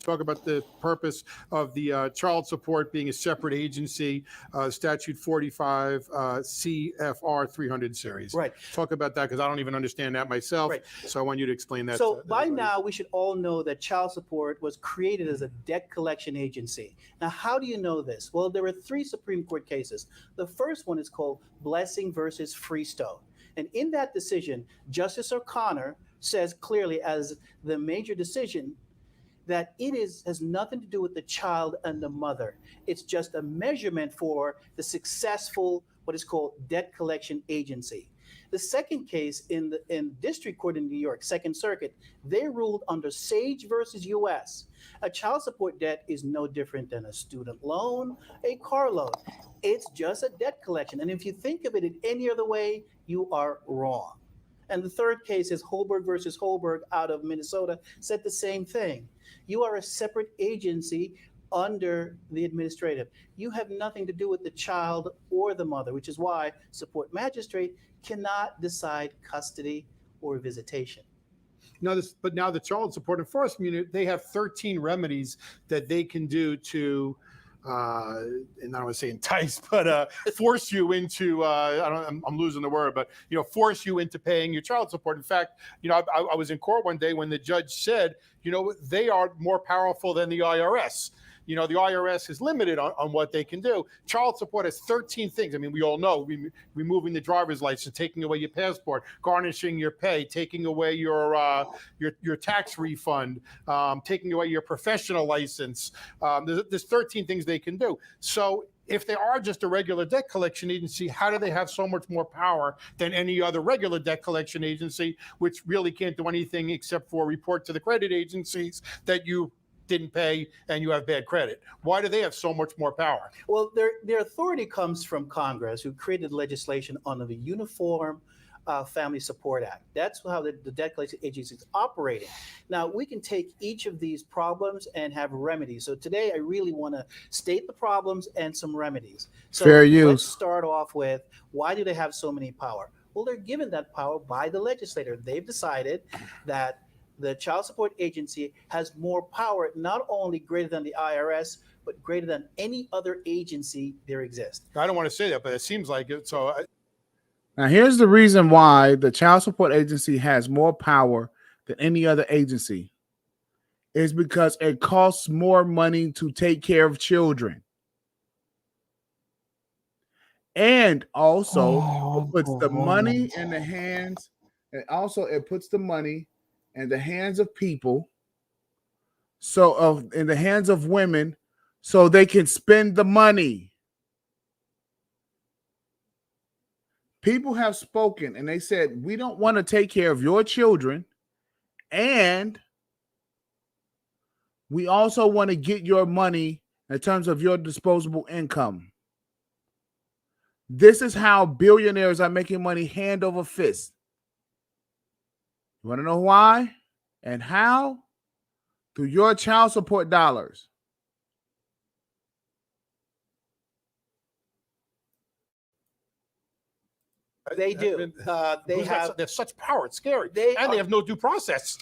Talk about the purpose of the child support being a separate agency, statute 45 CFR 300 series. Right. Talk about that, because I don't even understand that myself. Right. So I want you to explain that. So by now, we should all know that child support was created as a debt collection agency. Now, how do you know this? Well, there were 3 Supreme Court cases. The first one is called Blessing versus Freestone. And in that decision, Justice O'Connor says clearly as the major decision that it has nothing to do with the child and the mother. It's just a measurement for the successful, what is called debt collection agency. The second case in district court in New York, Second Circuit, they ruled under Sage versus US. A child support debt is no different than a student loan, a car loan. It's just a debt collection. And if you think of it in any other way, you are wrong. And the third case is Holberg versus Holberg out of Minnesota, said the same thing. You are a separate agency under the administrative. You have nothing to do with the child or the mother, which is why support magistrate cannot decide custody or visitation. Now the child support enforcement unit, they have 13 remedies that they can do to and I don't want to say entice, but force you into, I'm losing the word, but, force you into paying your child support. In fact, I was in court one day when the judge said, they are more powerful than the IRS. The IRS is limited on what they can do. Child support has 13 things. I mean, we all know, removing the driver's license, taking away your passport, garnishing your pay, taking away your tax refund, taking away your professional license. There's 13 things they can do. So if they are just a regular debt collection agency, how do they have so much more power than any other regular debt collection agency, which really can't do anything except for report to the credit agencies that you didn't pay and you have bad credit? Why do they have so much more power? Well, their authority comes from Congress, who created legislation under the Uniform Family Support Act. That's how the debt collection agency is operating. Now, we can take each of these problems and have remedies. So today, I really want to state the problems and some remedies. So Fair use. Let's start off with, why do they have so many power? Well, they're given that power by the legislator. They've decided that the child support agency has more power, not only greater than the IRS, but greater than any other agency there exists. I don't want to say that, but it seems like it. So now here's the reason why the child support agency has more power than any other agency is because it costs more money to take care of children. And also it puts the money in the hands, and also it puts the money in the hands of people, in the hands of women, so they can spend the money. People have spoken and they said, we don't want to take care of your children, and we also want to get your money in terms of your disposable income. This is how billionaires are making money hand over fist. You want to know why and how? Through your child support dollars. They do. They have such power. It's scary. They have no due process,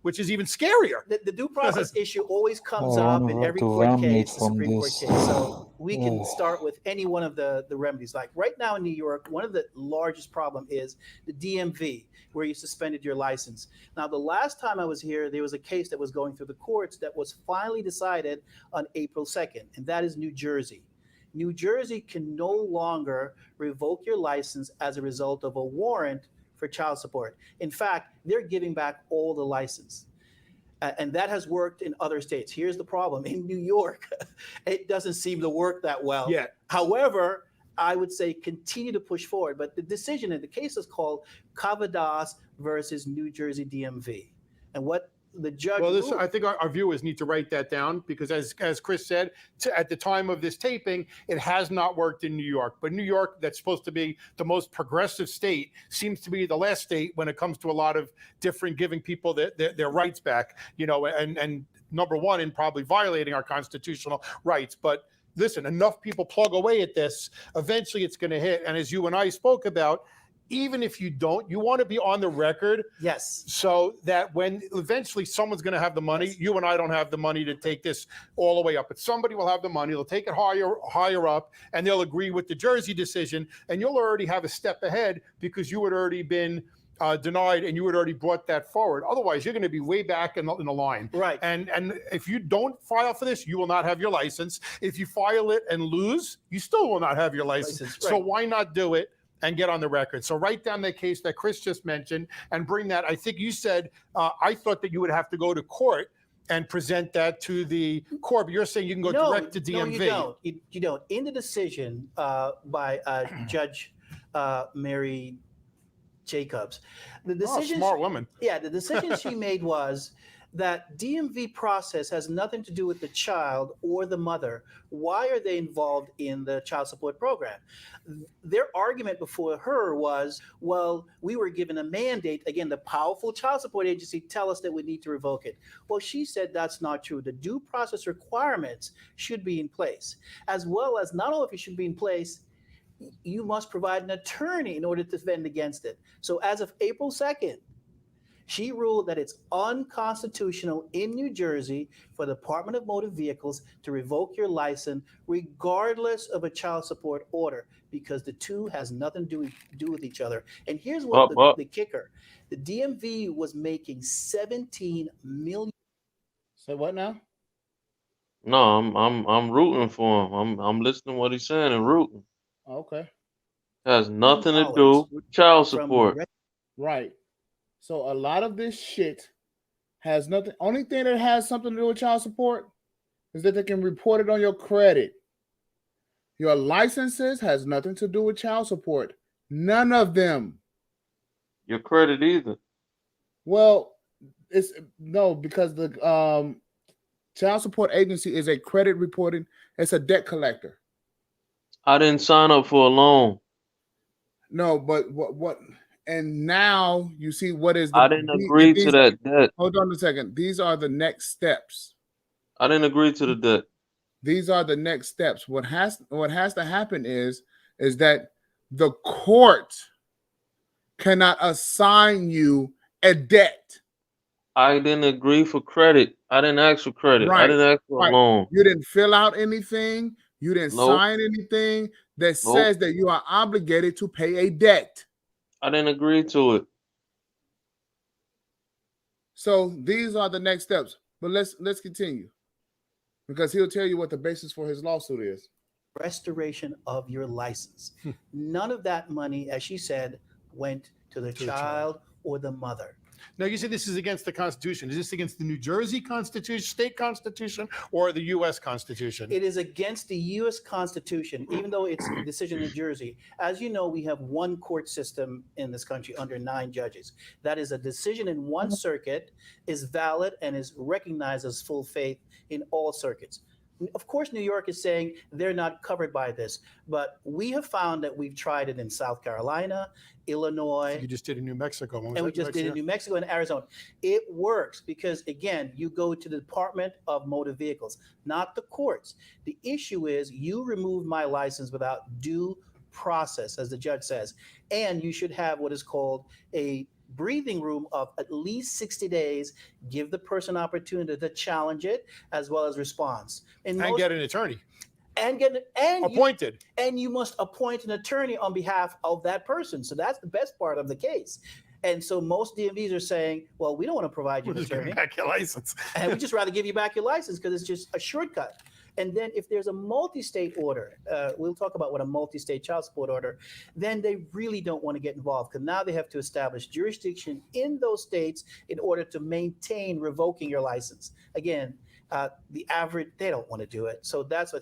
which is even scarier. The due process issue always comes up in every court case, the Supreme Court case. So we can start with any one of the remedies. Like right now in New York, one of the largest problem is the DMV, where you suspended your license. Now, the last time I was here, there was a case that was going through the courts that was finally decided on April 2nd, and that is New Jersey. New Jersey can no longer revoke your license as a result of a warrant for child support. In fact, they're giving back all the license. And that has worked in other states. Here's the problem. In New York, it doesn't seem to work that well. Yeah. However, I would say continue to push forward. But the decision in the case is called Kavadas versus New Jersey DMV. And what the judge ruled, I think our viewers need to write that down, because as Chris said, at the time of this taping, it has not worked in New York. But New York, that's supposed to be the most progressive state, seems to be the last state when it comes to a lot of different giving people their rights back, and number one in probably violating our constitutional rights. But listen, enough people plug away at this, eventually it's going to hit. And as you and I spoke about, even if you don't, you want to be on the record. Yes. So that when eventually someone's going to have the money, Yes. you and I don't have the money to take this all the way up, but somebody will have the money. They'll take it higher up, and they'll agree with the Jersey decision, and you'll already have a step ahead because you had already been denied, and you had already brought that forward. Otherwise, you're going to be way back in the line. Right. And if you don't file for this, you will not have your license. If you file it and lose, you still will not have your license. Right. So why not do it and get on the record? So write down the case that Chris just mentioned and bring that. I think you said, I thought that you would have to go to court and present that to the court, but you're saying you can go direct to DMV. No, you don't. You don't. In the decision by Judge Mary Jacobs, the decision, smart woman. Yeah, the decision she made was that DMV process has nothing to do with the child or the mother. Why are they involved in the child support program? Their argument before her was, well, we were given a mandate. Again, the powerful child support agency tell us that we need to revoke it. Well, she said that's not true. The due process requirements should be in place, as well as not only if it should be in place, you must provide an attorney in order to defend against it. So as of April 2nd, She ruled that it's unconstitutional in New Jersey for the Department of Motor Vehicles to revoke your license regardless of a child support order because the two has nothing to do with each other. And here's what the kicker. The DMV was making 17 million. Say what now? No, I'm rooting for him. I'm listening to what he's saying and rooting. Okay. Has nothing to do with child support. Right. So a lot of this shit has nothing. Only thing that has something to do with child support is that they can report it on your credit. Your licenses has nothing to do with child support. None of them. Your credit either. Well, it's no, because the child support agency is a credit reporting. It's a debt collector. I didn't sign up for a loan. No, but what? And now you see what is. I didn't agree to that debt. Hold on a second. These are the next steps. I didn't agree to the debt. These are the next steps. What has to happen is that the court cannot assign you a debt. I didn't agree for credit. I didn't ask for credit. Right. I didn't ask for a loan. You didn't fill out anything. You didn't sign anything that says that you are obligated to pay a debt. I didn't agree to it. So these are the next steps. But let's continue. Because he'll tell you what the basis for his lawsuit is. Restoration of your license. None of that money, as she said, went to the child or the mother. Now, you say this is against the Constitution. Is this against the New Jersey Constitution, state Constitution, or the U.S. Constitution? It is against the U.S. Constitution, even though it's a decision in New Jersey. As you know, we have one court system in this country under 9 judges. That is a decision in one circuit is valid and is recognized as full faith in all circuits. Of course, New York is saying they're not covered by this, but we have found that we've tried it in South Carolina, Illinois. You just did in New Mexico. And we just did in New Mexico and Arizona. It works because, again, you go to the Department of Motor Vehicles, not the courts. The issue is you removed my license without due process, as the judge says, and you should have what is called a breathing room of at least 60 days, give the person opportunity to challenge it as well as response. And get an attorney. And appointed. You must appoint an attorney on behalf of that person. So that's the best part of the case. And so most DMVs are saying, well, we don't want to provide you an attorney. Back your license. And we just rather give you back your license because it's just a shortcut. And then if there's a multi-state order, we'll talk about what a multi-state child support order, then they really don't want to get involved because now they have to establish jurisdiction in those states in order to maintain revoking your license. Again, the average, they don't want to do it. So that's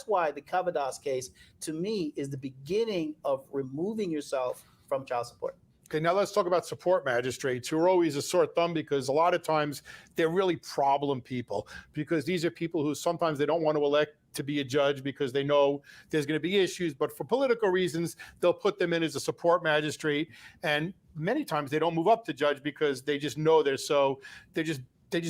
why the Cavadas case, to me, is the beginning of removing yourself from child support. Okay, now let's talk about support magistrates, who are always a sore thumb because a lot of times they're really problem people, because these are people who sometimes they don't want to elect to be a judge because they know there's going to be issues, but for political reasons, they'll put them in as a support magistrate. And many times they don't move up to judge because they just know they're just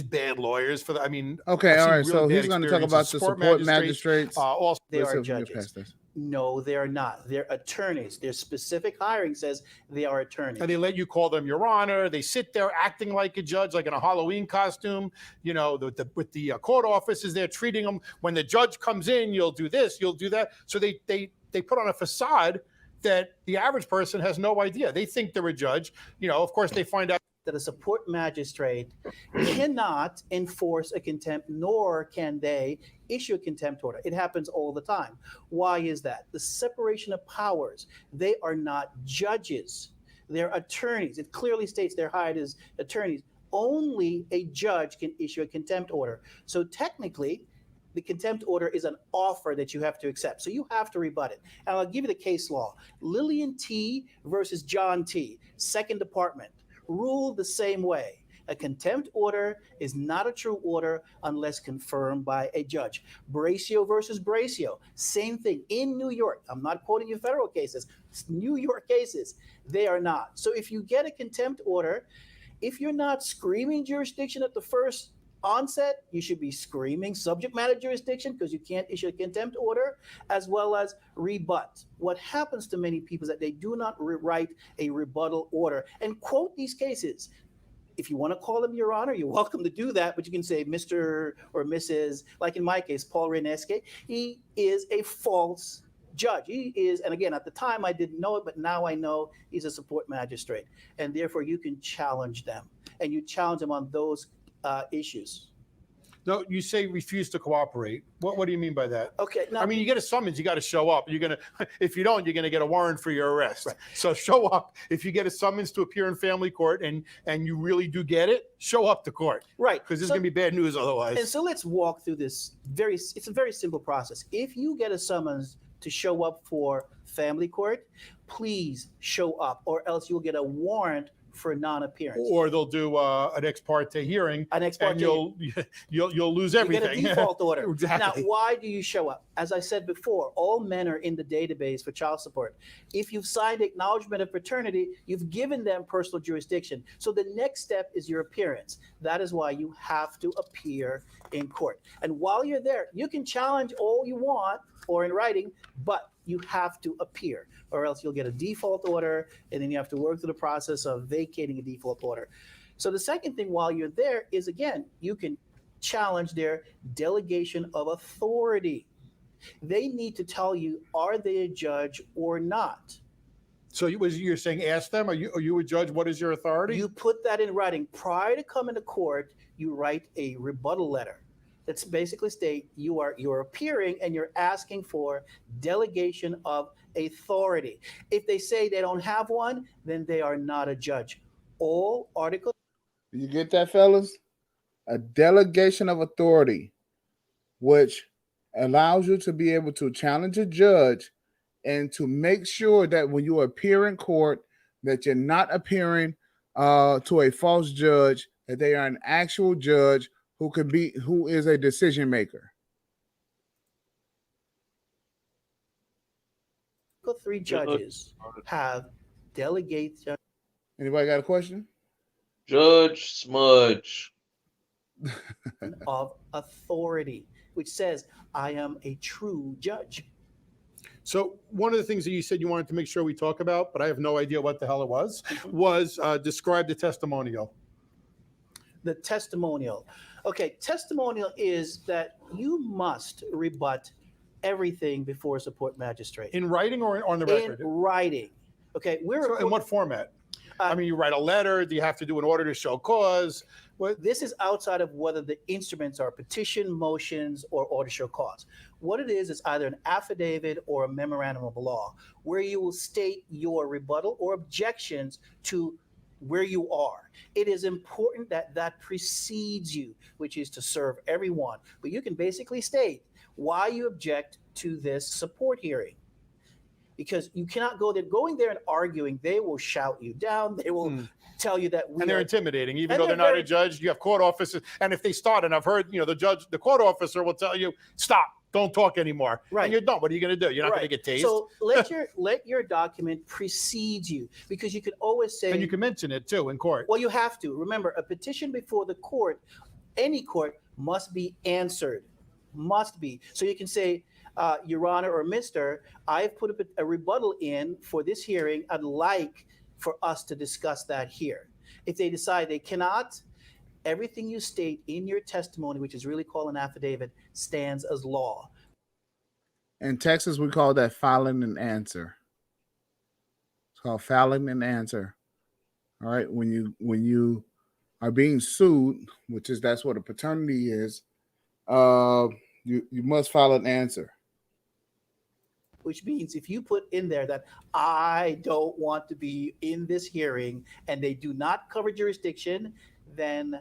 bad lawyers for the, I mean. Okay, all right. So he's going to talk about the support magistrates. Also, they are judges. No, they are not. They're attorneys. Their specific hiring says they are attorneys. And they let you call them Your Honor. They sit there acting like a judge, like in a Halloween costume. You know, with the court officers, they're treating them. When the judge comes in, you'll do this, you'll do that. So they put on a facade that the average person has no idea. They think they're a judge. You know, of course, they find out that a support magistrate cannot enforce a contempt, nor can they issue a contempt order. It happens all the time. Why is that? The separation of powers. They are not judges. They're attorneys. It clearly states they're hired as attorneys. Only a judge can issue a contempt order. So technically, the contempt order is an offer that you have to accept. So you have to rebut it. And I'll give you the case law. Lillian T. versus John T., Second Department, ruled the same way. A contempt order is not a true order unless confirmed by a judge. Bracio versus Bracio, same thing in New York. I'm not quoting you federal cases, it's New York cases. They are not. So if you get a contempt order, if you're not screaming jurisdiction at the first onset, you should be screaming subject matter jurisdiction because you can't issue a contempt order, as well as rebut. What happens to many people is that they do not write a rebuttal order and quote these cases. if you want to call him Your Honor, you're welcome to do that, but you can say Mr. or Mrs. Like in my case, Paul Renesque. He is a false judge. He is, and again, at the time I didn't know it, but now I know he's a support magistrate, and therefore you can challenge them, and you challenge them on those issues. No, you say refuse to cooperate. What do you mean by that? Okay, now, I mean, you get a summons, you got to show up. You're gonna, if you don't, you're gonna get a warrant for your arrest. Right. So show up. If you get a summons to appear in family court and you really do get it, show up to court. Right. Because this is gonna be bad news otherwise. And so let's walk through this. It's a very simple process. If you get a summons to show up for family court, please show up, or else you'll get a warrant for non-appearance. Or they'll do an ex parte hearing, An ex parte, and you'll lose everything. You get a default order. Exactly. Now, why do you show up? As I said before, all men are in the database for child support. If you've signed acknowledgement of paternity, you've given them personal jurisdiction. So the next step is your appearance. That is why you have to appear in court. And while you're there, you can challenge all you want or in writing, but you have to appear, or else you'll get a default order, and then you have to work through the process of vacating a default order. So the second thing while you're there is, again, you can challenge their delegation of authority. They need to tell you, are they a judge or not? So you're saying ask them, are you a judge? What is your authority? You put that in writing. Prior to coming to court, you write a rebuttal letter. That's basically state you're appearing and you're asking for delegation of authority. If they say they don't have one, then they are not a judge. All articles. You get that, fellas? A delegation of authority, which allows you to be able to challenge a judge and to make sure that when you appear in court, that you're not appearing to a false judge, that they are an actual judge who is a decision maker. 3 judges have delegation. Anybody got a question? Judge Smudge. Of authority, which says, I am a true judge. So one of the things that you said you wanted to make sure we talk about, but I have no idea what the hell it was describe the testimonial. The testimonial. Okay, testimonial is that you must rebut everything before a support magistrate. In writing or on the record? In writing. Okay, so in what format? I mean, you write a letter. Do you have to do an order to show cause? This is outside of whether the instruments are petition, motions, or order to show cause. What it is either an affidavit or a memorandum of law, where you will state your rebuttal or objections to where you are. It is important that that precedes you, which is to serve everyone. But you can basically state why you object to this support hearing. Because you cannot go there, going there and arguing, they will shout you down. They will tell you that they're intimidating, even though they're not a judge. You have court officers, and if they start, and I've heard, the court officer will tell you, stop, don't talk anymore. Right. And you're done. What are you going to do? You're not going to get tased. So let your document precede you, because you can always say. And you can mention it too in court. Well, you have to. Remember, a petition before the court, any court, must be answered. Must be. So you can say, Your Honor or Mr., I've put a rebuttal in for this hearing. I'd like for us to discuss that here. If they decide they cannot, everything you state in your testimony, which is really called an affidavit, stands as law. In Texas, we call that filing an answer. It's called filing an answer. All right. When you are being sued, that's what a paternity is, you must file an answer. Which means if you put in there that I don't want to be in this hearing and they do not cover jurisdiction, then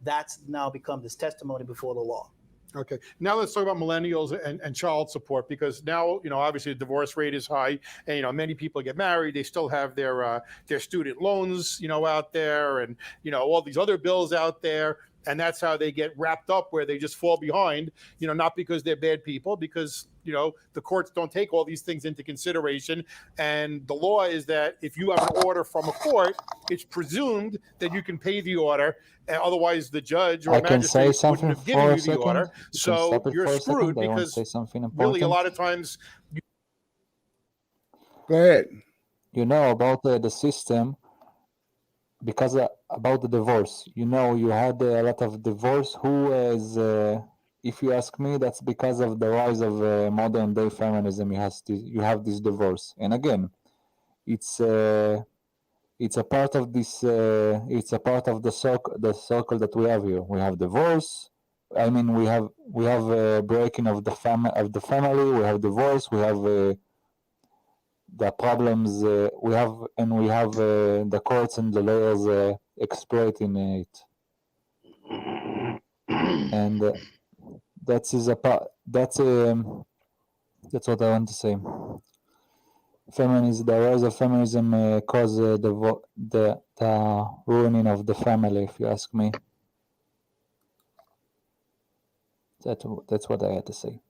that's now become this testimony before the law. Okay. Now let's talk about millennials and child support, because now, obviously the divorce rate is high, and, many people get married. They still have their student loans, out there, and, all these other bills out there. And that's how they get wrapped up, where they just fall behind, not because they're bad people, because, the courts don't take all these things into consideration. And the law is that if you have an order from a court, it's presumed that you can pay the order. And otherwise, the judge or magistrate wouldn't have given you the order. So you're screwed, because really a lot of times. Go ahead. About the system. because about the divorce, you know, you had a lot of divorce. Who is, if you ask me, that's because of the rise of modern day feminism. You have this divorce, and again, it's a part of this. It's a part of the circle that we have here. We have divorce. I mean, we have breaking of the family. We have divorce. We have the problems we have the courts and the lawyers exploiting it, and that's is a part. That's what I want to say. Feminism, the rise of feminism caused the ruining of the family. If you ask me, that's what I had to say.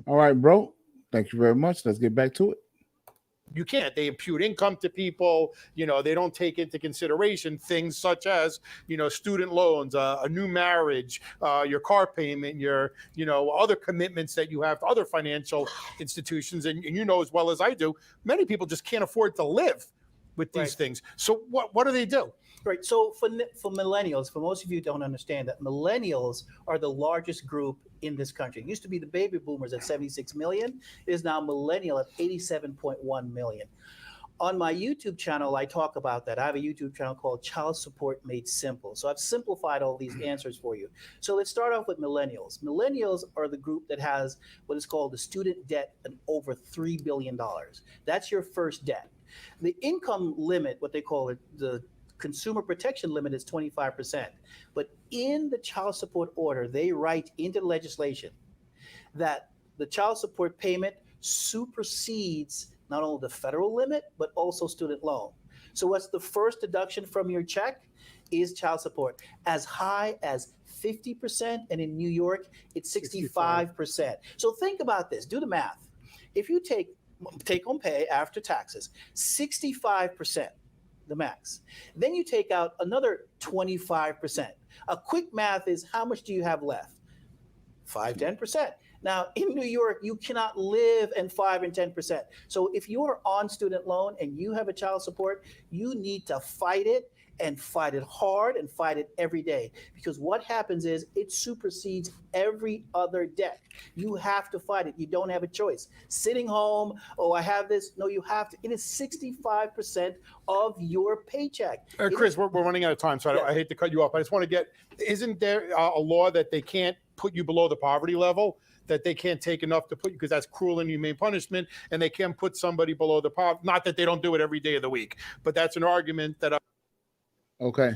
All right, bro. Thank you very much. Let's get back to it. You can't. They impute income to people. You know, they don't take into consideration things such as, you know, student loans, a new marriage, your car payment, your, you know, other commitments that you have to other financial institutions. And you know as well as I do, many people just can't afford to live with these things. So what do they do? Right. So for millennials, for most of you who don't understand that millennials are the largest group in this country. It used to be the baby boomers at 76 million. It is now millennial at 87.1 million. On my YouTube channel, I talk about that. I have a YouTube channel called Child Support Made Simple. So I've simplified all these answers for you. So let's start off with millennials. Millennials are the group that has what is called the student debt of over $3 billion. That's your first debt. The income limit, what they call it, the consumer protection limit is 25%. But in the child support order, they write into the legislation that the child support payment supersedes not only the federal limit, but also student loan. So what's the first deduction from your check is child support, as high as 50%, and in New York, it's 65%. So think about this, do the math. If you take home pay after taxes, 65%, the max. Then you take out another 25%. A quick math is how much do you have left? 5-10%. Now in New York, you cannot live in 5 and 10%. So if you are on student loan and you have a child support, you need to fight it and fight it hard and fight it every day. Because what happens is it supersedes every other debt. You have to fight it. You don't have a choice. Sitting home, oh, I have this. No, you have to. It is 65% of your paycheck. Chris, we're running out of time, so I hate to cut you off. I just want to get, isn't there a law that they can't put you below the poverty level? That they can't take enough to put you, because that's cruel and inhumane punishment, and they can't put somebody below the poverty. Not that they don't do it every day of the week, but that's an argument that Okay.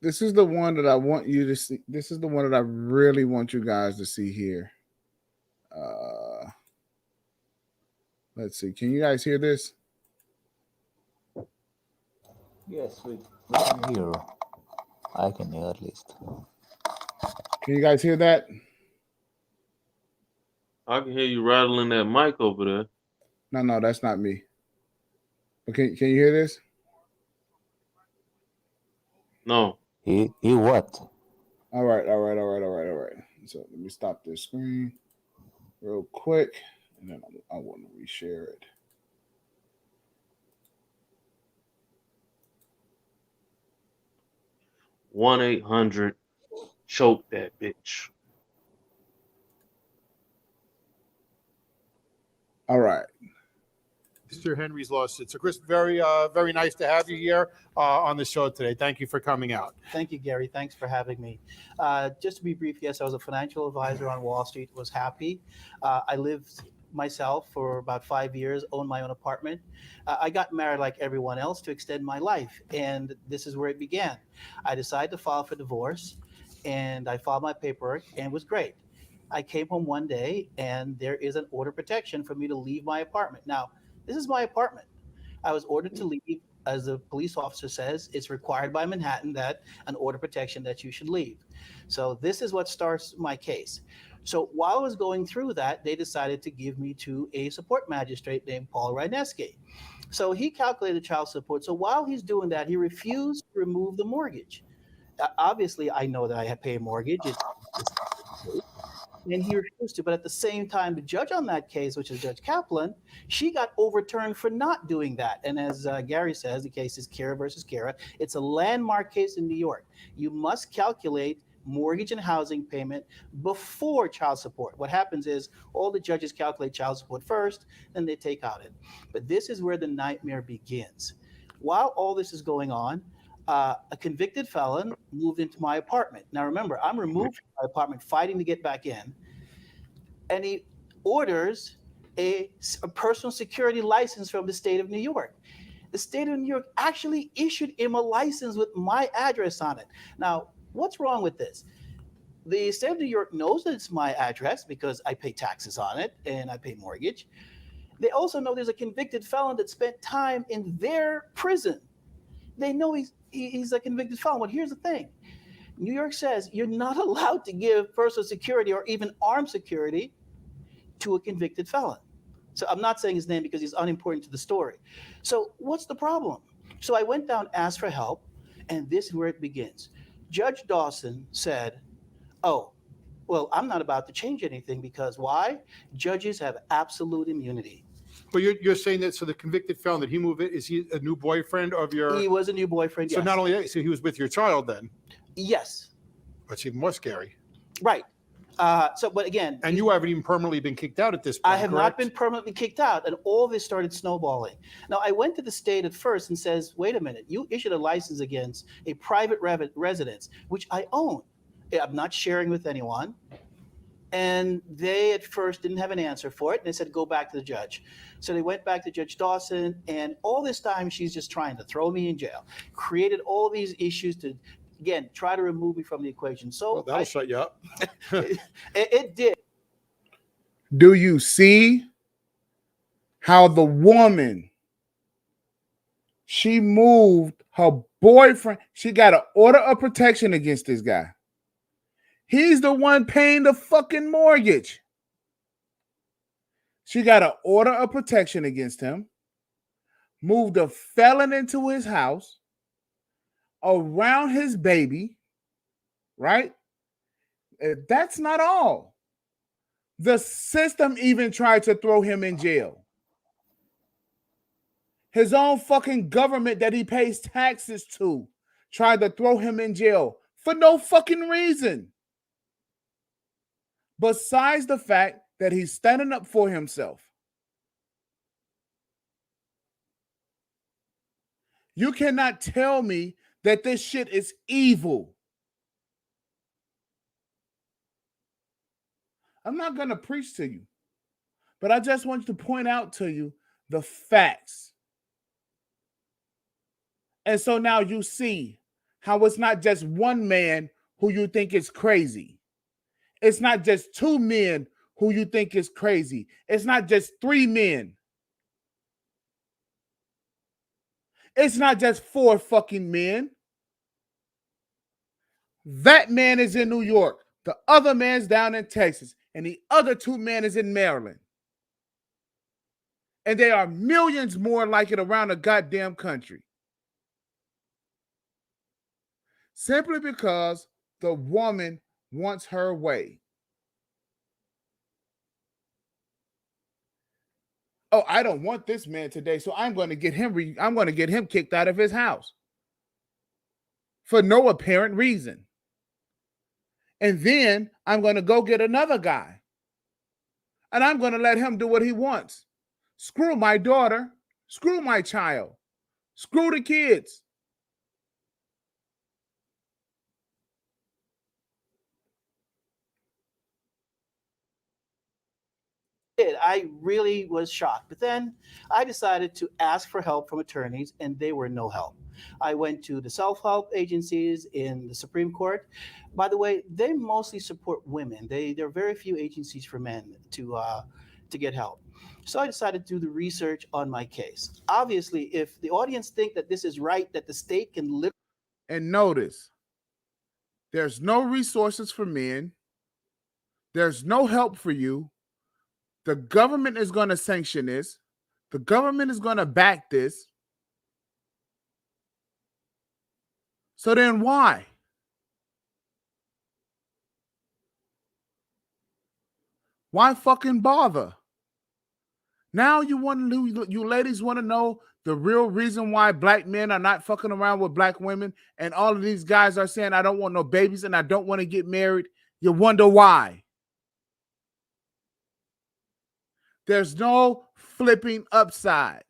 This is the one that I want you to see. This is the one that I really want you guys to see here. Let's see. Can you guys hear this? Yes, we can hear. I can hear at least. Can you guys hear that? I can hear you rattling that mic over there. No, that's not me. Okay, can you hear this? No. He what? All right. So let me stop this screen real quick, and then I want to reshare it. One 800 choke that bitch. All right. Mr. Henry's lawsuit. So, Chris, very nice to have you here on the show today. Thank you for coming out. Thank you, Gary. Thanks for having me. Just to be brief, yes, I was a financial advisor on Wall Street, was happy. I lived myself for about 5 years, owned my own apartment. I got married like everyone else to extend my life, and this is where it began. I decided to file for divorce, and I filed my paperwork, and it was great. I came home one day, and there is an order of protection for me to leave my apartment. Now, this is my apartment. I was ordered to leave. As the police officer says, it's required by Manhattan that an order of protection that you should leave. So this is what starts my case. So while I was going through that, they decided to give me to a support magistrate named Paul Reineski. So he calculated child support. So while he's doing that, he refused to remove the mortgage. Obviously, I know that I have to pay a mortgage. and he refused to. But at the same time, the judge on that case, which is Judge Kaplan, she got overturned for not doing that. And as Gary says, the case is Kara versus Kara. It's a landmark case in New York. You must calculate mortgage and housing payment before child support. What happens is all the judges calculate child support first, then they take out it. But this is where the nightmare begins. While all this is going on, a convicted felon moved into my apartment. Now remember, I'm removed from my apartment fighting to get back in, and he orders a personal security license from the state of New York. The state of New York actually issued him a license with my address on it. Now, what's wrong with this? The state of New York knows that it's my address because I pay taxes on it and I pay mortgage. They also know there's a convicted felon that spent time in their prison. They know he's a convicted felon. But here's the thing. New York says you're not allowed to give personal security or even armed security to a convicted felon. So I'm not saying his name because he's unimportant to the story. So what's the problem? So I went down, asked for help, and this is where it begins. Judge Dawson said, oh, well, I'm not about to change anything because why? Judges have absolute immunity. But you're saying that, so the convicted felon that he moved in, is he a new boyfriend of your? He was a new boyfriend, So yes. not only that, so he was with your child then? Yes. That's even more scary. Right. But again. And you haven't even permanently been kicked out at this point, I have correct? not been permanently kicked out, and all this started snowballing. Now, I went to the state at first and says, wait a minute, you issued a license against a private residence, which I own. I'm not sharing with anyone. And they at first didn't have an answer for it. And they said, go back to the judge. So they went back to Judge Dawson. And all this time, she's just trying to throw me in jail. Created all these issues to, again, try to remove me from the equation. So well, that'll shut you up. it did. Do you see how the woman, she moved her boyfriend, she got an order of protection against this guy. He's the one paying the fucking mortgage. She got an order of protection against him, moved a felon into his house, around his baby, right? That's not all. The system even tried to throw him in jail. His own fucking government that he pays taxes to tried to throw him in jail for no fucking reason. Besides the fact that he's standing up for himself. You cannot tell me that this shit is evil. I'm not going to preach to you, but I just want to point out to you the facts. And so now you see how it's not just one man who you think is crazy. It's not just two men who you think is crazy. It's not just three men. It's not just four fucking men. That man is in New York. The other man's down in Texas. And the other two men is in Maryland. And there are millions more like it around the goddamn country. Simply because the woman wants her way. Oh, I don't want this man today, so I'm going to get him kicked out of his house for no apparent reason. And then I'm going to go get another guy. And I'm going to let him do what he wants. Screw my daughter, screw my child, screw the kids. I really was shocked. But then I decided to ask for help from attorneys, and they were no help. I went to the self-help agencies in the Supreme Court. By the way, they mostly support women. There are very few agencies for men to get help. So I decided to do the research on my case. Obviously, if the audience think that this is right, that the state can live. And notice, there's no resources for men. There's no help for you. The government is going to sanction this. The government is going to back this. So then why? Why fucking bother? Now you ladies want to know the real reason why black men are not fucking around with black women, and all of these guys are saying, I don't want no babies and I don't want to get married. You wonder why. There's no flipping upside.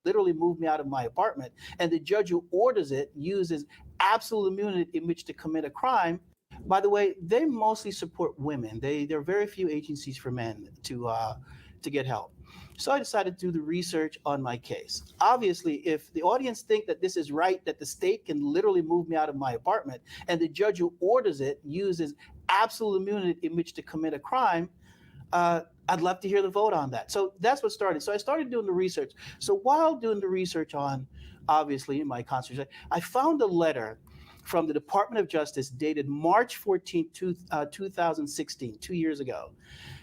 Literally moved me out of my apartment, and the judge who orders it uses absolute immunity in which to commit a crime. By the way, they mostly support women. There are very few agencies for men to get help. So I decided to do the research on my case. Obviously, if the audience think that this is right, that the state can literally move me out of my apartment, and the judge who orders it uses absolute immunity in which to commit a crime, I'd love to hear the vote on that. So that's what started. So I started doing the research. So while doing the research on, obviously, my constitution, I found a letter from the Department of Justice dated March 14, 2016, 2 years ago.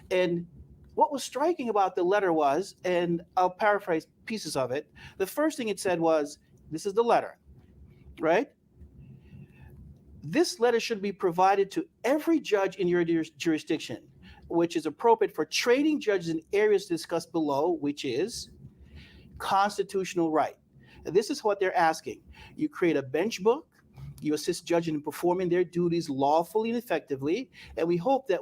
And what was striking about the letter was, and I'll paraphrase pieces of it, the first thing it said was, this is the letter, right? This letter should be provided to every judge in your jurisdiction, which is appropriate for training judges in areas discussed below, which is constitutional right. And this is what they're asking. You create a bench book, you assist judges in performing their duties lawfully and effectively, and we hope that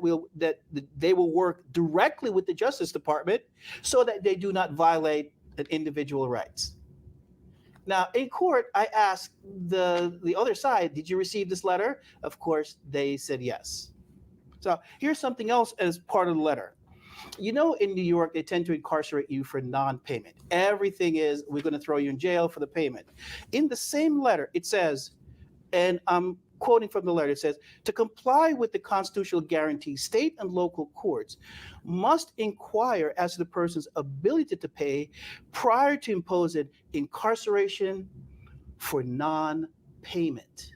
they will work directly with the Justice Department so that they do not violate individual rights. Now, in court, I asked the other side, did you receive this letter? Of course, they said yes. So here's something else as part of the letter. You know, in New York, they tend to incarcerate you for non-payment. Everything is, we're going to throw you in jail for the payment. In the same letter, it says, and I'm quoting from the letter, it says, to comply with the constitutional guarantee, state and local courts must inquire as to the person's ability to pay prior to imposing incarceration for non-payment.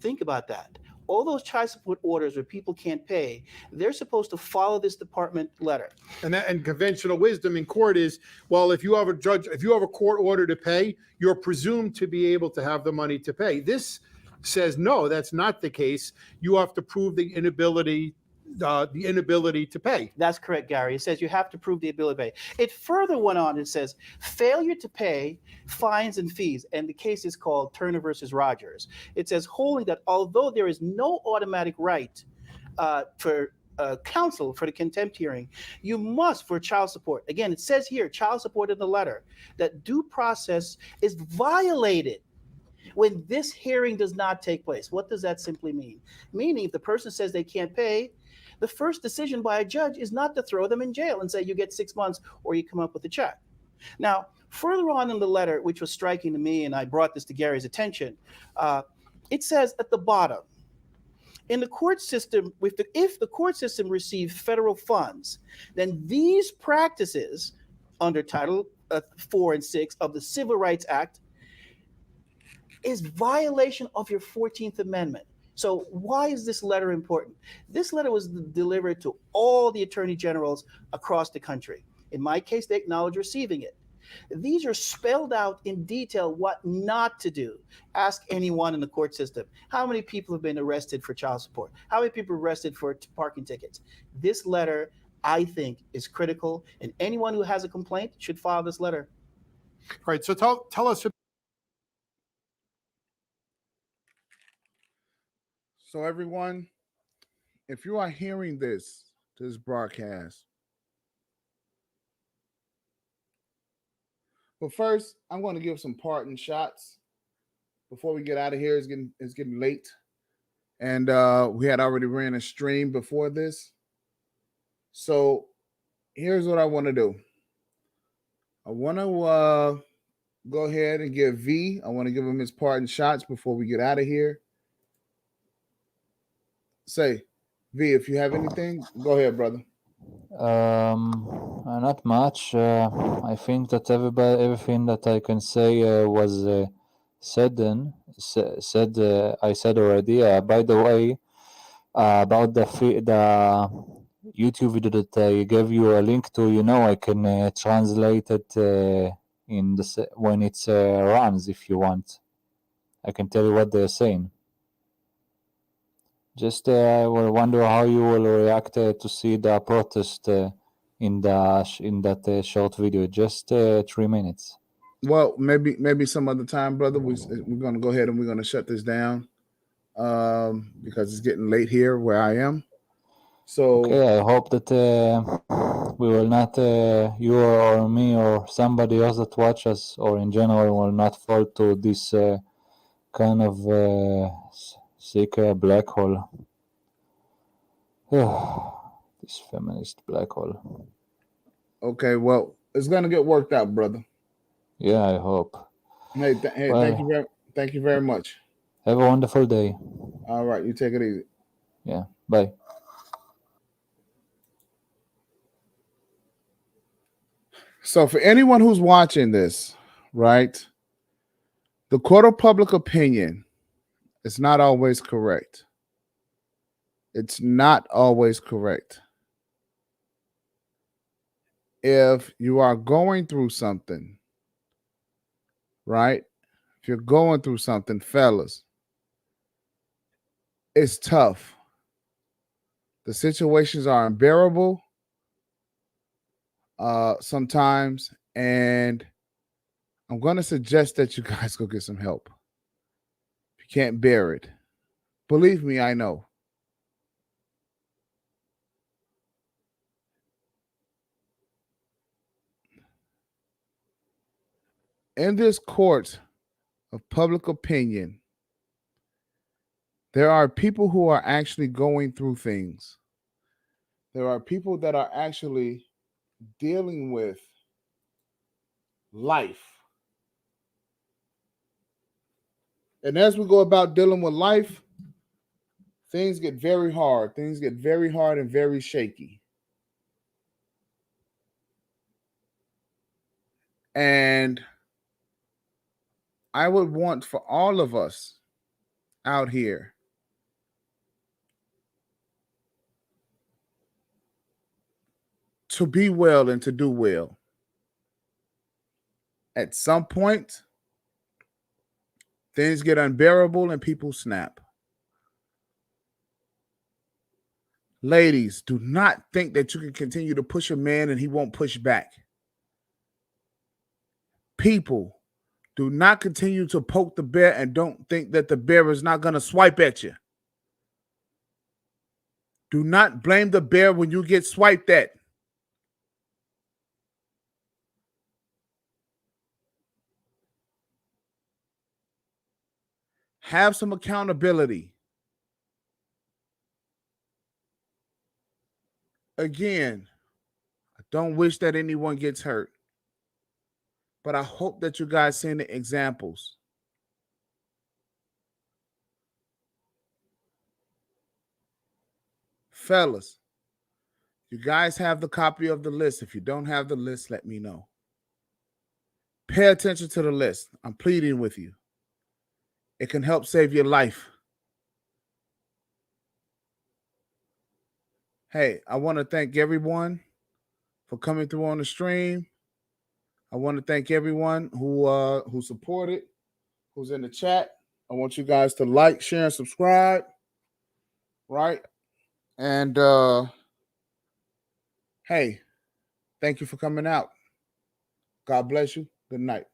Think about that. All those child support orders where people can't pay, they're supposed to follow this department letter. And conventional wisdom in court is, well, if you have a court order to pay, you're presumed to be able to have the money to pay. This says, no, that's not the case. You have to prove the inability to pay. That's correct, Gary. It says you have to prove the ability to pay. It further went on and says failure to pay fines and fees, and the case is called Turner versus Rogers. It says holding that although there is no automatic right for counsel for the contempt hearing, you must for child support. Again, it says here, child support in the letter, that due process is violated when this hearing does not take place. What does that simply mean? Meaning if the person says they can't pay, the first decision by a judge is not to throw them in jail and say you get 6 months or you come up with a check. Now, further on in the letter, which was striking to me, and I brought this to Gary's attention, it says at the bottom, in the court system, if the court system receives federal funds, then these practices under Title 4 and 6 of the Civil Rights Act is violation of your 14th Amendment. So why is this letter important? This letter was delivered to all the attorney generals across the country. In my case, they acknowledge receiving it. These are spelled out in detail what not to do. Ask anyone in the court system. How many people have been arrested for child support? How many people are arrested for parking tickets? This letter, I think, is critical, and anyone who has a complaint should file this letter. All right, so tell us. So everyone, if you are hearing this broadcast, but first, I'm going to give some parting shots before we get out of here. It's getting late, and we had already ran a stream before this. So here's what I want to do. I want to go ahead and give V. I want to give him his parting shots before we get out of here. Say, V, if you have anything, go ahead, brother. Not much. I think that everything that I can say was said. I said already. By the way, about the YouTube video that I gave you a link to, I can translate it when it runs. If you want, I can tell you what they're saying. Just I will wonder how you will react to see the protest in that short video. Just 3 minutes. Well, maybe some other time, brother. We're gonna go ahead and we're gonna shut this down because it's getting late here where I am. So Okay, I hope that we will not, you or me or somebody else that watch us, or in general, will not fall to this kind of sick black hole. This feminist black hole. okay, well, it's gonna get worked out, brother. Yeah, I hope. Hey, Well, thank you very much. Have a wonderful day. All right, you take it easy. Yeah, bye. So for anyone who's watching this, right, the court of public opinion is not always correct. It's not always correct. If you are going through something, right? If you're going through something, fellas, it's tough. The situations are unbearable sometimes, and I'm going to suggest that you guys go get some help. If you can't bear it, believe me, I know. In this court of public opinion, there are people who are actually going through things. There are people that are actually dealing with life. And as we go about dealing with life, things get very hard. Things get very hard and very shaky. And I would want for all of us out here to be well and to do well. At some point, things get unbearable and people snap. Ladies, do not think that you can continue to push a man and he won't push back. People, do not continue to poke the bear and don't think that the bear is not going to swipe at you. Do not blame the bear when you get swiped at. Have some accountability. Again, I don't wish that anyone gets hurt, but I hope that you guys see the examples. Fellas, you guys have the copy of the list. If you don't have the list, let me know. Pay attention to the list. I'm pleading with you. It can help save your life. Hey, I want to thank everyone for coming through on the stream. I want to thank everyone who supported, who's in the chat. I want you guys to like, share, and subscribe. Right? And hey, thank you for coming out. God bless you. Good night.